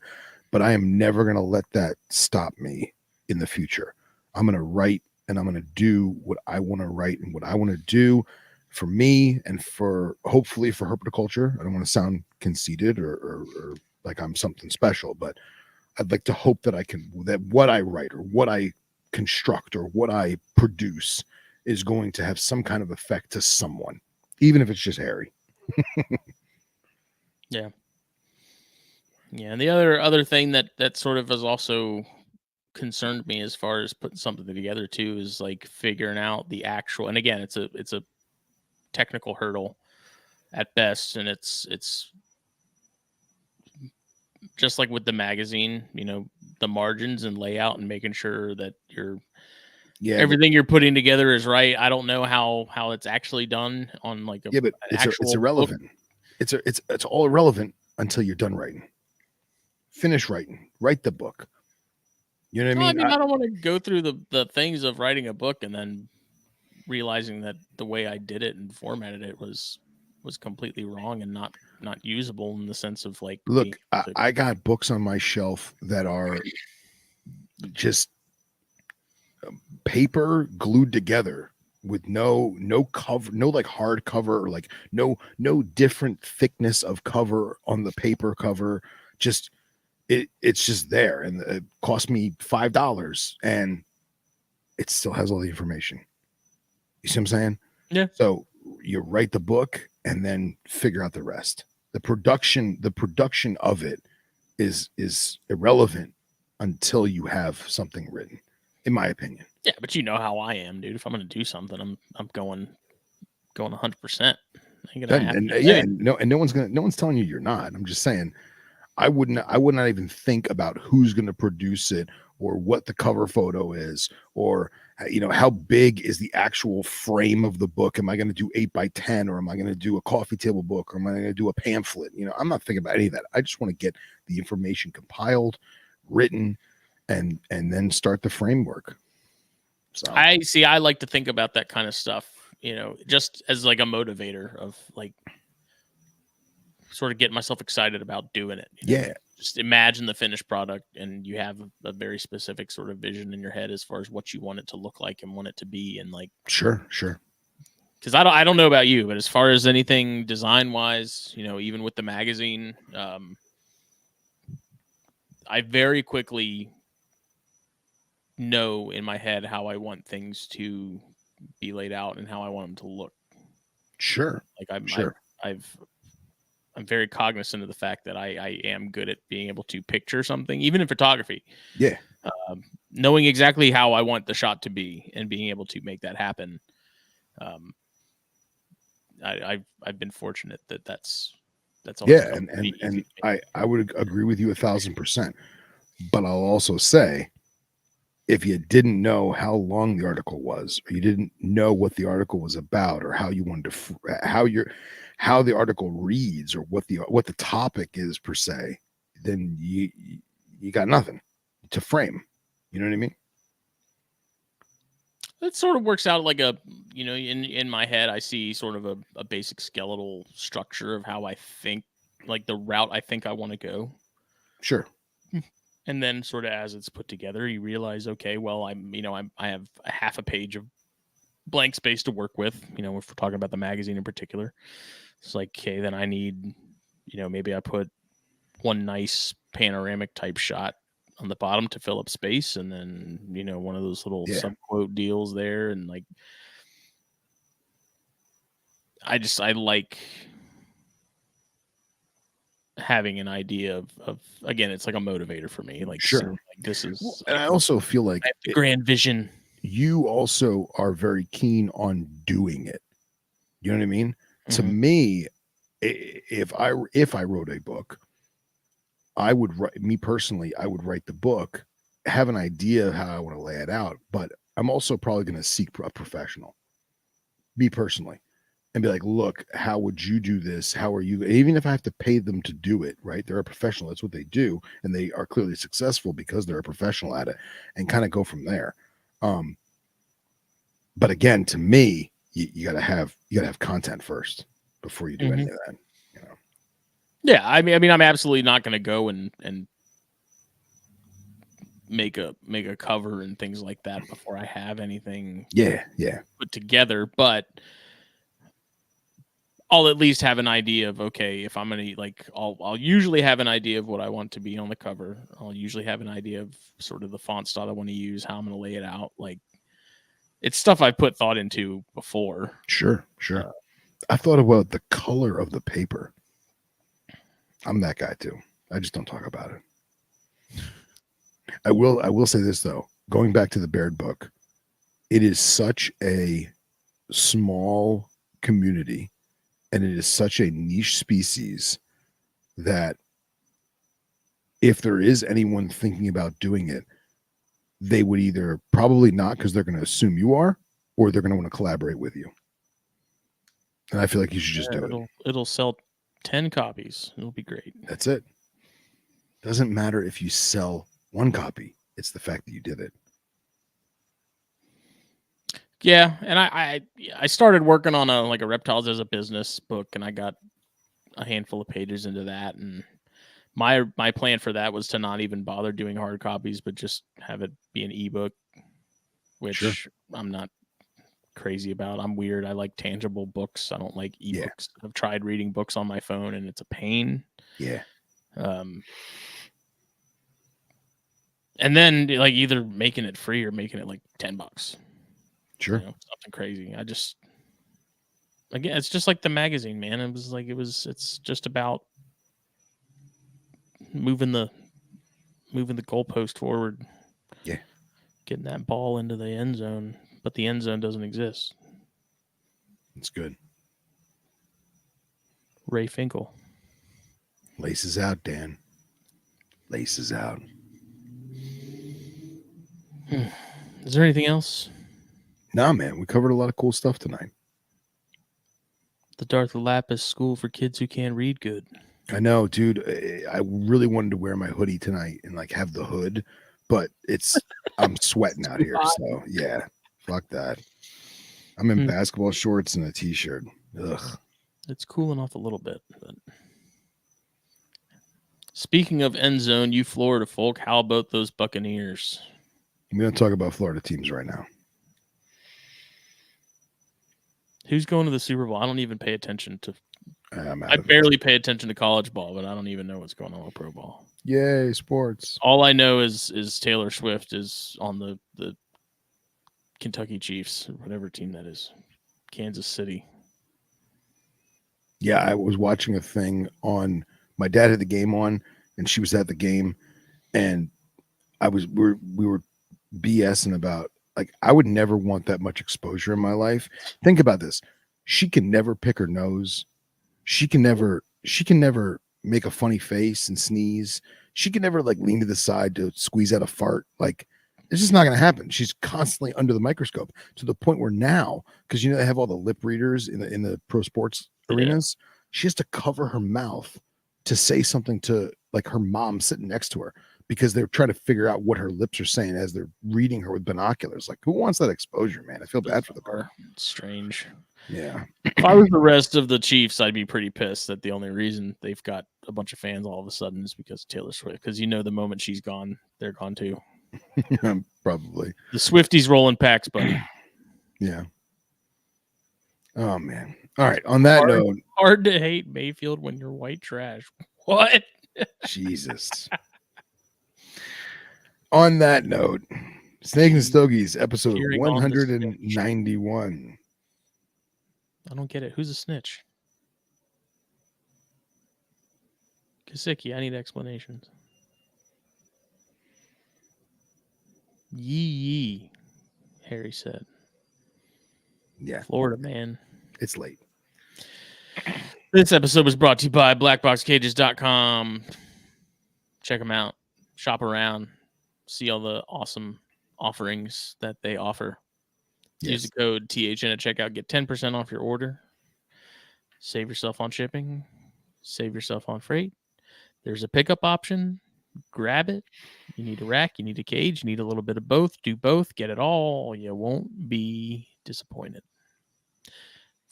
But I am never going to let that stop me in the future. I'm going to write and I'm going to do what I want to write and what I want to do for me and for hopefully for herpetoculture. I don't want to sound conceited or like I'm something special, but I'd like to hope that that what I write or what I construct or what I produce is going to have some kind of effect to someone, even if it's just Harry. Yeah. Yeah, and the other thing that sort of has also concerned me as far as putting something together too is like figuring out the actual, and again, it's a technical hurdle at best, and it's just like with the magazine, the margins and layout and making sure that everything you're putting together is right. I don't know how it's actually done on like but it's irrelevant. Book. It's all irrelevant until you're done writing. Finish writing, write the book. You know what I mean? I don't want to go through the things of writing a book and then realizing that the way I did it and formatted it was completely wrong and not usable in the sense of like, look, I got books on my shelf that are just paper glued together with no cover, no like hard cover or like no different thickness of cover on the paper cover. Just it's just there, and it cost me $5 and it still has all the information. You see what I'm saying? Yeah. So you write the book and then figure out the rest. The production of it is irrelevant until you have something written, in my opinion. Yeah, but you know how I am, dude. If I'm going to do something, I'm going 100%. No one's telling you you're not. I'm just saying I would not even think about who's going to produce it or what the cover photo is or how big is the actual frame of the book. Am I going to do 8x10 or am I going to do a coffee table book or am I going to do a pamphlet? I'm not thinking about any of that. I just want to get the information compiled, written, and then start the framework. So I like to think about that kind of stuff, just as like a motivator of like sort of getting myself excited about doing it. Just imagine the finished product and you have a very specific sort of vision in your head as far as what you want it to look like and want it to be. And like, sure. Cause I don't know about you, but as far as anything design wise, even with the magazine, I very quickly know in my head how I want things to be laid out and how I want them to look. Sure. Like Sure. I'm very cognizant of the fact that I am good at being able to picture something, even in photography. Yeah. Knowing exactly how I want the shot to be and being able to make that happen. I've been fortunate that's always Yeah. come pretty easy And to me. I would agree with you 1,000%. But I'll also say, if you didn't know how long the article was, or you didn't know what the article was about, or how you wanted to how the article reads, or what the topic is per se, then you got nothing to frame. You know what I mean? It sort of works out like a, in my head, I see sort of a basic skeletal structure of how I think, like the route I think I want to go. Sure. And then sort of as it's put together, you realize, okay, well, I have a half a page of blank space to work with, if we're talking about the magazine in particular. It's like, okay, then I need, maybe I put one nice panoramic type shot on the bottom to fill up space, and then one of those little subquote deals there, and like I like having an idea of again, it's like a motivator for me, like Sure. seeing, like, this is And I also feel like I have the grand vision. You also are very keen on doing it. You know what I mean? To Mhm. me, if I wrote a book, I would write me personally, I would write the book, have an idea of how I want to lay it out, but I'm also probably going to seek a professional, me personally, and be like, look, how would you do this? How are you? Even if I have to pay them to do it, right? They're a professional. That's what they do. And they are clearly successful because they're a professional at it, and kind of go from there. But again, to me, you gotta have content first before you do any of that. Yeah, I mean, I'm absolutely not going to go and make a cover and things like that before I have anything Yeah. put together, but I'll at least have an idea of, okay, if I'm gonna, like, I'll usually have an idea of what I want to be on the cover. I'll usually have an idea of sort of the font style I want to use, how I'm gonna lay it out. Like, it's stuff I put thought into before. Sure. I thought about the color of the paper. I'm that guy too. I just don't talk about it. I will say this though. Going back to the Baird book, it is such a small community, and it is such a niche species that if there is anyone thinking about doing it, they would either probably not, because they're going to assume you are, or they're going to want to collaborate with you. And I feel like you should just do it. It'll sell 10 copies. It'll be great. That's it. Doesn't matter if you sell one copy. It's the fact that you did it. Yeah, and I started working on a Reptiles as a Business book, and I got a handful of pages into that, and my plan for that was to not even bother doing hard copies, but just have it be an ebook, which Sure. I'm not crazy about. I'm weird. I like tangible books. I don't like ebooks. Yeah. I've tried reading books on my phone, and it's a pain. Yeah. And then, like, either making it free or making it like $10. Sure. Something crazy. Again, it's just like the magazine, man. It's just about moving the goalpost forward. Yeah. Getting that ball into the end zone, but the end zone doesn't exist. It's good. Ray Finkel. Laces out, Dan. Laces out. Is there anything else? Nah, man. We covered a lot of cool stuff tonight. The Darth Elapis School for Kids Who Can't Read Good. I know, dude. I really wanted to wear my hoodie tonight and like have the hood, but I'm sweating out here. So yeah, fuck that. I'm in basketball shorts and a t-shirt. Ugh. It's cooling off a little bit. But speaking of end zone, you Florida folk, how about those Buccaneers? I'm going to talk about Florida teams right now. Who's going to the Super Bowl? I don't even pay attention to I barely pay attention to college ball, but I don't even know what's going on with pro ball. Yay, sports. All I know is Taylor Swift is on the Kentucky Chiefs, whatever team that is. Kansas City. Yeah, I was watching a thing on, my dad had the game on, and she was at the game, and we were BSing about, like, I would never want that much exposure in my life. Think about this. She can never pick her nose. She can never make a funny face and sneeze. She can never like lean to the side to squeeze out a fart. Like, it's just not going to happen. She's constantly under the microscope to the point where now, because they have all the lip readers in the pro sports arenas, she has to cover her mouth to say something to like her mom sitting next to her, because they're trying to figure out what her lips are saying as they're reading her with binoculars. Like, who wants that exposure, man? I feel bad for the girl. It's strange. Yeah. If I was the rest of the Chiefs, I'd be pretty pissed that the only reason they've got a bunch of fans all of a sudden is because of Taylor Swift. Because the moment she's gone, they're gone too. Probably. The Swifties rolling packs, buddy. Yeah. Oh, man. All right. On that note. Hard to hate Mayfield when you're white trash. What? Jesus. On that note, Snake and Stogies, episode 191. I don't get it. Who's a snitch? Kasicki, I need explanations. Yee, Harry said. Yeah. Florida, man. It's late. This episode was brought to you by BlackBoxCages.com. Check them out. Shop around. See all the awesome offerings that they offer. Yes. Use the code THN at checkout. Get 10% off your order. Save yourself on shipping. Save yourself on freight. There's a pickup option. Grab it. You need a rack. You need a cage. You need a little bit of both. Do both. Get it all. You won't be disappointed.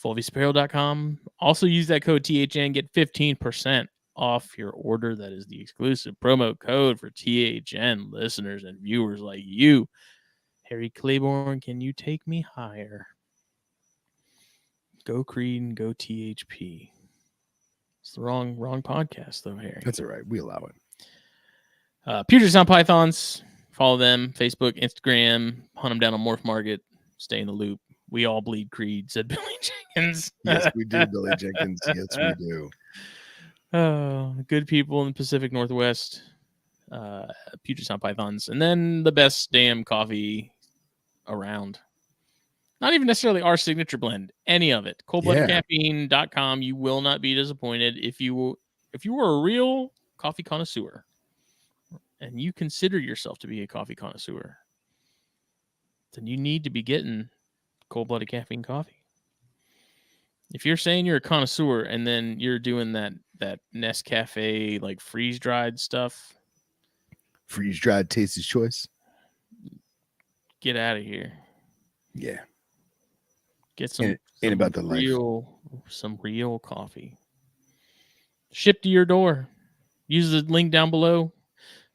FullVSapparel.com. Also use that code THN. Get 15% off your order. That is the exclusive promo code for THN listeners and viewers like you. Harry Claiborne, can you take me higher? Go Creed and go THP. It's the wrong podcast, though, Harry. That's all right. We allow it. Puget Sound Pythons. Follow them. Facebook, Instagram. Hunt them down on Morph Market. Stay in the loop. We all bleed Creed, said Billy Jenkins. Yes, we do, Billy Jenkins. Yes, we do. Good people in the Pacific Northwest. Puget Sound Pythons. And then the best damn coffee around. Not even necessarily our signature blend, any of it. Coldbloodedcaffeine.com. You will not be disappointed if you were a real coffee connoisseur and you consider yourself to be a coffee connoisseur, then you need to be getting Cold-Blooded Caffeine coffee. If you're saying you're a connoisseur and then you're doing that Nescafe like freeze-dried stuff, freeze-dried Tasty's Choice, get out of here. Yeah. Get some about the real coffee. Shipped to your door. Use the link down below.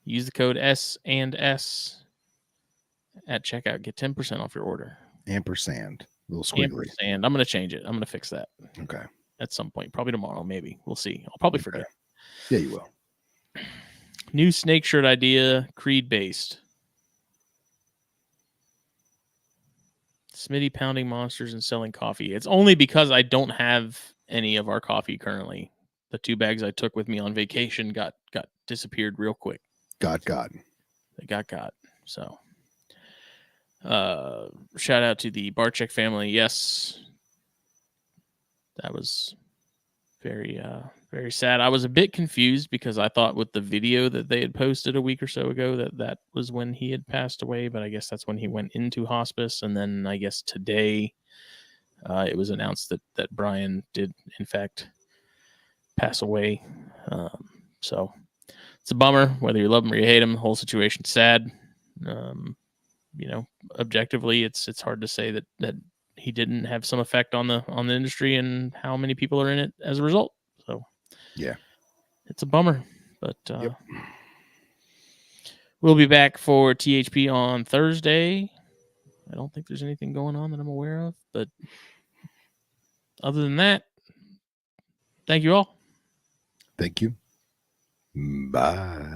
Use the code S&S at checkout. Get 10% off your order. Ampersand. Little squiggly. Ampersand. I'm going to change it. I'm going to fix that. Okay. At some point. Probably tomorrow, maybe. We'll see. I'll probably forget. Yeah, you will. New snake shirt idea. Creed-based. Smitty pounding monsters and selling coffee. It's only because I don't have any of our coffee currently. The 2 bags I took with me on vacation got disappeared real quick. They got. So, shout out to the Barczyk family. Yes, that was very, very sad. I was a bit confused because I thought with the video that they had posted a week or so ago that was when he had passed away, but I guess that's when he went into hospice. And then I guess today it was announced that Brian did, in fact, pass away. So it's a bummer, whether you love him or you hate him. The whole situation's sad. Objectively, it's hard to say that he didn't have some effect on the industry and how many people are in it as a result. So yeah, it's a bummer, but we'll be back for THP on Thursday. I don't think there's anything going on that I'm aware of, but other than that, Thank you all. Thank you. Bye.